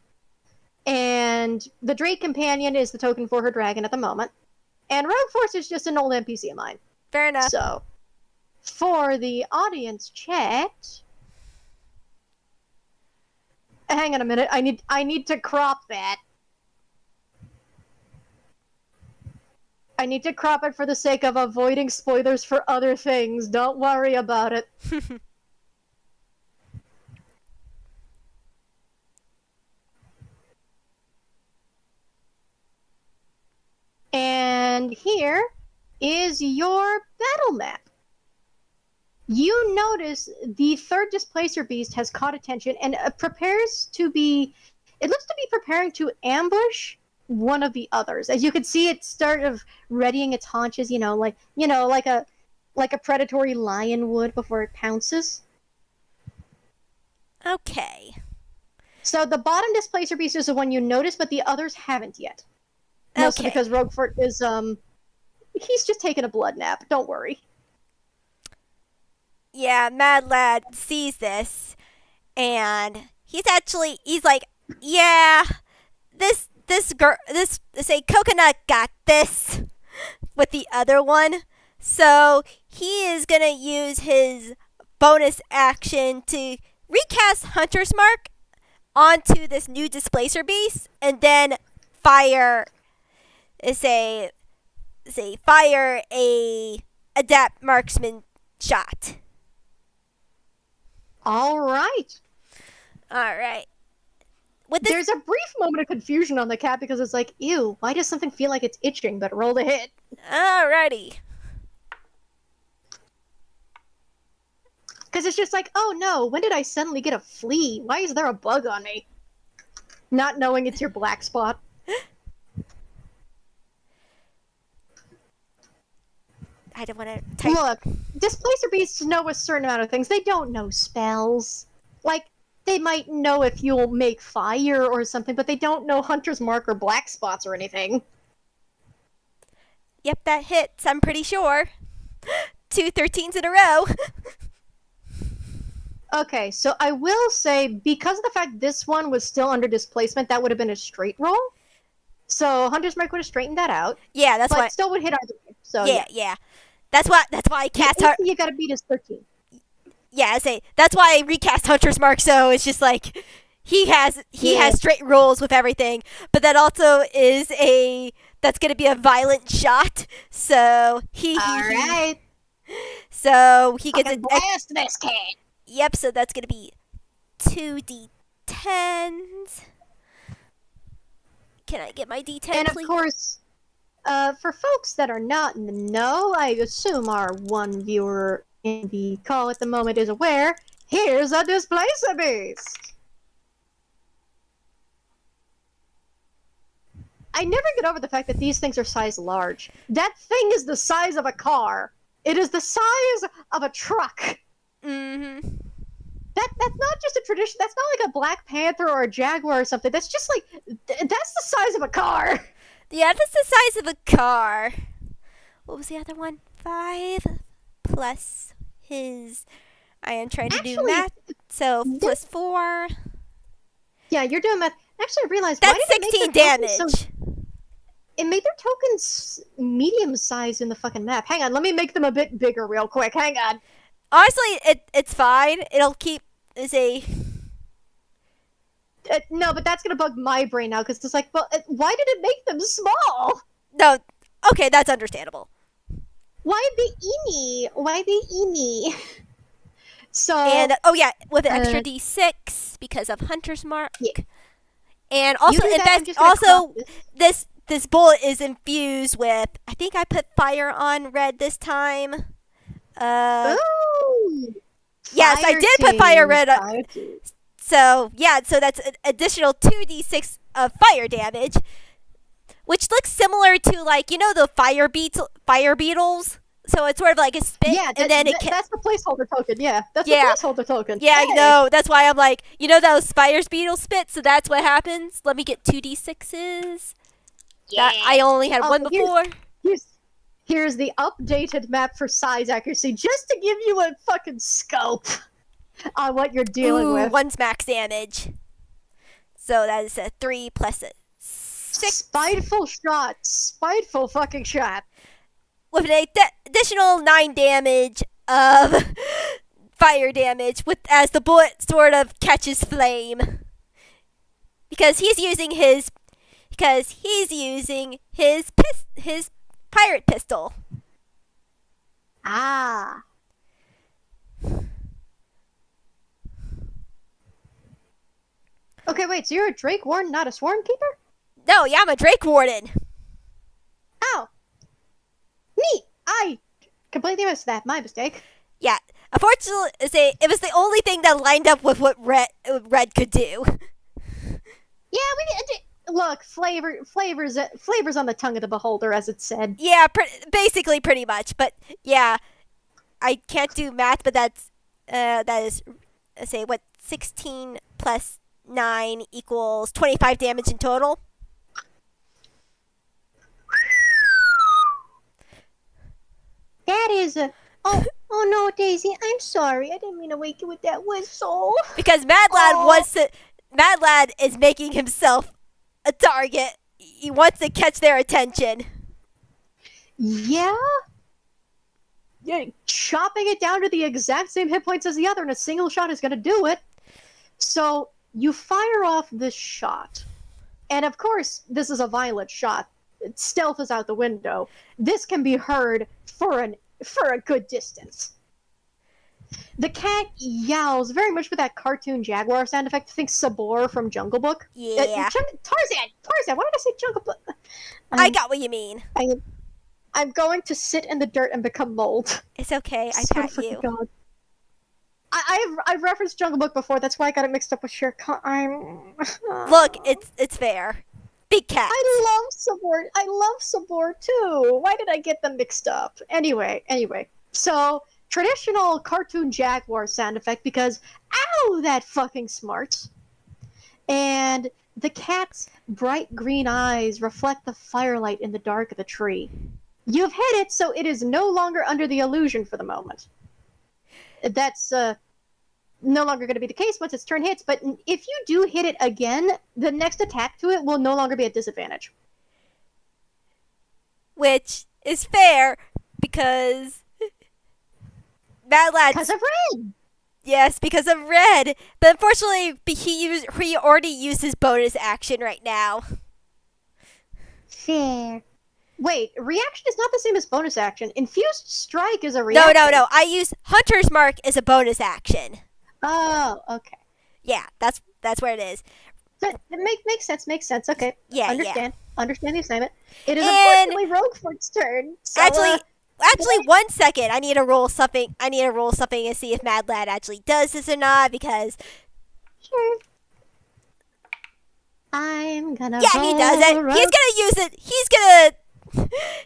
And the Drake Companion is the token for her dragon at the moment. And Rogue Force is just an old NPC of mine. Fair enough. So, for the audience chat... Hang on a minute, I need to crop that. I need to crop it for the sake of avoiding spoilers for other things. Don't worry about it. And here is your battle map. You notice the third Displacer Beast has caught attention and prepares to be... It looks to be preparing to ambush one of the others. As you can see, it sort of readying its haunches, like a predatory lion would before it pounces. Okay. So the bottom displacer beast is the one you notice, but the others haven't yet. Mostly Okay. because Roguefort is he's just taking a blood nap. Don't worry. Yeah, Mad Lad sees this, and he's like, yeah, this girl, this say Coconut got this with the other one. So he is gonna use his bonus action to recast Hunter's Mark onto this new displacer beast, and then fire say fire a adapt marksman shot. All right. All right. With this, There's a brief moment of confusion on the cat because it's like, ew, why does something feel like it's itching? But roll the hit. alrighty. Because it's just like, oh no, when did I suddenly get a flea? Why is there a bug on me? Not knowing it's your black spot. I don't want to type. Look, displacer beasts know a certain amount of things. They don't know spells. Like, they might know if you'll make fire or something, but they don't know Hunter's Mark or black spots or anything. Yep, that hits. I'm pretty sure. 2 13s in a row. Okay, so I will say, because of the fact this one was still under displacement, that would have been a straight roll. So Hunter's Mark would have straightened that out. Yeah, that's but why. still would hit either way. So Yeah. That's why I cast the AC you gotta beat is 13. Yeah, I say that's why I recast Hunter's Mark. So it's just like he has straight rolls with everything, but that also is that's gonna be a violent shot. So Alright. So he gets Fucking blast this cat. Yep. So that's gonna be 2d10s. Can I get my d10, And of please? course, for folks that are not in the know, I assume our one viewer in the call at the moment is aware, here's a displacer beast! I never get over the fact that these things are size large. That thing is the size of a car. It is the size of a truck. Mm-hmm. That's not just a tradition. That's not like a Black Panther or a Jaguar or something. That's just like that's the size of a car. Yeah, that's the size of a car. What was the other one? 5 plus his. I am trying to do Actually, math. So plus 4. Yeah, you're doing math. Actually, I realized That's why did it make 16 their tokens damage. So, it made their tokens medium size in the fucking map. Hang on, let me make them a bit bigger real quick. Hang on. Honestly, it's fine. It'll keep a. No, but that's gonna bug my brain now because it's like, well, why did it make them small? No, okay, that's understandable. Why the eeny? Why the eeny? So And oh yeah, with an extra d6 because of Hunter's Mark. Yeah. And also, in fact, also this bullet is infused with. I think I put fire on red this time. Ooh, Yes, I did put fire red on. So yeah, so that's an additional 2d6 of fire damage, which looks similar to like the fire beetles. So it's sort of like a spit, Yeah, and then that's the placeholder token. Yeah, that's Yeah. the placeholder token. Yeah, Hey. I know. That's why I'm like, those fire beetle spit. So that's what happens. Let me get 2d6s. Yeah. I only had Oh, one before. Here's the updated map for size accuracy, just to give you a fucking scope on what you're dealing with. One's max damage. So that is a 3 plus a 6. Spiteful shot. Spiteful fucking shot. With an additional 9 damage of fire damage, as the bullet sort of catches flame, because he's using his pirate pistol. Ah. Okay, wait, so you're a Drake Warden, not a Swarm Keeper? No, yeah, I'm a Drake Warden. Oh. Neat. I completely missed that. My mistake. Yeah, unfortunately, it was the only thing that lined up with what Red could do. Yeah, look, flavors on the tongue of the beholder, as it said. Yeah, basically pretty much. But yeah, I can't do math, but that is, what 16 plus 9 equals 25 damage in total. That is a. Oh, oh no, Daisy. I'm sorry. I didn't mean to wake you with that whistle. Because Mad Lad Oh, wants to. Mad Lad is making himself a target. He wants to catch their attention. yeah. Yeah, chopping it down to the exact same hit points as the other in a single shot is going to do it. So you fire off this shot. And of course, this is a violent shot. Stealth is out the window. This can be heard for a good distance. The cat yowls very much with that cartoon jaguar sound effect. Think Sabor from Jungle Book. Yeah. Tarzan. Why did I say Jungle Book? I got what you mean. I'm going to sit in the dirt and become mold. It's okay. I Swear pat to you. God. I've referenced Jungle Book before. That's why I got it mixed up with Shere Khan. Look, it's fair. Big cats. I love Sabor too. Why did I get them mixed up? Anyway. So traditional cartoon jaguar sound effect because ow, that fucking smart. And the cat's bright green eyes reflect the firelight in the dark of the tree. You've hit it, so it is no longer under the illusion for the moment. That's no longer going to be the case once its turn hits, but if you do hit it again, the next attack to it will no longer be at disadvantage. Which is fair because Mad Lad. Because of Red! Yes, because of Red. But unfortunately, he already used his bonus action right now. Fair. Wait, reaction is not the same as bonus action. Infused Strike is a reaction. No. I use Hunter's Mark as a bonus action. Oh, okay. Yeah, that's where it is. That makes sense. Okay. Yeah, Understand the assignment. It is And unfortunately Roguefort's turn. So, actually, 1 second. I need to roll something. And see if Mad Lad actually does this or not because. Sure. I'm gonna. Yeah, he does it. He's gonna use it.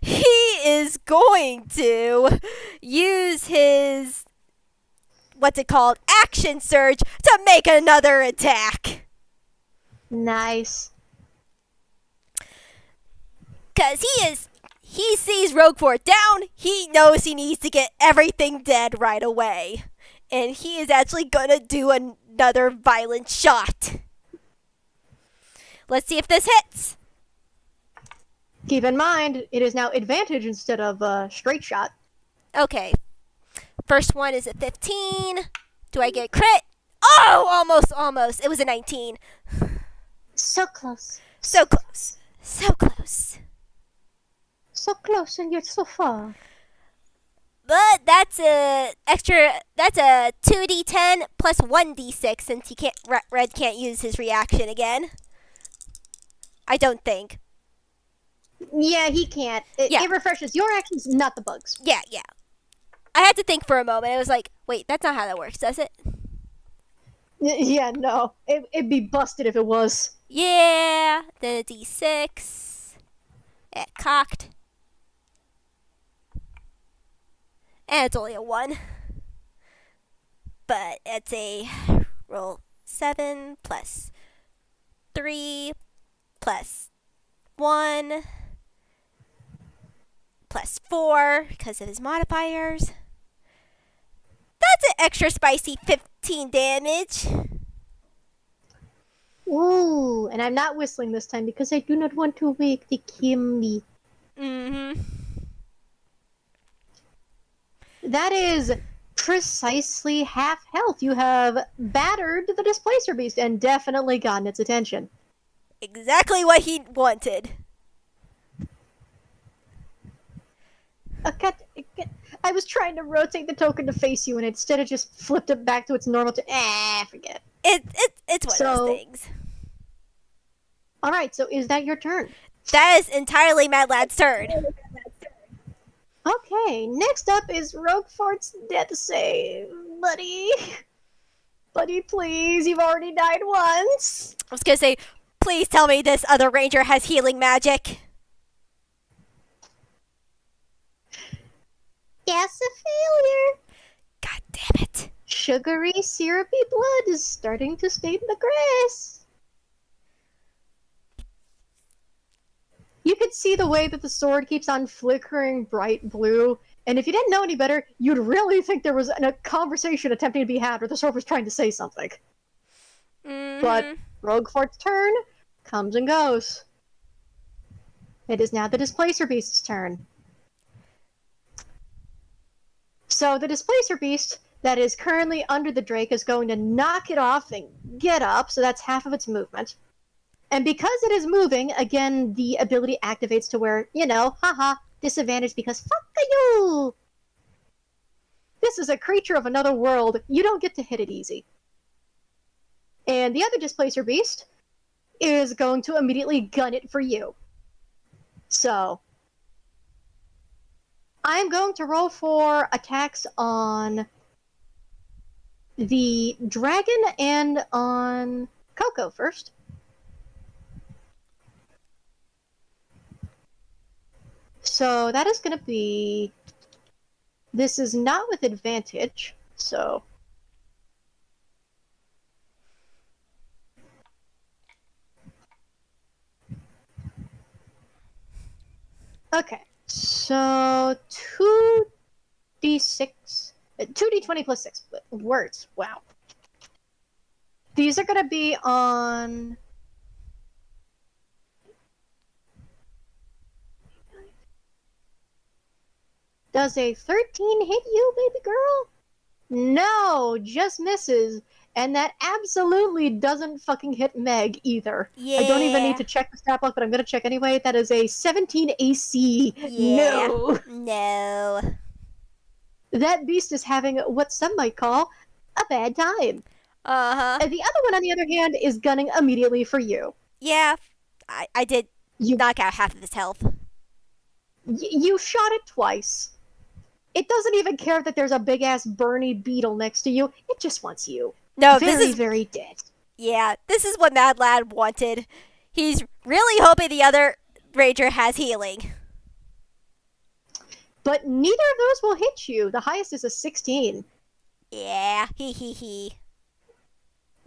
He is going to use his what's it called? Action surge to make another attack. Nice. Cause he sees Roguefort down. He knows he needs to get everything dead right away, and he is actually gonna do another violent shot. Let's see if this hits. Keep in mind, it is now advantage instead of straight shot. Okay. First one is a 15. Do I get a crit? Oh, almost. It was a 19. So close. So close. So close. So close and yet so far. But that's a 2d10 plus 1d6 since Red can't use his reaction again. I don't think. Yeah, he can't. It refreshes your actions, not the bugs. Yeah. I had to think for a moment. I was like, wait, that's not how that works, does it? Yeah, no. It'd be busted if it was. Yeah. Then a d6. It cocked. And it's only a 1. But it's a roll 7 plus 3 plus 1 plus 4 because of his modifiers. That's an extra spicy 15 damage. Ooh, and I'm not whistling this time because I do not want to wake the Kimby. Mm-hmm. That is precisely half health. You have battered the Displacer Beast and definitely gotten its attention. Exactly what he wanted. I was trying to rotate the token to face you, and instead it just flipped it back to its normal. Forget it. It's one of those things. All right, so is that your turn? That is entirely Mad Lad's turn. Okay, next up is Roguefort's death save, buddy. Buddy, please, you've already died once. I was gonna say, please tell me this other ranger has healing magic. Yes, a failure. God damn it. sugary, syrupy blood is starting to stain the grass. You could see the way that the sword keeps on flickering bright blue, and if you didn't know any better, you'd really think there was a conversation attempting to be had where the sword was trying to say something. But Roguefort's turn comes and goes. It is now the Displacer Beast's turn. So the Displacer Beast that is currently under the Drake is going to knock it off and get up, so that's half of its movement. And because it is moving, again, the ability activates to where, haha, disadvantage because fuck you! This is a creature of another world. You don't get to hit it easy. And the other Displacer Beast is going to immediately gun it for you. So, I'm going to roll for attacks on the dragon and on Coco first. So that is going to be... This is not with advantage, so... Okay, so 2d6... 2d20 plus 6 words, wow. These are going to be on... Does a 13 hit you, baby girl? No, just misses. And that absolutely doesn't fucking hit Meg either. Yeah. I don't even need to check the stat block, but I'm going to check anyway. That is a 17 AC. Yeah. No. No. That beast is having what some might call a bad time. Uh-huh. And the other one, on the other hand, is gunning immediately for you. Yeah. I did knock out half of his health. You shot it twice. It doesn't even care that there's a big-ass Bernie beetle next to you. It just wants you. No, very, this is... very dead. Yeah, this is what Mad Lad wanted. He's really hoping the other Ranger has healing. But neither of those will hit you. The highest is a 16. Yeah, he.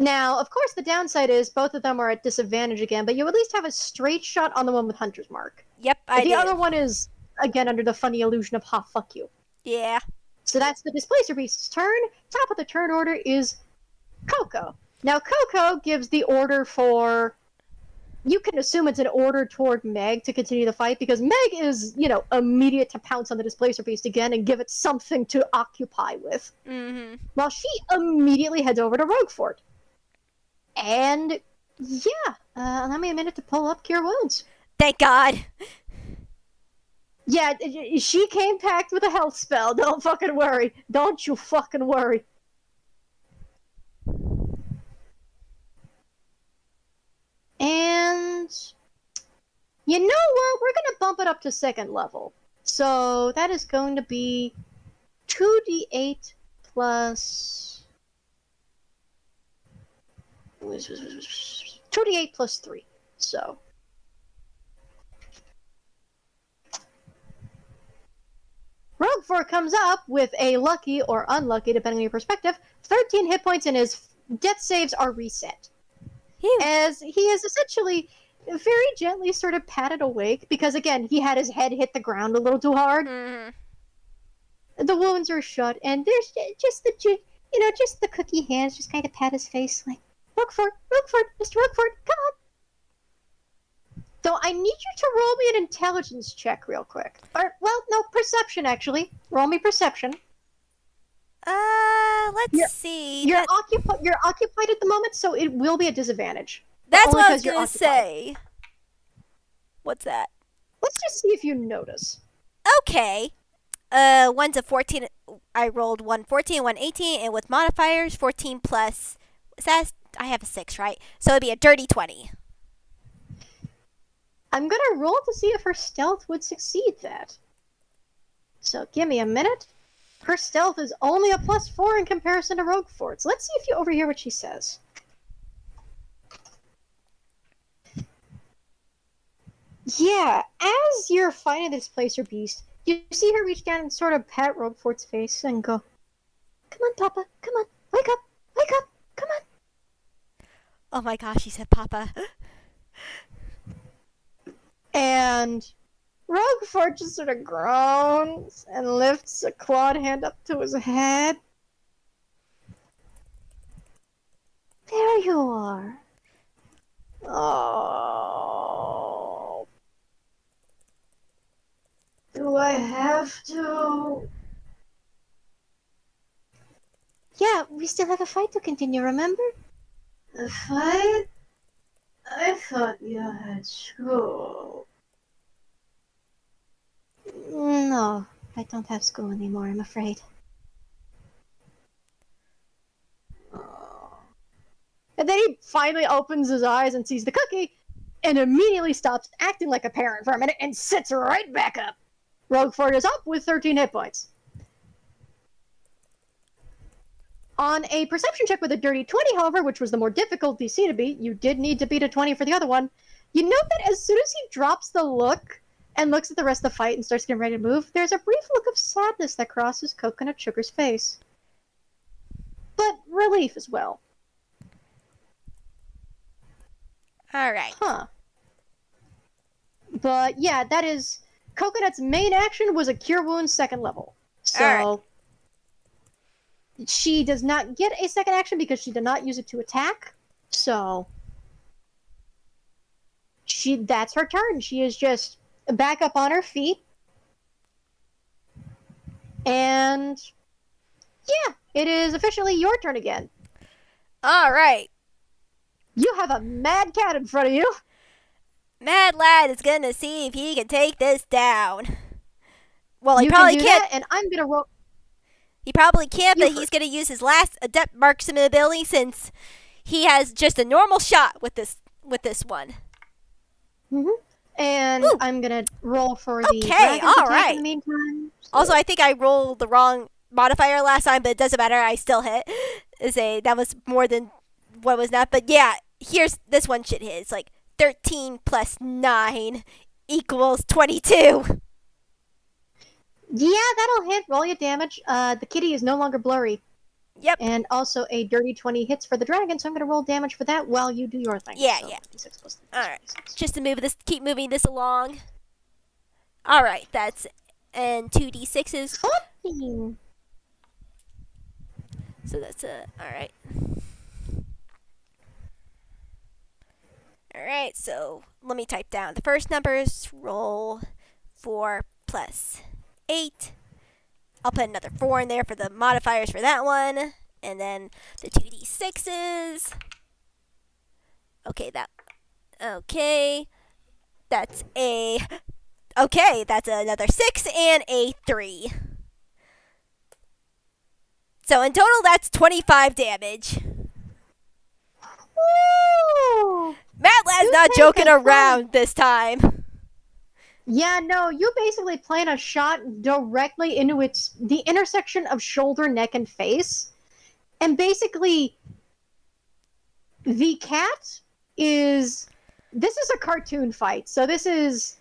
Now, of course, the downside is both of them are at disadvantage again, but you at least have a straight shot on the one with Hunter's Mark. Yep, I The do. other one is, again, under the funny illusion of, ha, fuck you. Yeah. So that's the Displacer Beast's turn. Top of the turn order is Coco. Now, Coco gives the order for... You can assume it's an order toward Meg to continue the fight, because Meg is, immediate to pounce on the Displacer Beast again and give it something to occupy with. Mm-hmm. While she immediately heads over to Roguefort. And, yeah, allow me a minute to pull up Cure Wounds. Thank God. Yeah, she came packed with a health spell. Don't fucking worry. Don't you fucking worry. And... You know what? We're gonna bump it up to second level. So that is going to be 2d8 plus... 2d8 plus 3. So... Roguefort comes up with a lucky or unlucky, depending on your perspective, 13 hit points, and his death saves are reset. Phew. As he is essentially very gently sort of patted awake, because again, he had his head hit the ground a little too hard. Mm-hmm. The wounds are shut, and there's just the cookie hands just kind of pat his face like, Roguefort, Mr. Roguefort, come on. So I need you to roll me an intelligence check real quick. Or, well, no, perception, actually. Roll me perception. Let's see. You're occupied at the moment, so it will be a disadvantage. That's only what I was 'cause you're gonna occupied. say. What's that? Let's just see if you notice. Okay. One's a 14. I rolled one 14, one 18, and with modifiers, 14 plus. I have a 6, right? So it'd be a dirty 20. I'm gonna roll to see if her stealth would succeed that. So give me a minute. Her stealth is only a +4 in comparison to Roguefort's. Let's see if you overhear what she says. Yeah, as you're fighting this Displacer Beast, you see her reach down and sort of pat Roguefort's face and go, "Come on, Papa, come on. Wake up! Wake up! Come on! Oh my gosh, he said Papa. And Roguefort just sort of groans and lifts a clawed hand up to his head. There you are. Oh. Do I have to? Yeah, we still have a fight to continue, remember? A fight? I thought you had school. No, I don't have school anymore, I'm afraid. And then he finally opens his eyes and sees the cookie, and immediately stops acting like a parent for a minute and sits right back up. Roguefort is up with 13 hit points. On a perception check with a dirty 20, however, which was the more difficult DC to beat, you did need to beat a 20 for the other one. You note that as soon as he drops the look and looks at the rest of the fight and starts getting ready to move, there's a brief look of sadness that crosses Coconut Sugar's face. But relief as well. Alright. Huh. But yeah, that is... Coconut's main action was a Cure Wounds 2nd level. So... Alright. She does not get a second action because she did not use it to attack. So... That's her turn. She is just back up on her feet. And... yeah, it is officially your turn again. Alright. You have a mad cat in front of you. Mad Lad is gonna see if he can take this down. Well, he You probably can do can't. that, and I'm gonna roll... He probably can't, You but he's gonna use his last adept marksman ability since he has just a normal shot with this one. And Ooh. I'm gonna roll for the Okay, dragon's attack alright. in the meantime. So... Also, I think I rolled the wrong modifier last time, but it doesn't matter. I still hit. That was more than what was not. But yeah, here's this one should hit. It's like 13 plus 9 equals 22. Yeah, that'll hit. Roll your damage. The kitty is no longer blurry. Yep. And also a dirty 20 hits for the dragon, so I'm going to roll damage for that while you do your thing. Yeah, so yeah. 56 plus 3, Alright. 56. Just to keep moving this along. Alright, that's... And 2d6s. 14. So that's alright. Alright, so let me type down the first numbers. Roll 4 plus 8. I'll put another 4 in there for the modifiers for that one. And then the 2d6s. Okay, that's another 6 and a 3. So in total, that's 25 damage. Woo! Mad Lad's You not take joking a around this time. Yeah, no, you basically plant a shot directly into the intersection of shoulder, neck, and face. And basically, the cat is... This is a cartoon fight, so this is...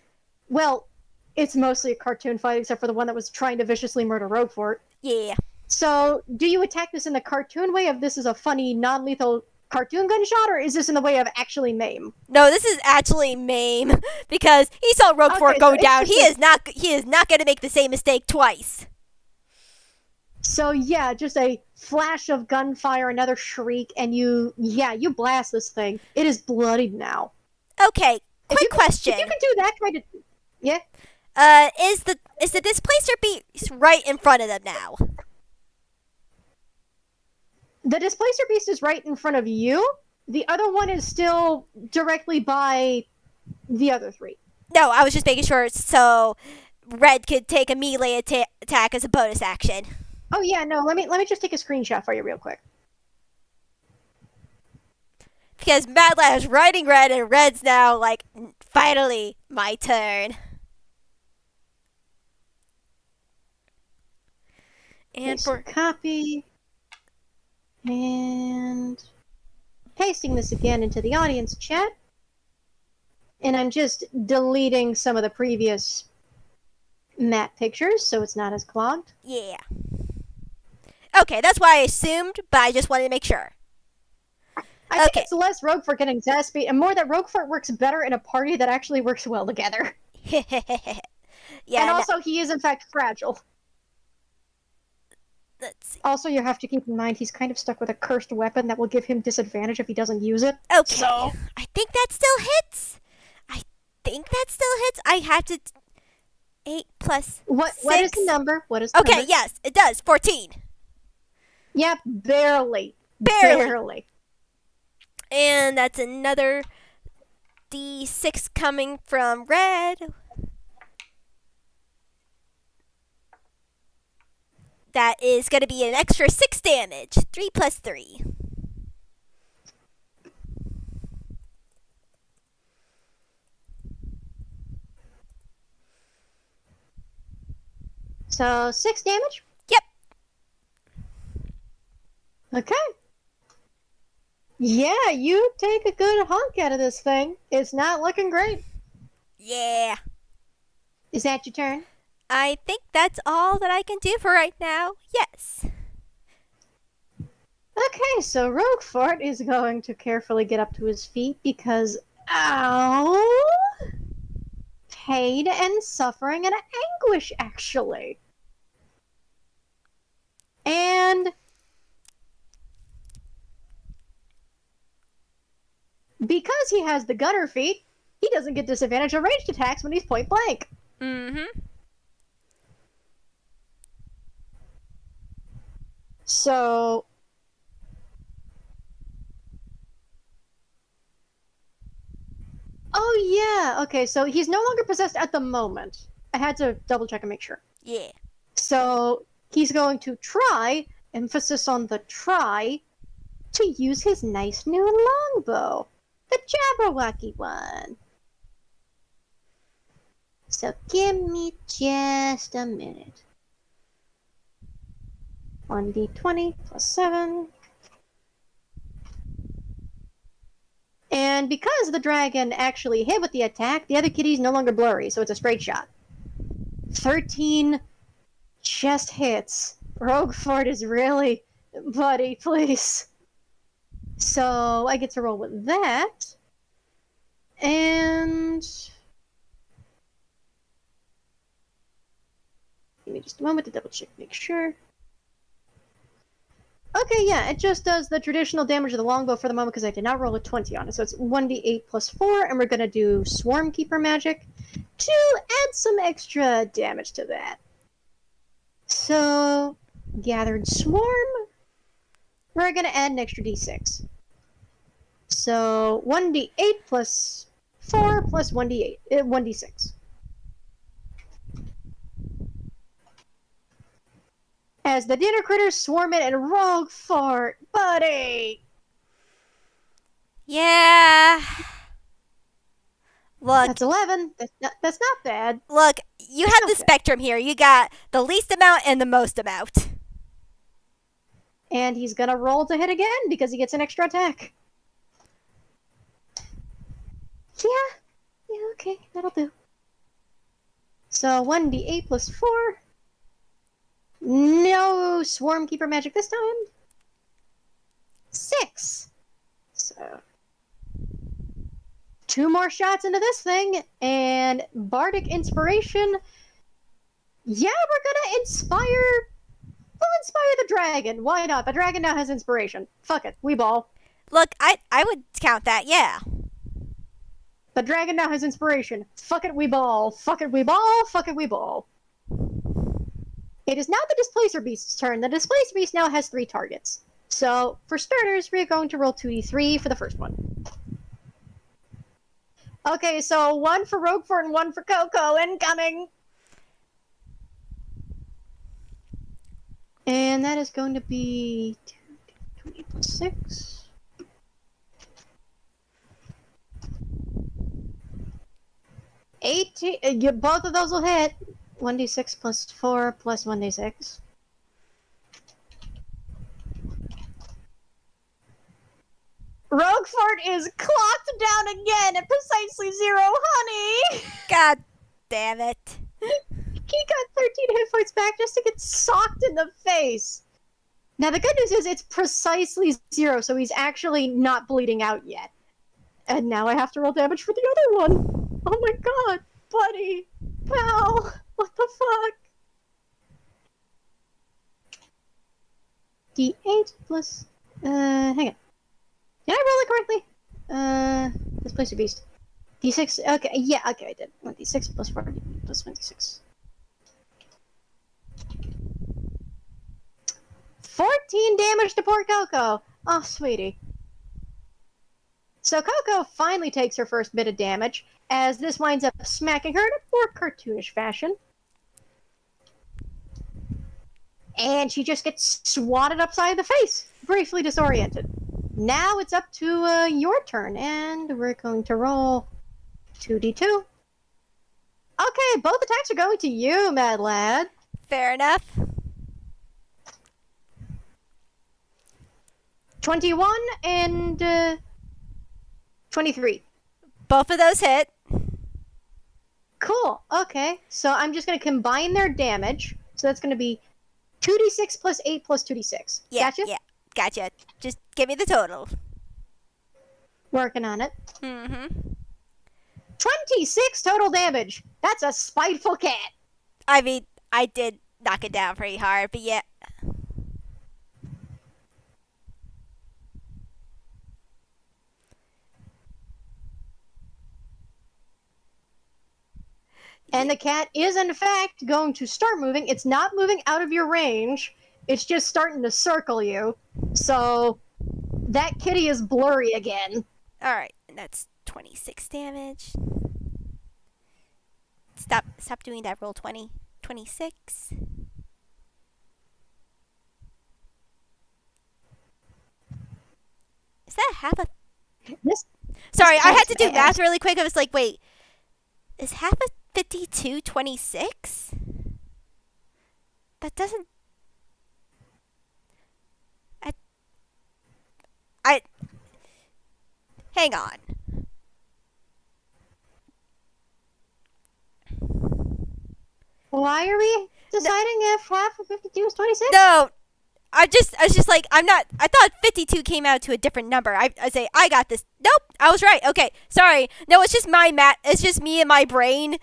Well, it's mostly a cartoon fight, except for the one that was trying to viciously murder Roguefort. Yeah. So, do you attack this in the cartoon way of this is a funny, non-lethal cartoon gunshot, or is this in the way of actually maim? No, this is actually maim because he saw Roguefort go down. He is not going to make the same mistake twice. So yeah, just a flash of gunfire, another shriek, and you blast this thing. It is bloodied now. Okay, quick question. If you can do that kind of... Yeah? Is the displacer beast right in front of them now? The displacer beast is right in front of you. The other one is still directly by the other 3. No, I was just making sure so Red could take a melee attack as a bonus action. Oh yeah, no, let me just take a screenshot for you real quick. Because Mad Lad is riding Red, and Red's now like, finally, my turn. And for copy, and pasting this again into the audience chat. And I'm just deleting some of the previous map pictures so it's not as clogged. Yeah. Okay, that's why I assumed, but I just wanted to make sure. I think Okay. it's less Roguefort getting Zaspy and more that Roguefort works better in a party that actually works well together. Yeah, And no, also, he is in fact fragile. let's see. Also, you have to keep in mind he's kind of stuck with a cursed weapon that will give him disadvantage if he doesn't use it. Okay. So, I think that still hits. I think that still hits. I have to 8 plus what is the 6. number? What is the Okay, number? yes, it does. 14. Yep, barely. Barely. Barely. And that's another D6 coming from red. That is going to be an extra 6 damage. 3 plus 3. So, 6 damage? Yep. Okay. Yeah, you take a good hunk out of this thing. It's not looking great. Yeah. Is that your turn? I think that's all that I can do for right now. Yes. Okay, so Roguefort is going to carefully get up to his feet because, ow, pain and suffering and anguish, actually. And because he has the gunner feat, he doesn't get disadvantage on ranged attacks when he's point blank. Mm-hmm. So, oh yeah, okay, so he's no longer possessed at the moment. I had to double check and make sure. Yeah. So, he's going to try, emphasis on the try, to use his nice new longbow. The Jabberwocky one. So give me just a minute. 1d20 plus 7. And because the dragon actually hit with the attack, the other kitty's no longer blurry, so it's a straight shot. 13 just hits. Roguefort is really... Buddy, please. So I get to roll with that. And... Give me just a moment to double check, make sure. Okay, yeah, it just does the traditional damage of the longbow for the moment because I did not roll a 20 on it. So it's 1d8 plus 4, and we're going to do Swarm Keeper magic to add some extra damage to that. So, Gathered Swarm, we're going to add an extra d6. So, 1d8 plus 4 plus 1d8, 1d6. As the dinner critters swarm it and Roguefort, buddy! Yeah. Look, That's 11. That's not bad. look, you have the Okay. spectrum here. You got the least amount and the most amount. And he's gonna roll to hit again because he gets an extra attack. Yeah, okay, that'll do. So 1d8 plus 4. No Swarm Keeper magic this time. 6. So 2 more shots into this thing, and Bardic Inspiration. Yeah, we're gonna inspire. We'll inspire the dragon. Why not? The dragon now has inspiration. Fuck it, we ball. Look, I would count that, yeah. The dragon now has inspiration. Fuck it, we ball. Fuck it, we ball. Fuck it, we ball. It is now the Displacer Beast's turn. The Displacer Beast now has 3 targets. So, for starters, we're going to roll 2d3 for the first one. Okay, so 1 for Roguefort and 1 for Coco. Incoming! And that is going to be 20 plus 6. 18. Both of those will hit. 1d6 plus 4 plus 1d6. Roguefort is clocked down again at precisely 0, honey! God damn it. He got 13 hit points back just to get socked in the face. Now, the good news is it's precisely 0, so he's actually not bleeding out yet. And now I have to roll damage for the other one. Oh my god, buddy, pal, what the fuck? D8 plus, hang on. Did I roll it correctly? Displace a beast. D6, okay, yeah, okay, I did. 1d6 plus 4 plus 1d6. 14 damage to poor Coco. Oh, sweetie. So Coco finally takes her first bit of damage, as this winds up smacking her in a more cartoonish fashion. And she just gets swatted upside the face, briefly disoriented. Now it's up to your turn, and we're going to roll 2d2. Okay, both attacks are going to you, Mad Lad. Fair enough. 21 and 23. Both of those hit. Cool. Okay, so I'm just going to combine their damage. So that's going to be 2d6 plus 8 plus 2d6. Yeah, Gotcha? yeah, gotcha. Just give me the total. Working on it. Mm-hmm. 26 total damage. That's a spiteful cat. I mean, I did knock it down pretty hard, but yeah. And the cat is, in fact, going to start moving. It's not moving out of your range. It's just starting to circle you. So that kitty is blurry again. Alright, that's 26 damage. Stop doing that. Roll 20. 26. Is that half a... Sorry, I had to do math really quick. I was like, wait. Is half a 52 26? That doesn't... I... Hang on. Why are we deciding if half of 52 is 26? No, I was just like, I'm not, I thought 52 came out to a different number. I say, I got this. Nope, I was right. Okay, sorry. No, it's just my math. It's just me and my brain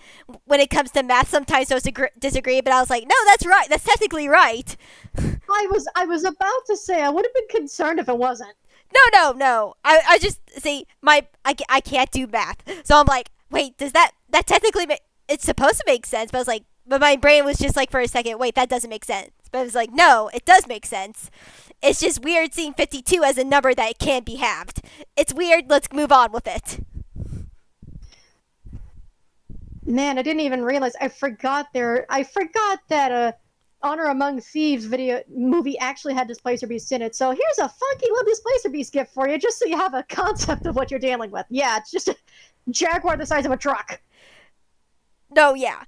when it comes to math. Sometimes those disagree, but I was like, no, that's right. That's technically right. I was about to say, I would have been concerned if it wasn't. No. I just, see, I can't do math. So I'm like, wait, does that technically make, it's supposed to make sense, but I was like, but my brain was just like for a second, wait, that doesn't make sense. But I was like, no, it does make sense. It's just weird seeing 52 as a number that can't be halved. It's weird. Let's move on with it. Man, I didn't even realize. I forgot that Honor Among Thieves movie actually had Displacer Beast in it. So here's a funky little Displacer Beast gift for you, just so you have a concept of what you're dealing with. Yeah, it's just a jaguar the size of a truck. No, yeah.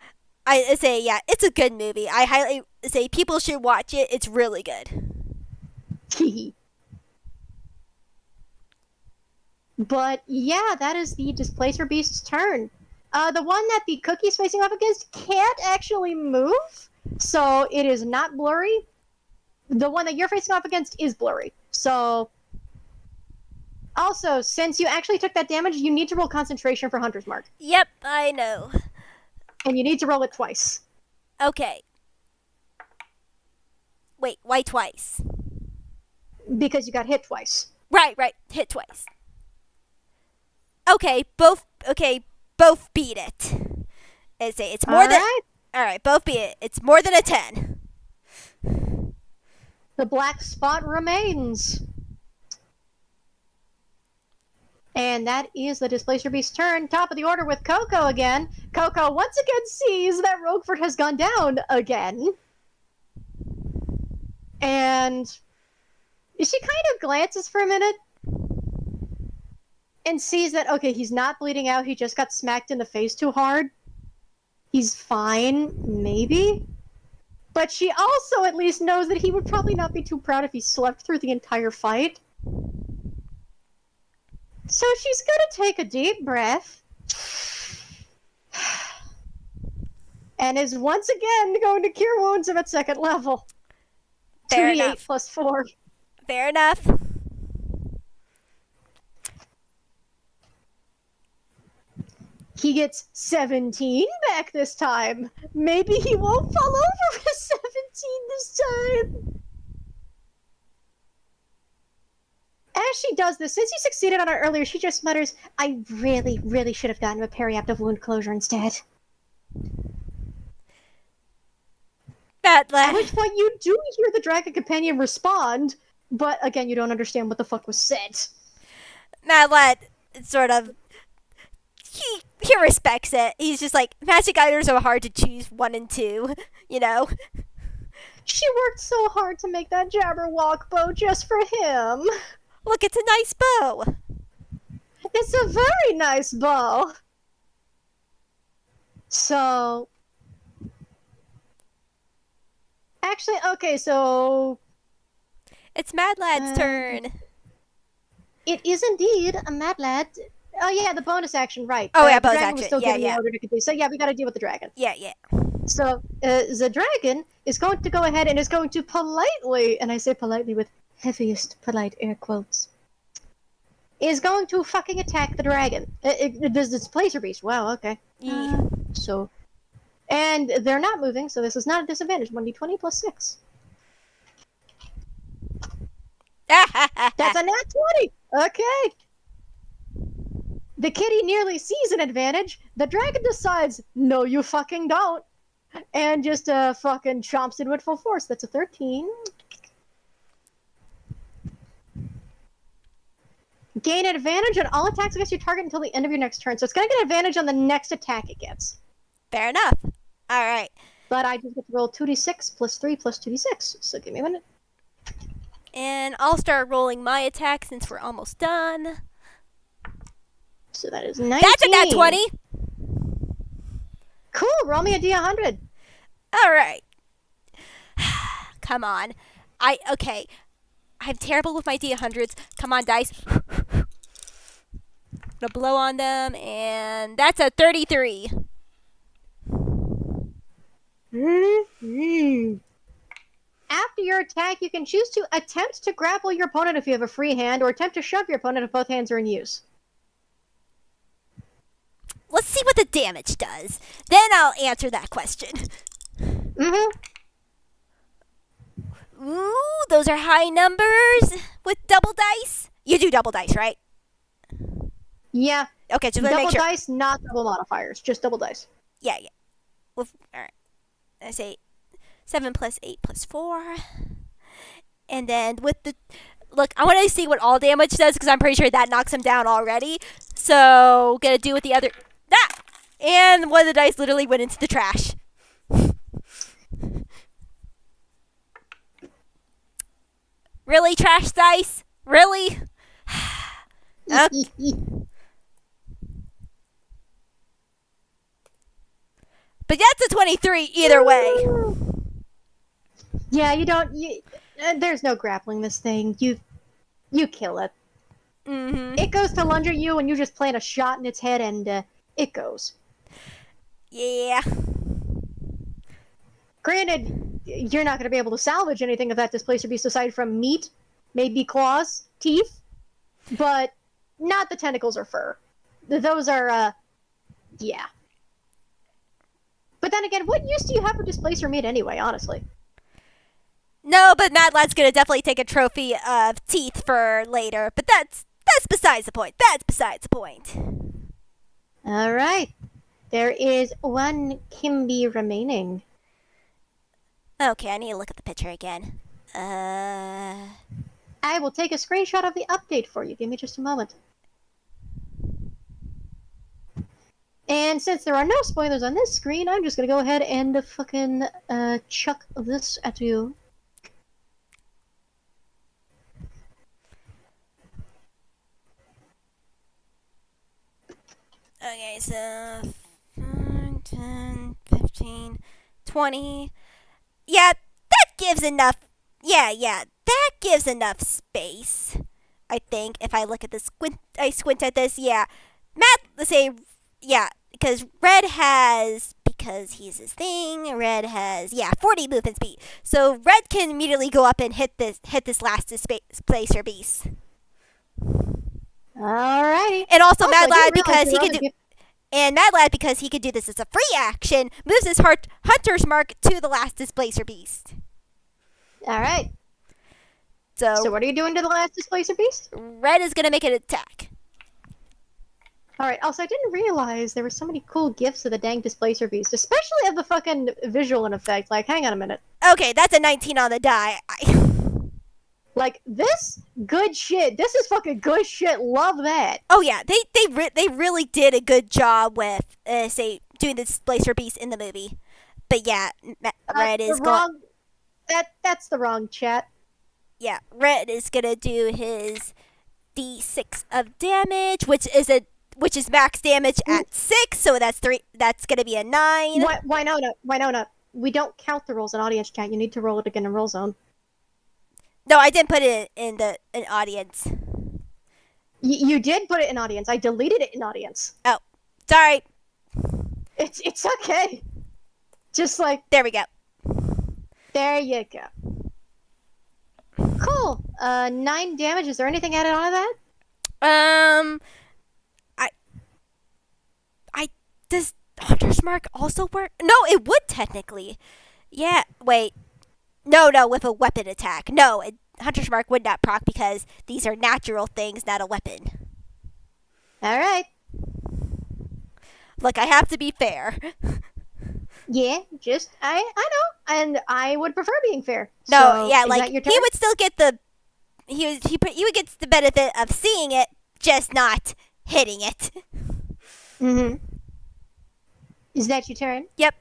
I say, yeah, it's a good movie. I highly say people should watch it. It's really good. But yeah, that is the Displacer Beast's turn. The one that the cookie's facing off against can't actually move, so it is not blurry. The one that you're facing off against is blurry. So, also, since you actually took that damage, you need to roll concentration for Hunter's Mark. Yep, I know. And you need to roll it twice. Okay. Wait, why twice? Because you got hit twice. Right. Hit twice. Okay, both beat it. It's more than... Alright. Alright, both beat it. It's more than a 10. The black spot remains. And that is the Displacer Beast's turn. Top of the order with Coco again. Coco once again sees that Roguefort has gone down again. And she kind of glances for a minute and sees that, okay, he's not bleeding out. He just got smacked in the face too hard. He's fine, maybe. But she also at least knows that he would probably not be too proud if he slept through the entire fight. So she's gonna take a deep breath and is once again going to cure wounds him at second level. Fair 2d8 enough. plus 4. Fair enough. He gets 17 back this time. Maybe he won't fall over with 17 this time. As she does this, since you succeeded on her earlier, she just mutters, I really, really should have gotten a periaptive wound closure instead. At which point you do hear the dragon companion respond, but again, you don't understand what the fuck was said. Mad Lad sort of he respects it. He's just like, magic items are hard to choose 1 and 2, you know. She worked so hard to make that Jabberwock bow just for him. Look, it's a nice bow. It's a very nice bow. So, actually, okay, so It's Mad Lad's turn. It is indeed a Mad Lad. Oh yeah, the bonus action, right? Oh, yeah, the bonus dragon was action. still Yeah, giving yeah. the order to do. So yeah, we got to deal with the dragon. Yeah, yeah. So the dragon is going to go ahead and is going to politely, and I say politely with heaviest polite air quotes, is going to fucking attack the dragon. It does displacer beast. Wow, okay. So, and they're not moving, so this is not a disadvantage. 1d20 plus 6. That's a nat 20. Okay. The kitty nearly sees an advantage. The dragon decides, no, you fucking don't. And just fucking chomps it with full force. That's a 13. Gain advantage on all attacks against your target until the end of your next turn. So it's going to get advantage on the next attack it gets. Fair enough. All right. But I just get to roll 2d6 plus 3 plus 2d6. So give me a minute. And I'll start rolling my attack since we're almost done. So that is 19. That's a nat 20. Cool. Roll me a d100. All right. Come on. Okay. I'm terrible with my d100s. Come on, dice. I'm gonna blow on them, and that's a 33. Mm-hmm. After your attack, you can choose to attempt to grapple your opponent if you have a free hand, or attempt to shove your opponent if both hands are in use. Let's see what the damage does. Then I'll answer that question. Mm-hmm. Ooh, those are high numbers with double dice. You do double dice, right? Yeah. Okay, just want to Double make sure. dice, not double modifiers. Just double dice. Yeah, yeah. Well, all right. I say 7 plus 8 plus 4. And then with the... Look, I want to see what all damage does because I'm pretty sure that knocks him down already. So, gonna do with the other... Ah! And one of the dice literally went into the trash. Really, trash dice? Really? Okay. But that's a 23 either way. Yeah, you don't... there's no grappling this thing. You kill it. Mm-hmm. It goes to lunge at you, and you just plant a shot in its head, and it goes. Yeah. Granted, you're not going to be able to salvage anything of that displacer beast aside from meat, maybe claws, teeth, but not the tentacles or fur. Those are, yeah. But then again, what use do you have for displacer meat anyway, honestly? No, but Mad Lad's gonna definitely take a trophy of teeth for later. But that's besides the point. That's besides the point. All right. There is one Kimby remaining. Okay, I need to look at the picture again. I will take a screenshot of the update for you. Give me just a moment. And since there are no spoilers on this screen, I'm just gonna go ahead and fucking chuck this at you. Okay, so 5, 10, 15, 20. Yeah, that gives enough. Yeah, that gives enough space. I think if I look at this, I squint at this. Yeah, let's say, yeah, because red has because he's his thing. Red has 40 movement speed. So Red can immediately go up and hit this last displacer beast. Alrighty. And also I Mad didn't Lad realize because there he were could other do gifts. and Mad Lad because he could do this as a free action, moves his hunter's mark to the last displacer beast. Alright. So So what are you doing to the last displacer beast? Red is gonna make an attack. Alright, also I didn't realize there were so many cool gifts of the dang displacer beast, especially of the fucking visual and effect. Like, hang on a minute. Okay, that's a 19 on the die. Like, this, good shit. This is fucking good shit. Love that. Oh yeah, they really did a good job with doing the displacer beast in the movie. But yeah, Red The is going. wrong... That's the wrong chat. Yeah, Red is gonna do his D6 of damage, which is max damage at 6. So that's 3. That's gonna be a 9. Why no. We don't count the rolls in audience chat. You need to roll it again in roll zone. No, I didn't put it in the audience. You did put it in audience. I deleted it in audience. Oh, sorry. It's okay. Just like, There we go. there you go. Cool. 9 damage. Is there anything added on to that? Does Hunter's Mark also work? No, it would technically. Yeah, wait. No, with a weapon attack. No, Hunter's Mark would not proc because these are natural things, not a weapon. Alright. Look, I have to be fair. Yeah, just, I know. And I would prefer being fair. No, So, yeah, is like, that your turn? he would still get you would get the benefit of seeing it, just not hitting it. Mm-hmm. Is that your turn? Yep.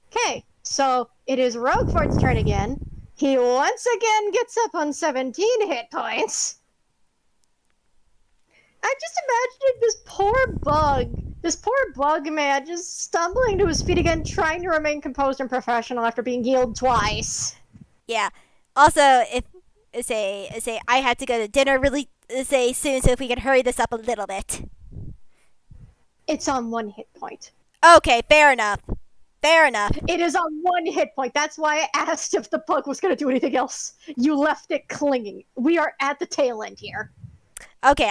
Okay, so it is Roguefort's turn again. He once again gets up on 17 hit points. I'm just imagining this poor bug man, just stumbling to his feet again, trying to remain composed and professional after being healed twice. Yeah. Also, if say I had to go to dinner really soon, so if we can hurry this up a little bit. It's on 1 hit point. Okay, fair enough. It is on 1 hit point. That's why I asked if the bug was going to do anything else. You left it clinging. We are at the tail end here. Okay,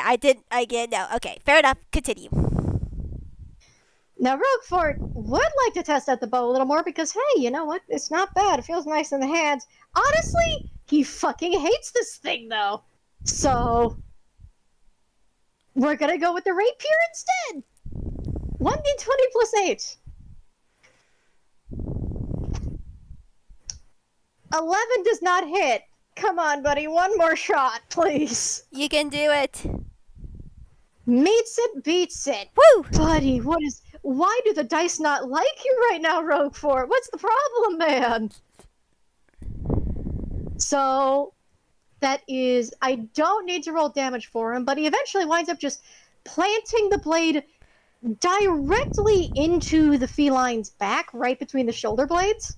no. Okay, fair enough. Continue. Now, Roguefort would like to test out the bow a little more because, hey, you know what? It's not bad. It feels nice in the hands. Honestly, he fucking hates this thing, though. So, we're gonna go with the rapier instead. 1d20 plus 8. 11 does not hit. Come on, buddy. One more shot, please. You can do it. Meets it, beats it. Woo! Buddy, why do the dice not like you right now, Roguefort? What's the problem, man? So, that is, I don't need to roll damage for him, but he eventually winds up just planting the blade directly into the feline's back, right between the shoulder blades,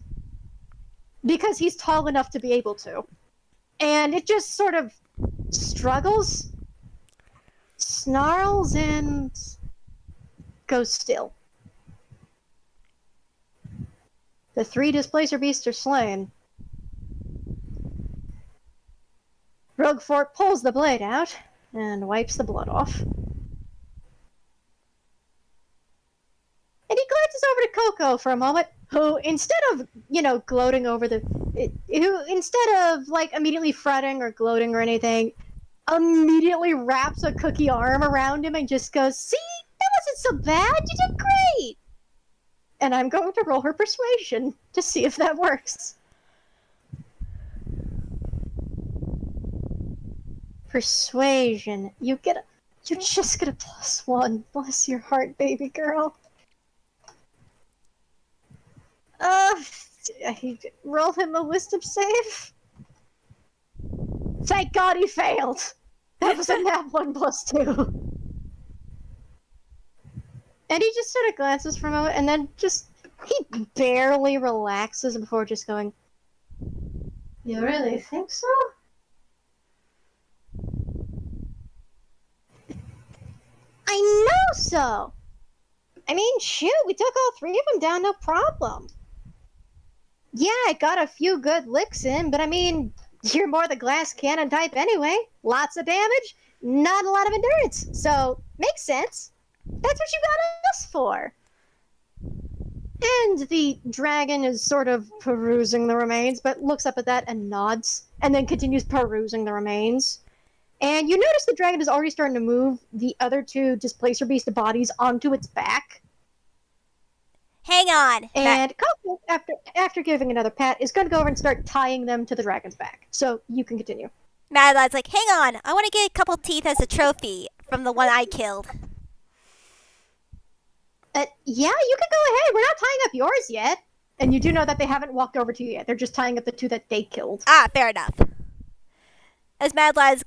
because he's tall enough to be able to. And it just sort of struggles, snarls, and goes still. The 3 displacer beasts are slain. Roguefort pulls the blade out and wipes the blood off. And he glances over to Coco for a moment, who, instead of, gloating over instead of, immediately fretting or gloating or anything, immediately wraps a cookie arm around him and just goes, "See? That wasn't so bad. You did great." And I'm going to roll her persuasion to see if that works. Persuasion. You just get a +1. Bless your heart, baby girl. Roll him a wisdom save. Thank God he failed. That was a nat 1 + 2. And he just sort of glances for a moment, and then he barely relaxes before just going, "You really think so?" "I know so! I mean, shoot, we took all three of them down, no problem. Yeah, I got a few good licks in, but I mean, you're more the glass cannon type anyway. Lots of damage, not a lot of endurance. So, makes sense. That's what you got us for. And the dragon is sort of perusing the remains, but looks up at that and nods, and then continues perusing the remains. And you notice the dragon is already starting to move the other two displacer beast bodies onto its back. Hang on. And Coco, after giving another pat, is going to go over and start tying them to the dragon's back. So you can continue. Mad Lad's like, hang on. I want to get a couple teeth as a trophy from the one I killed. Yeah, you can go ahead. We're not tying up yours yet. And you do know that they haven't walked over to you yet. They're just tying up the two that they killed. Ah, fair enough. As Mad Lad is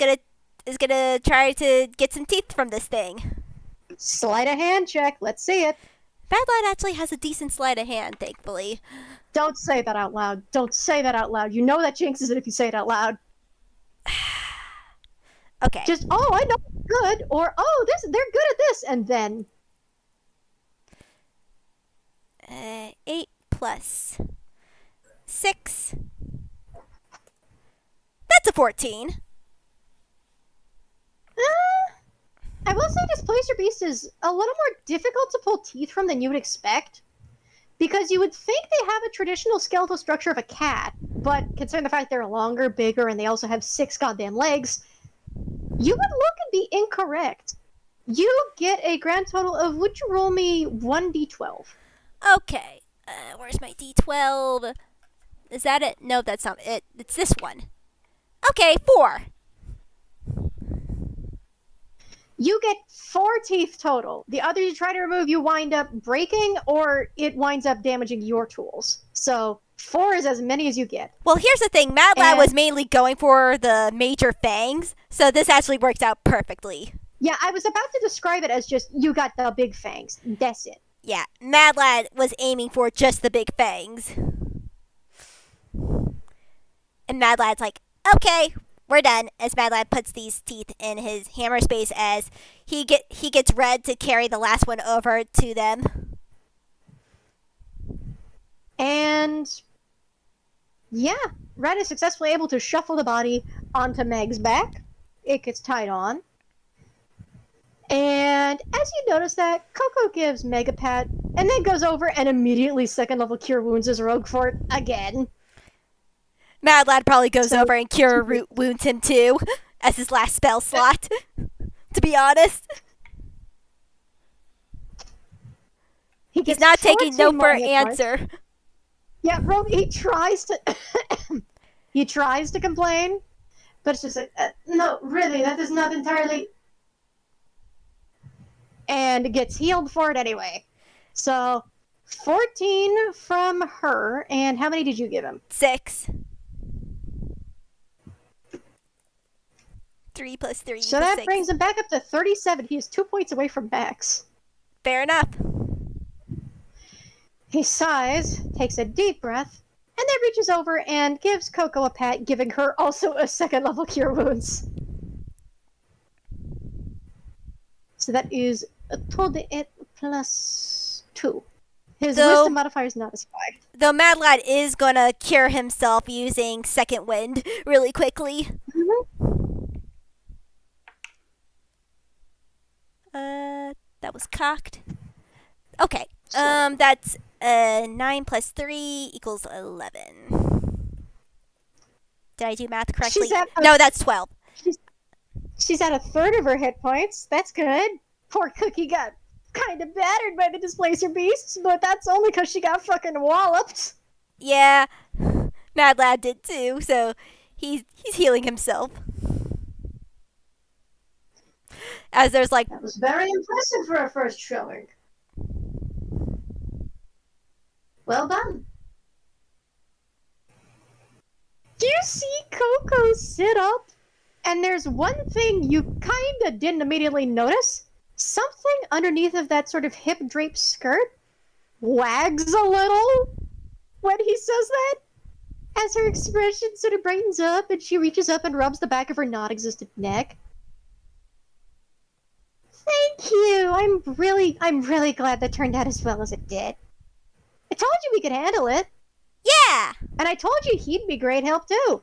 gonna try to get some teeth from this thing. Sleight of hand check. Let's see it. Mad Lad actually has a decent sleight of hand, thankfully. Don't say that out loud. Don't say that out loud. You know that jinxes it if you say it out loud. Okay. Just, oh, I know good, or oh, they're good at this, and then 8 plus 6. That's a 14. I will say Displacer Beast is a little more difficult to pull teeth from than you would expect. Because you would think they have a traditional skeletal structure of a cat, but considering the fact they're longer, bigger, and they also have 6 goddamn legs, you would look and be incorrect. You get a grand total of, would you roll me 1d12? Okay. Where's my d12? Is that it? No, that's not it. It's this one. Okay, 4. You get 4 teeth total. The others you try to remove, you wind up breaking, or it winds up damaging your tools. So 4 is as many as you get. Well, here's the thing. Mad Lad was mainly going for the major fangs, so this actually works out perfectly. Yeah, I was about to describe it as just, you got the big fangs. That's it. Yeah, Mad Lad was aiming for just the big fangs. And Mad Lad's like, okay, we're done. As Mad Lad puts these teeth in his hammer space as he gets Red to carry the last one over to them. And yeah, Red is successfully able to shuffle the body onto Meg's back. It gets tied on. And as you notice that, Coco gives Meg a pat and then goes over and immediately second level cure wounds his Roguefort again. Mad Lad probably goes over and cure wounds him too as his last spell slot, to be honest. He's not taking no for an answer. Yeah, Rogue, he tries to complain, but it's just like, no, really, that is not entirely... And gets healed for it anyway. So, 14 from her, and how many did you give him? 6. 3 plus 3 So plus that 6. brings him back up to 37. He is 2 points away from max. Fair enough. He sighs, takes a deep breath, and then reaches over and gives Coco a pat, giving her also a second level cure wounds. So that is a total de plus 2. His wisdom modifier is not as high. Though Mad Lad is gonna cure himself using Second Wind really quickly. That was cocked. Okay. That's 9 plus 3 equals 11. Did I do math correctly? No, that's 12. She's at a third of her hit points. That's good. Poor Cookie got kind of battered by the Displacer Beasts, but that's only because she got fucking walloped. Yeah, Mad Lad did too, so he's healing himself. As there's like... That was very impressive for a first showing. Well done. Do you see Coco sit up? And there's one thing you kind of didn't immediately notice. Something underneath of that sort of hip draped skirt wags a little when he says that. As her expression sort of brightens up and she reaches up and rubs the back of her non-existent neck. Thank you. I'm really glad that turned out as well as it did. I told you we could handle it, Yeah. and I told you he'd be great help too.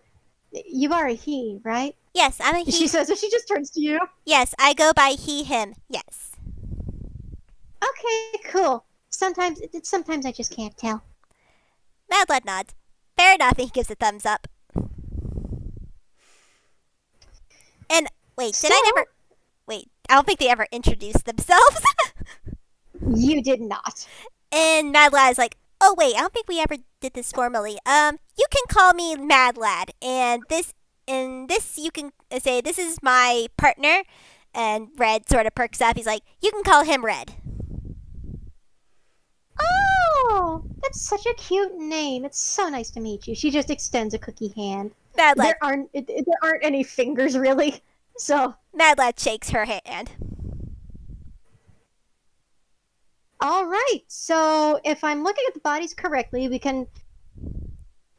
You are a he, right? Yes, I'm a She he. says, if she just turns to you. Yes, I go by he, him. Yes. Okay, cool. Sometimes I just can't tell. Mad Lad nods. Fair enough, he gives a thumbs up. And wait, did So I never. Wait, I don't think they ever introduced themselves. you did not. And Mad Lad is like, oh wait, I don't think we ever did this formally. You can call me Mad Lad, and this you can say this is my partner. And Red sort of perks up. He's like, you can call him Red. Oh, that's such a cute name. It's so nice to meet you. She just extends a cookie hand. Mad Lad, There aren't any fingers really. So, Mad Lad shakes her hand. all right. So, if I'm looking at the bodies correctly, we can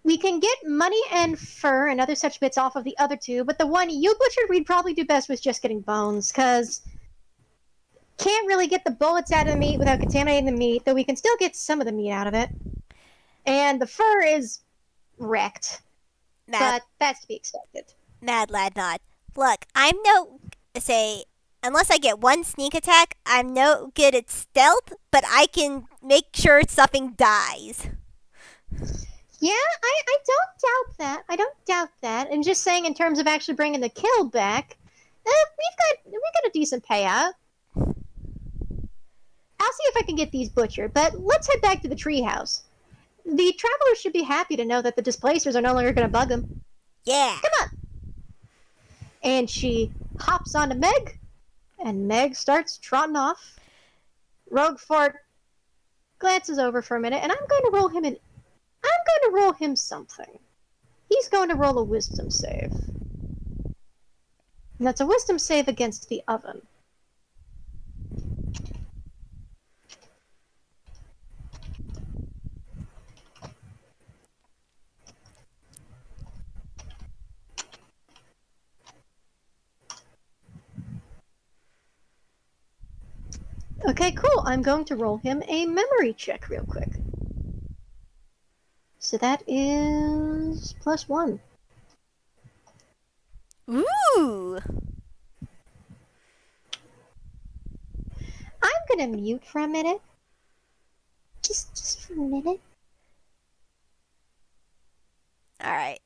get money and fur and other such bits off of the other two, but the one you butchered, we'd probably do best with just getting bones, because can't really get the bullets out of the meat without contaminating the meat, though we can still get some of the meat out of it. And the fur is wrecked, Mad but that's to be expected. Mad Lad nod. Look, I'm no say unless I get one sneak attack, I'm no good at stealth, but I can make sure something dies. Yeah, I don't doubt that. I don't doubt that. And just saying, in terms of actually bringing the kill back, we've got a decent payout. I'll see if I can get these butchered, but let's head back to the treehouse. The travelers should be happy to know that the displacers are no longer going to bug them. Yeah. Come on! And she hops onto Meg, and Meg starts trotting off. Roguefort glances over for a minute, and I'm going to roll him something. He's going to roll a wisdom save. And that's a wisdom save against the oven. Okay, cool. I'm going to roll him a memory check real quick. So that is +1. Ooh. I'm gonna mute for a minute. Just for a minute. All right.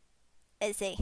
Let's see.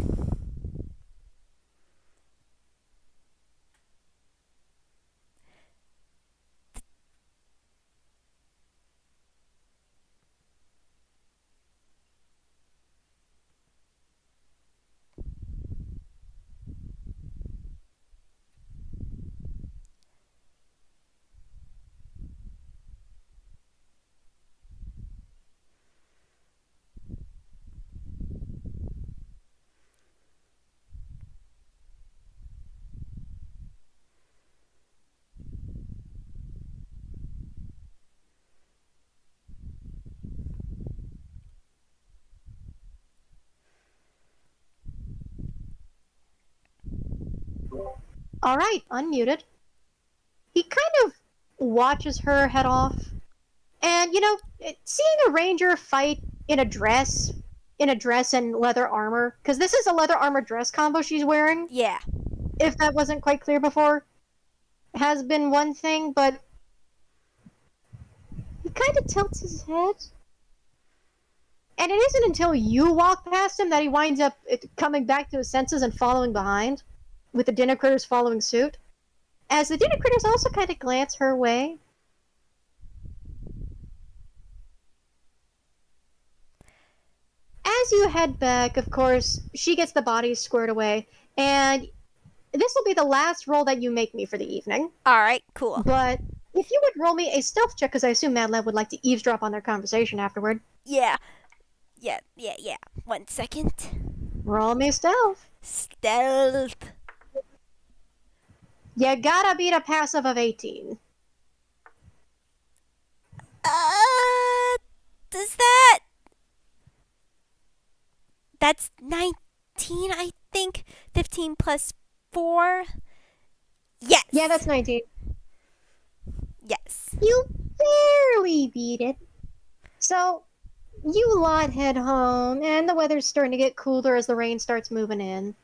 Alright, unmuted. He kind of watches her head off. And, seeing a ranger fight in a dress and leather armor, because this is a leather armor dress combo she's wearing, Yeah. if that wasn't quite clear before, has been one thing, but he kind of tilts his head. And it isn't until you walk past him that he winds up coming back to his senses and following behind, with the dinner critters following suit. As the dinner critters also kind of glance her way. As you head back, of course, she gets the bodies squared away, and this will be the last roll that you make me for the evening. All right. Cool. But if you would roll me a stealth check, because I assume Mad Lad would like to eavesdrop on their conversation afterward. Yeah. 1 second. Roll me stealth. Stealth. You gotta beat a passive of 18. Does that? That's 19, I think. 15 plus 4. Yes. Yeah, that's 19. Yes. You barely beat it. So, you lot head home, and the weather's starting to get cooler as the rain starts moving in.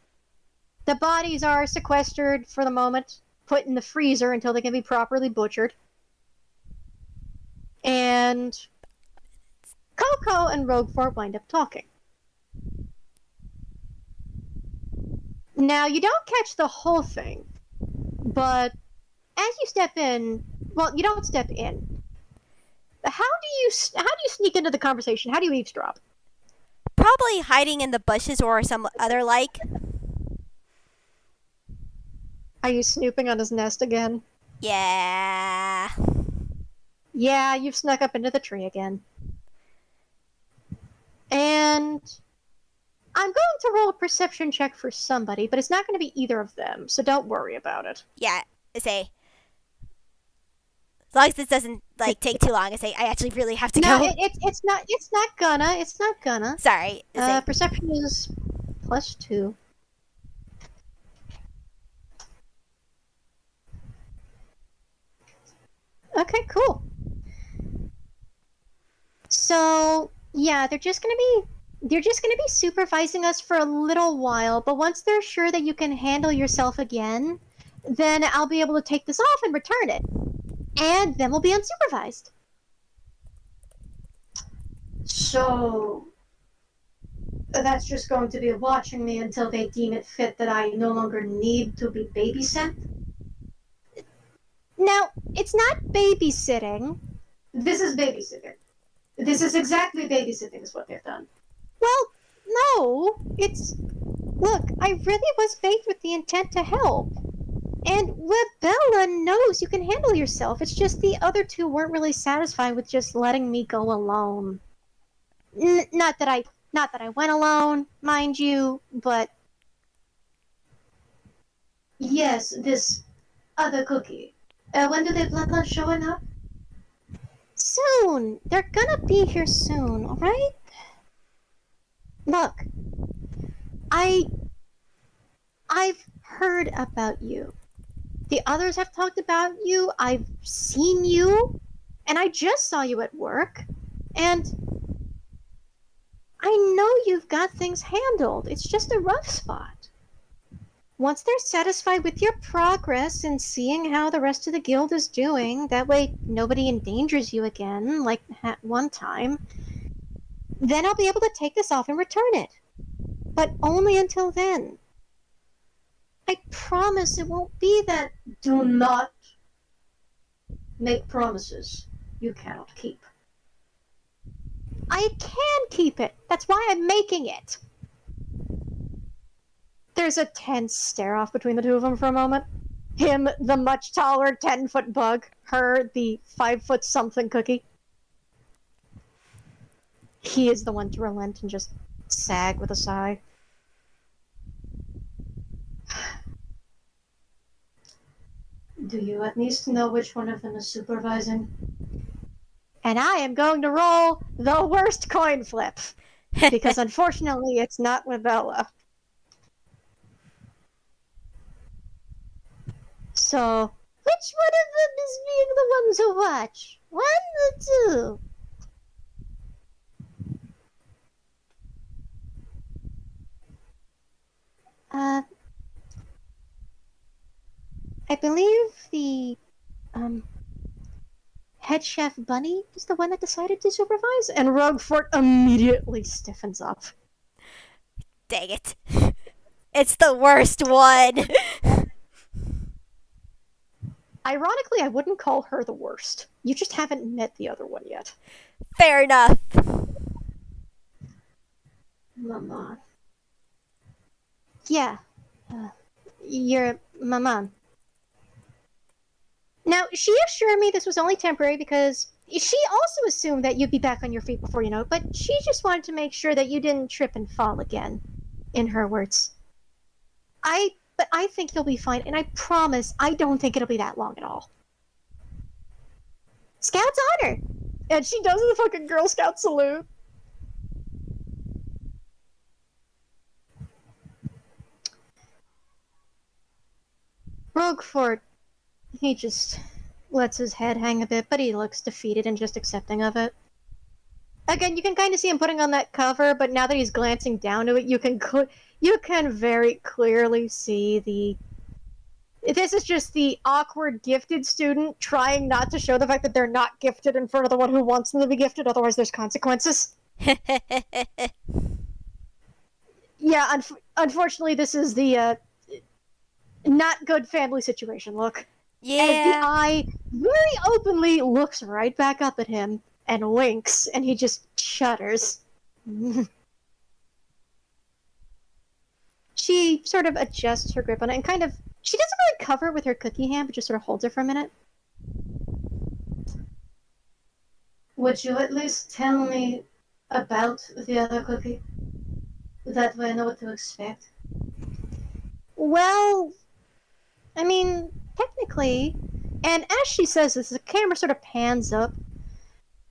The bodies are sequestered for the moment, put in the freezer until they can be properly butchered. And Coco and Roguefort wind up talking. Now, you don't catch the whole thing, but as you step in, well, you don't step in. How do you sneak into the conversation? How do you eavesdrop? Probably hiding in the bushes or some other like. Are you snooping on his nest again? Yeah. Yeah, you've snuck up into the tree again. And I'm going to roll a perception check for somebody, but it's not going to be either of them, so don't worry about it. Yeah. Say. As long as this doesn't like take too long, I say I actually really have to No, go. it's not gonna. Sorry. Say. Perception is +2. Okay, cool. So yeah, they're just gonna be supervising us for a little while, but once they're sure that you can handle yourself again, then I'll be able to take this off and return it. And then we'll be unsupervised. So that's just going to be watching me until they deem it fit that I no longer need to be babysat. Now, it's not babysitting. This is babysitting. This is exactly babysitting, is what they've done. Well, no, it's. Look, I really was baked with the intent to help. And Rebella knows you can handle yourself. It's just the other two weren't really satisfied with just letting me go alone. Not that I went alone, mind you, but yes, this other cookie. When do they plan on showing up? Soon. They're gonna be here soon, alright? Look, I I've heard about you. The others have talked about you. I've seen you, and I just saw you at work. And I know you've got things handled. It's just a rough spot. Once they're satisfied with your progress and seeing how the rest of the guild is doing, that way nobody endangers you again, like at one time, then I'll be able to take this off and return it. But only until then. I promise it won't be that. Do not make promises you cannot keep. I can keep it. That's why I'm making it. There's a tense stare off between the two of them for a moment. Him, the much taller 10-foot bug. Her, the 5-foot something cookie. He is the one to relent and just sag with a sigh. Do you at least know which one of them is supervising? And I am going to roll the worst coin flip. Because unfortunately, it's not Libella. So, which one of them is being the one to watch? One or two? Uh, I believe the, um, head chef Bunny is the one that decided to supervise, and Roguefort immediately stiffens up. Dang it. It's the worst one. Ironically, I wouldn't call her the worst. You just haven't met the other one yet. Fair enough. Mama. Yeah. Uh, you're Mama. Now, she assured me this was only temporary because she also assumed that you'd be back on your feet before you know it, but she just wanted to make sure that you didn't trip and fall again, in her words. But I think you'll be fine, and I promise I don't think it'll be that long at all. Scout's honor! And she does the fucking Girl Scout salute. Roguefort, he just lets his head hang a bit, but he looks defeated and just accepting of it. Again, you can kind of see him putting on that cover, but now that he's glancing down to it, you can very clearly see the. This is just the awkward gifted student trying not to show the fact that they're not gifted in front of the one who wants them to be gifted, otherwise there's consequences. Yeah, unfortunately, this is the not good family situation look. As the Yeah. eye very openly looks right back up at him and winks, and he just shudders. She sort of adjusts her grip on it and kind of. She doesn't really cover it with her cookie hand, but just sort of holds it for a minute. Would you at least tell me about the other cookie? That way I know what to expect. Well, I mean, technically, and as she says this, the camera sort of pans up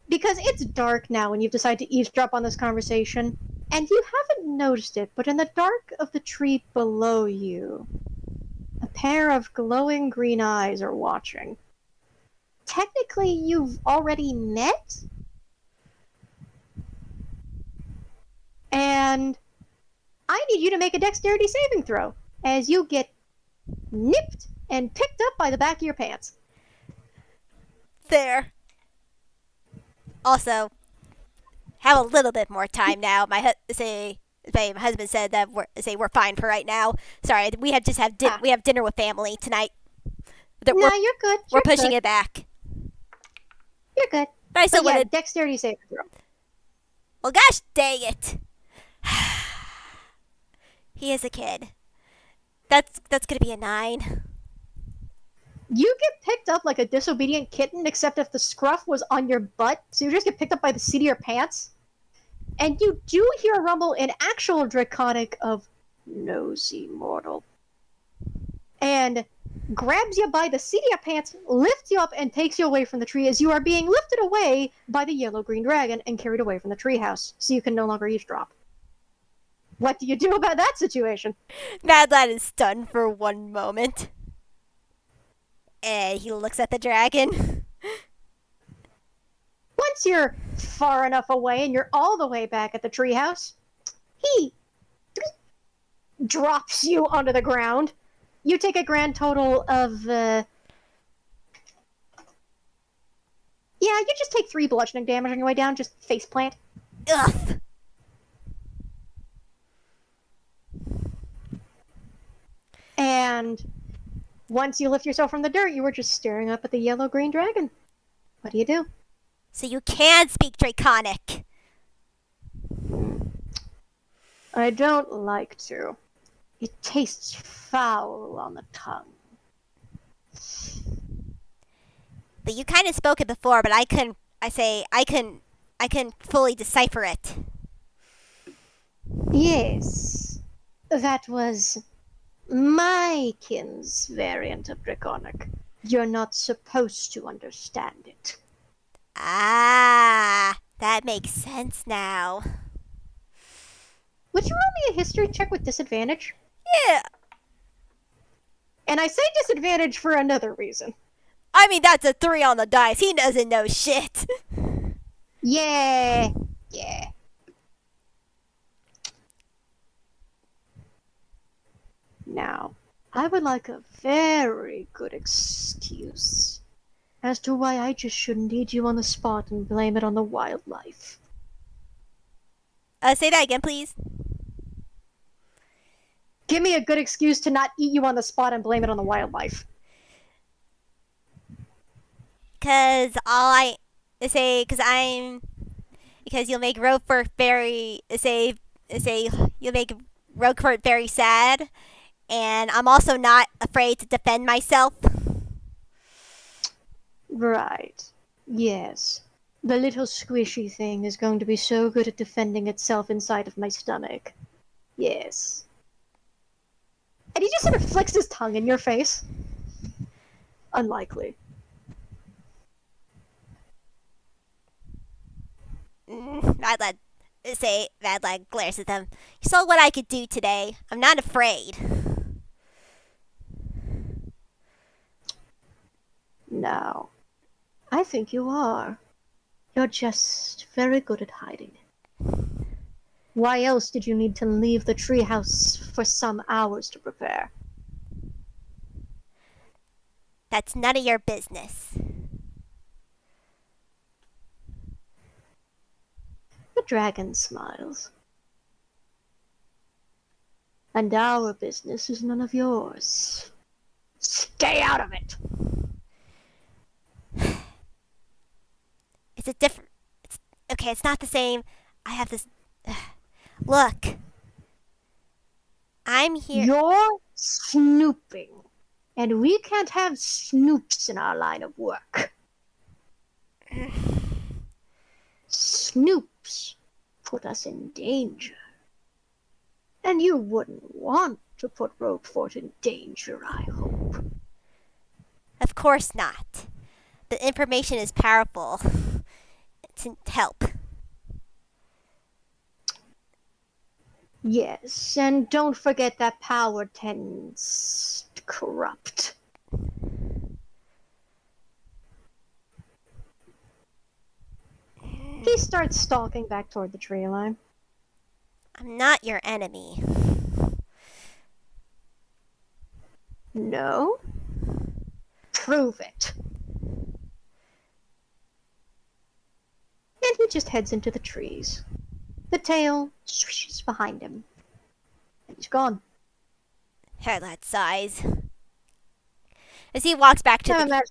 because it's dark now when you've decided to eavesdrop on this conversation, and you haven't noticed it, but in the dark of the tree below you, a pair of glowing green eyes are watching. Technically, you've already met? And I need you to make a dexterity saving throw as you get nipped and picked up by the back of your pants. There. Also, have a little bit more time now. My husband said that we're fine for right now. Sorry, we have we have dinner with family tonight. No, you're good. We're pushing it back. You're good. But I still yeah, wanted. dexterity saving throw. Well, gosh dang it! He is a kid. That's gonna be a 9. You get picked up like a disobedient kitten, except if the scruff was on your butt, so you just get picked up by the seat of your pants. And you do hear a rumble in actual Draconic of nosy mortal. And grabs you by the seat of your pants, lifts you up, and takes you away from the tree as you are being lifted away by the yellow-green dragon and carried away from the treehouse, so you can no longer eavesdrop. What do you do about that situation? Mad Lad is stunned for one moment. And he looks at the dragon. Once you're far enough away and you're all the way back at the treehouse, he drops you onto the ground. You take a grand total of, yeah, you just take 3 bludgeoning damage on your way down, just face plant. Ugh. And once you lift yourself from the dirt, you were just staring up at the yellow-green dragon. What do you do? So you can speak Draconic. I don't like to. It tastes foul on the tongue. But you kind of spoke it before, but I couldn't fully decipher it. Yes, that was my kin's variant of Draconic. You're not supposed to understand it. Ah, that makes sense now. Would you roll me a history check with disadvantage? Yeah. And I say disadvantage for another reason. I mean, that's a 3 on the dice. He doesn't know shit. Yeah. Now, I would like a very good excuse as to why I just shouldn't eat you on the spot and blame it on the wildlife. Say that again, please. Give me a good excuse to not eat you on the spot and blame it on the wildlife. Because you'll make Roguefort you'll make Roguefort very sad, and I'm also not afraid to defend myself. Right. Yes. The little squishy thing is going to be so good at defending itself inside of my stomach. Yes. And he just sort of flicks his tongue in your face. Unlikely. Mad Lad glares at them. You saw what I could do today. I'm not afraid. No, I think you are. You're just very good at hiding it. Why else did you need to leave the treehouse for some hours to prepare? That's none of your business. The dragon smiles. And our business is none of yours. Stay out of it! It's a different. Okay, it's not the same. I have this. Look, I'm here. You're snooping. And we can't have snoops in our line of work. Snoops put us in danger. And you wouldn't want to put Roguefort in danger, I hope. Of course not. The information is powerful. To help. Yes, and don't forget that power tends to corrupt. He starts stalking back toward the tree line. I'm not your enemy. No? Prove it. And he just heads into the trees. The tail swishes behind him. And he's gone. That size. As he walks back to the.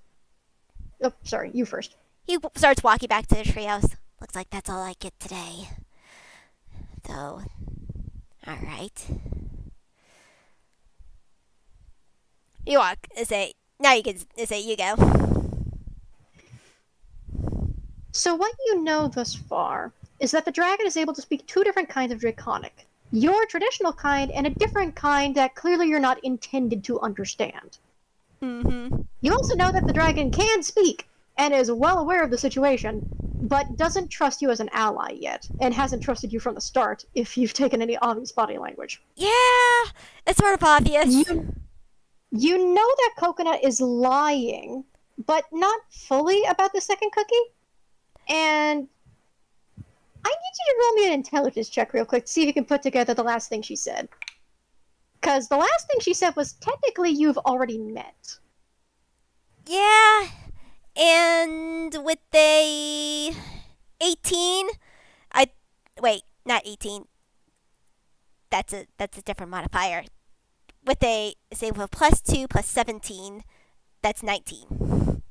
Oh, sorry, you first. He starts walking back to the treehouse. Looks like that's all I get today. So, alright. You walk. Say, now you can say, you go. So what you know thus far is that the dragon is able to speak two different kinds of draconic. Your traditional kind and a different kind that clearly you're not intended to understand. Mm-hmm. You also know that the dragon can speak and is well aware of the situation, but doesn't trust you as an ally yet, and hasn't trusted you from the start if you've taken any obvious body language. Yeah, it's sort of obvious. You know that Coconut is lying, but not fully about the second cookie. And I need you to roll me an intelligence check real quick to see if you can put together the last thing she said. Because the last thing she said was technically you've already met. Yeah, and with a 18, wait, not 18. That's a different modifier. With a say with plus 2 plus 17, that's 19.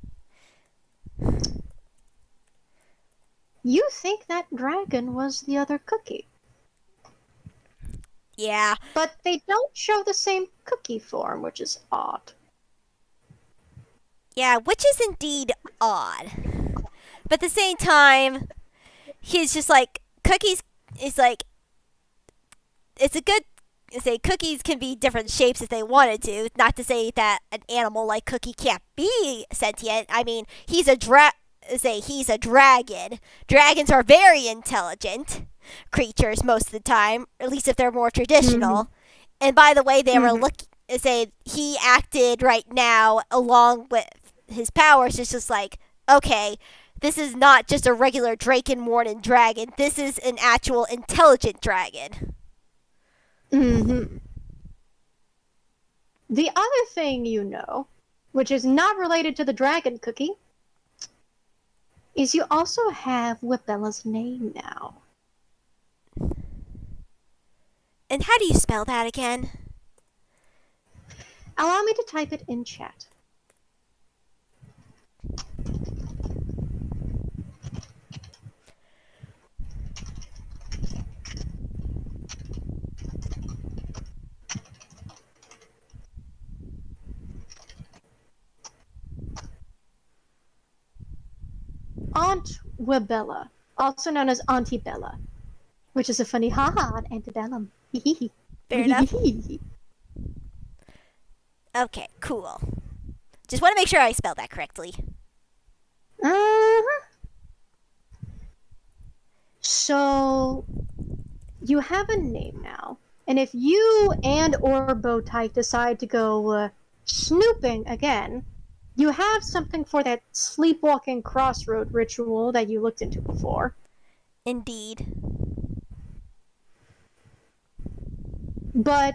You think that dragon was the other cookie. Yeah. But they don't show the same cookie form, which is odd. Yeah, which is indeed odd. But at the same time, he's just like, cookies is like, it's a good, say, cookies can be different shapes if they wanted to. Not to say that an animal like Cookie can't be sentient. I mean, he's a dragon. Dragons are very intelligent creatures most of the time, at least if they're more traditional. Mm-hmm. And by the way, they were looking. Say he acted right now along with his powers. It's just like, okay, this is not just a regular Drakenmorn dragon. This is an actual intelligent dragon. Mm-hmm. The other thing you know, which is not related to the dragon cookie, is you also have Wabella's name now. And how do you spell that again? Allow me to type it in chat. Aunt Wabella, also known as Auntie Bella, which is a funny haha on antebellum. Fair enough. Okay, cool. Just want to make sure I spelled that correctly. Uh-huh. So, you have a name now. And if you and or Bowtie decide to go snooping again, You have something for that sleepwalking crossroad ritual that you looked into before. Indeed. But,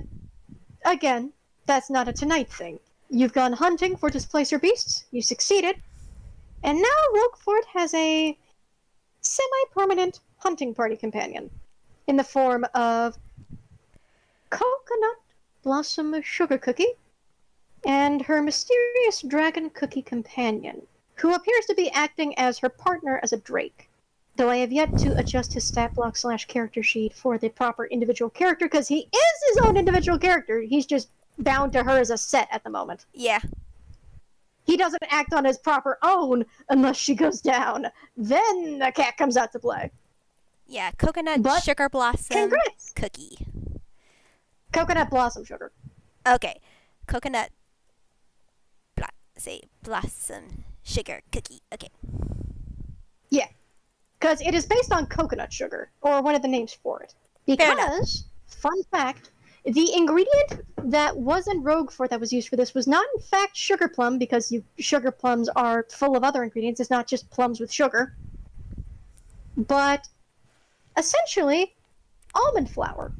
again, that's not a tonight thing. You've gone hunting for displacer beasts, you succeeded, and now Roguefort has a semi-permanent hunting party companion in the form of Coconut Blossom Sugar Cookie and her mysterious dragon cookie companion, who appears to be acting as her partner as a drake. Though I have yet to adjust his stat block / character sheet for the proper individual character, because he is his own individual character. He's just bound to her as a set at the moment. Yeah. He doesn't act on his proper own unless she goes down. Then the cat comes out to play. Yeah, coconut But sugar blossom congrats! cookie. Coconut blossom sugar. Okay. Coconut blossom sugar cookie. Okay. Yeah. Because it is based on coconut sugar, or one of the names for it. Because, fun fact, the ingredient that was in Roguefort that was used for this was not in fact sugar plum, because sugar plums are full of other ingredients. It's not just plums with sugar. But, essentially, almond flour.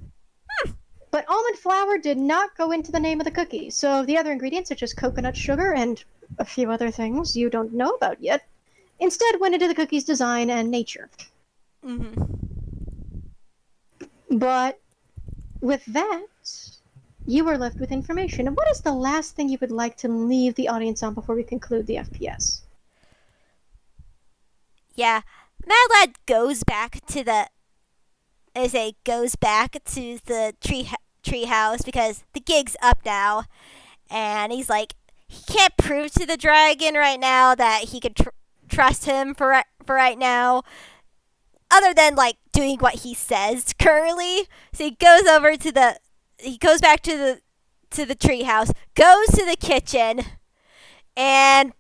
But almond flour did not go into the name of the cookie, so the other ingredients, such as coconut sugar and a few other things you don't know about yet, instead went into the cookie's design and nature. But with that, you are left with information. And what is the last thing you would like to leave the audience on before we conclude the FPS? Yeah. Mad Lad goes back to the tree house because the gig's up now, and he's like, he can't prove to the dragon right now that he could trust him for right now, other than like doing what he says currently. So he goes back to the tree house, goes to the kitchen, and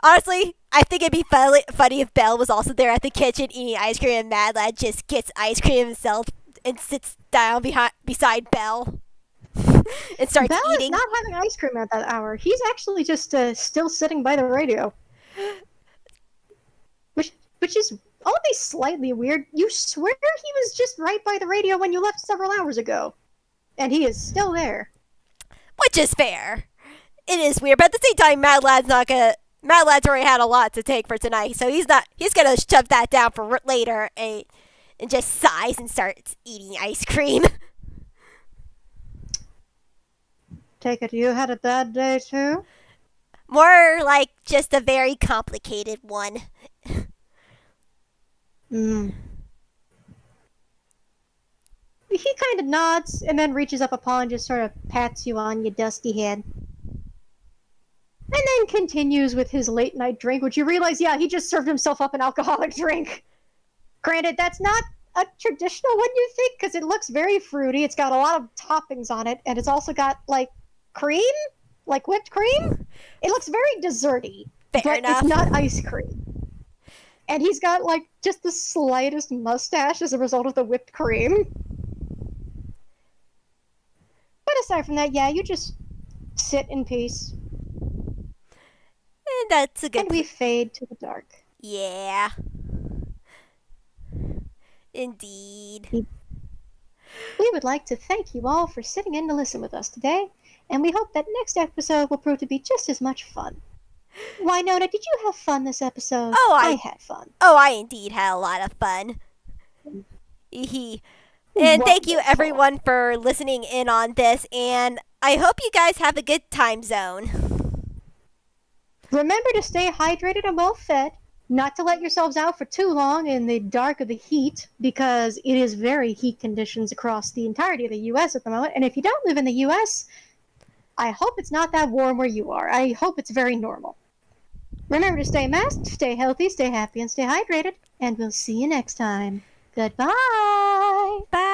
honestly, I think it'd be funny if Belle was also there at the kitchen eating ice cream, and Mad Lad just gets ice cream himself and sits down beside Belle and starts Belle eating. Belle is not having ice cream at that hour. He's actually just still sitting by the radio. Which is only slightly weird. You swear he was just right by the radio when you left several hours ago. And he is still there. Which is fair. It is weird, but at the same time, Mad Lad's already had a lot to take for tonight, so he's gonna shove that down for later and just sighs and starts eating ice cream. Take it you had a bad day too? More like just a very complicated one. He kind of nods and then reaches up a paw and just sort of pats you on your dusty head. And then continues with his late night drink, which you realize, yeah, he just served himself up an alcoholic drink. Granted, that's not a traditional one you think, because it looks very fruity. It's got a lot of toppings on it, and it's also got, like, cream? Like whipped cream? It looks very desserty. Fair enough. It's not ice cream. And he's got, like, just the slightest mustache as a result of the whipped cream. But aside from that, yeah, you just sit in peace. And that's a good. And we fade to the dark. Yeah. Indeed. We would like to thank you all for sitting in to listen with us today, and we hope that next episode will prove to be just as much fun. Wynonna, did you have fun this episode? Oh, I had fun. Oh, I indeed had a lot of fun. And thank you everyone for listening in on this, and I hope you guys have a good time zone. Remember to stay hydrated and well fed, not to let yourselves out for too long in the dark of the heat, because it is very heat conditions across the entirety of the U.S. at the moment, and if you don't live in the U.S., I hope it's not that warm where you are. I hope it's very normal. Remember to stay masked, stay healthy, stay happy, and stay hydrated, and we'll see you next time. Goodbye! Bye!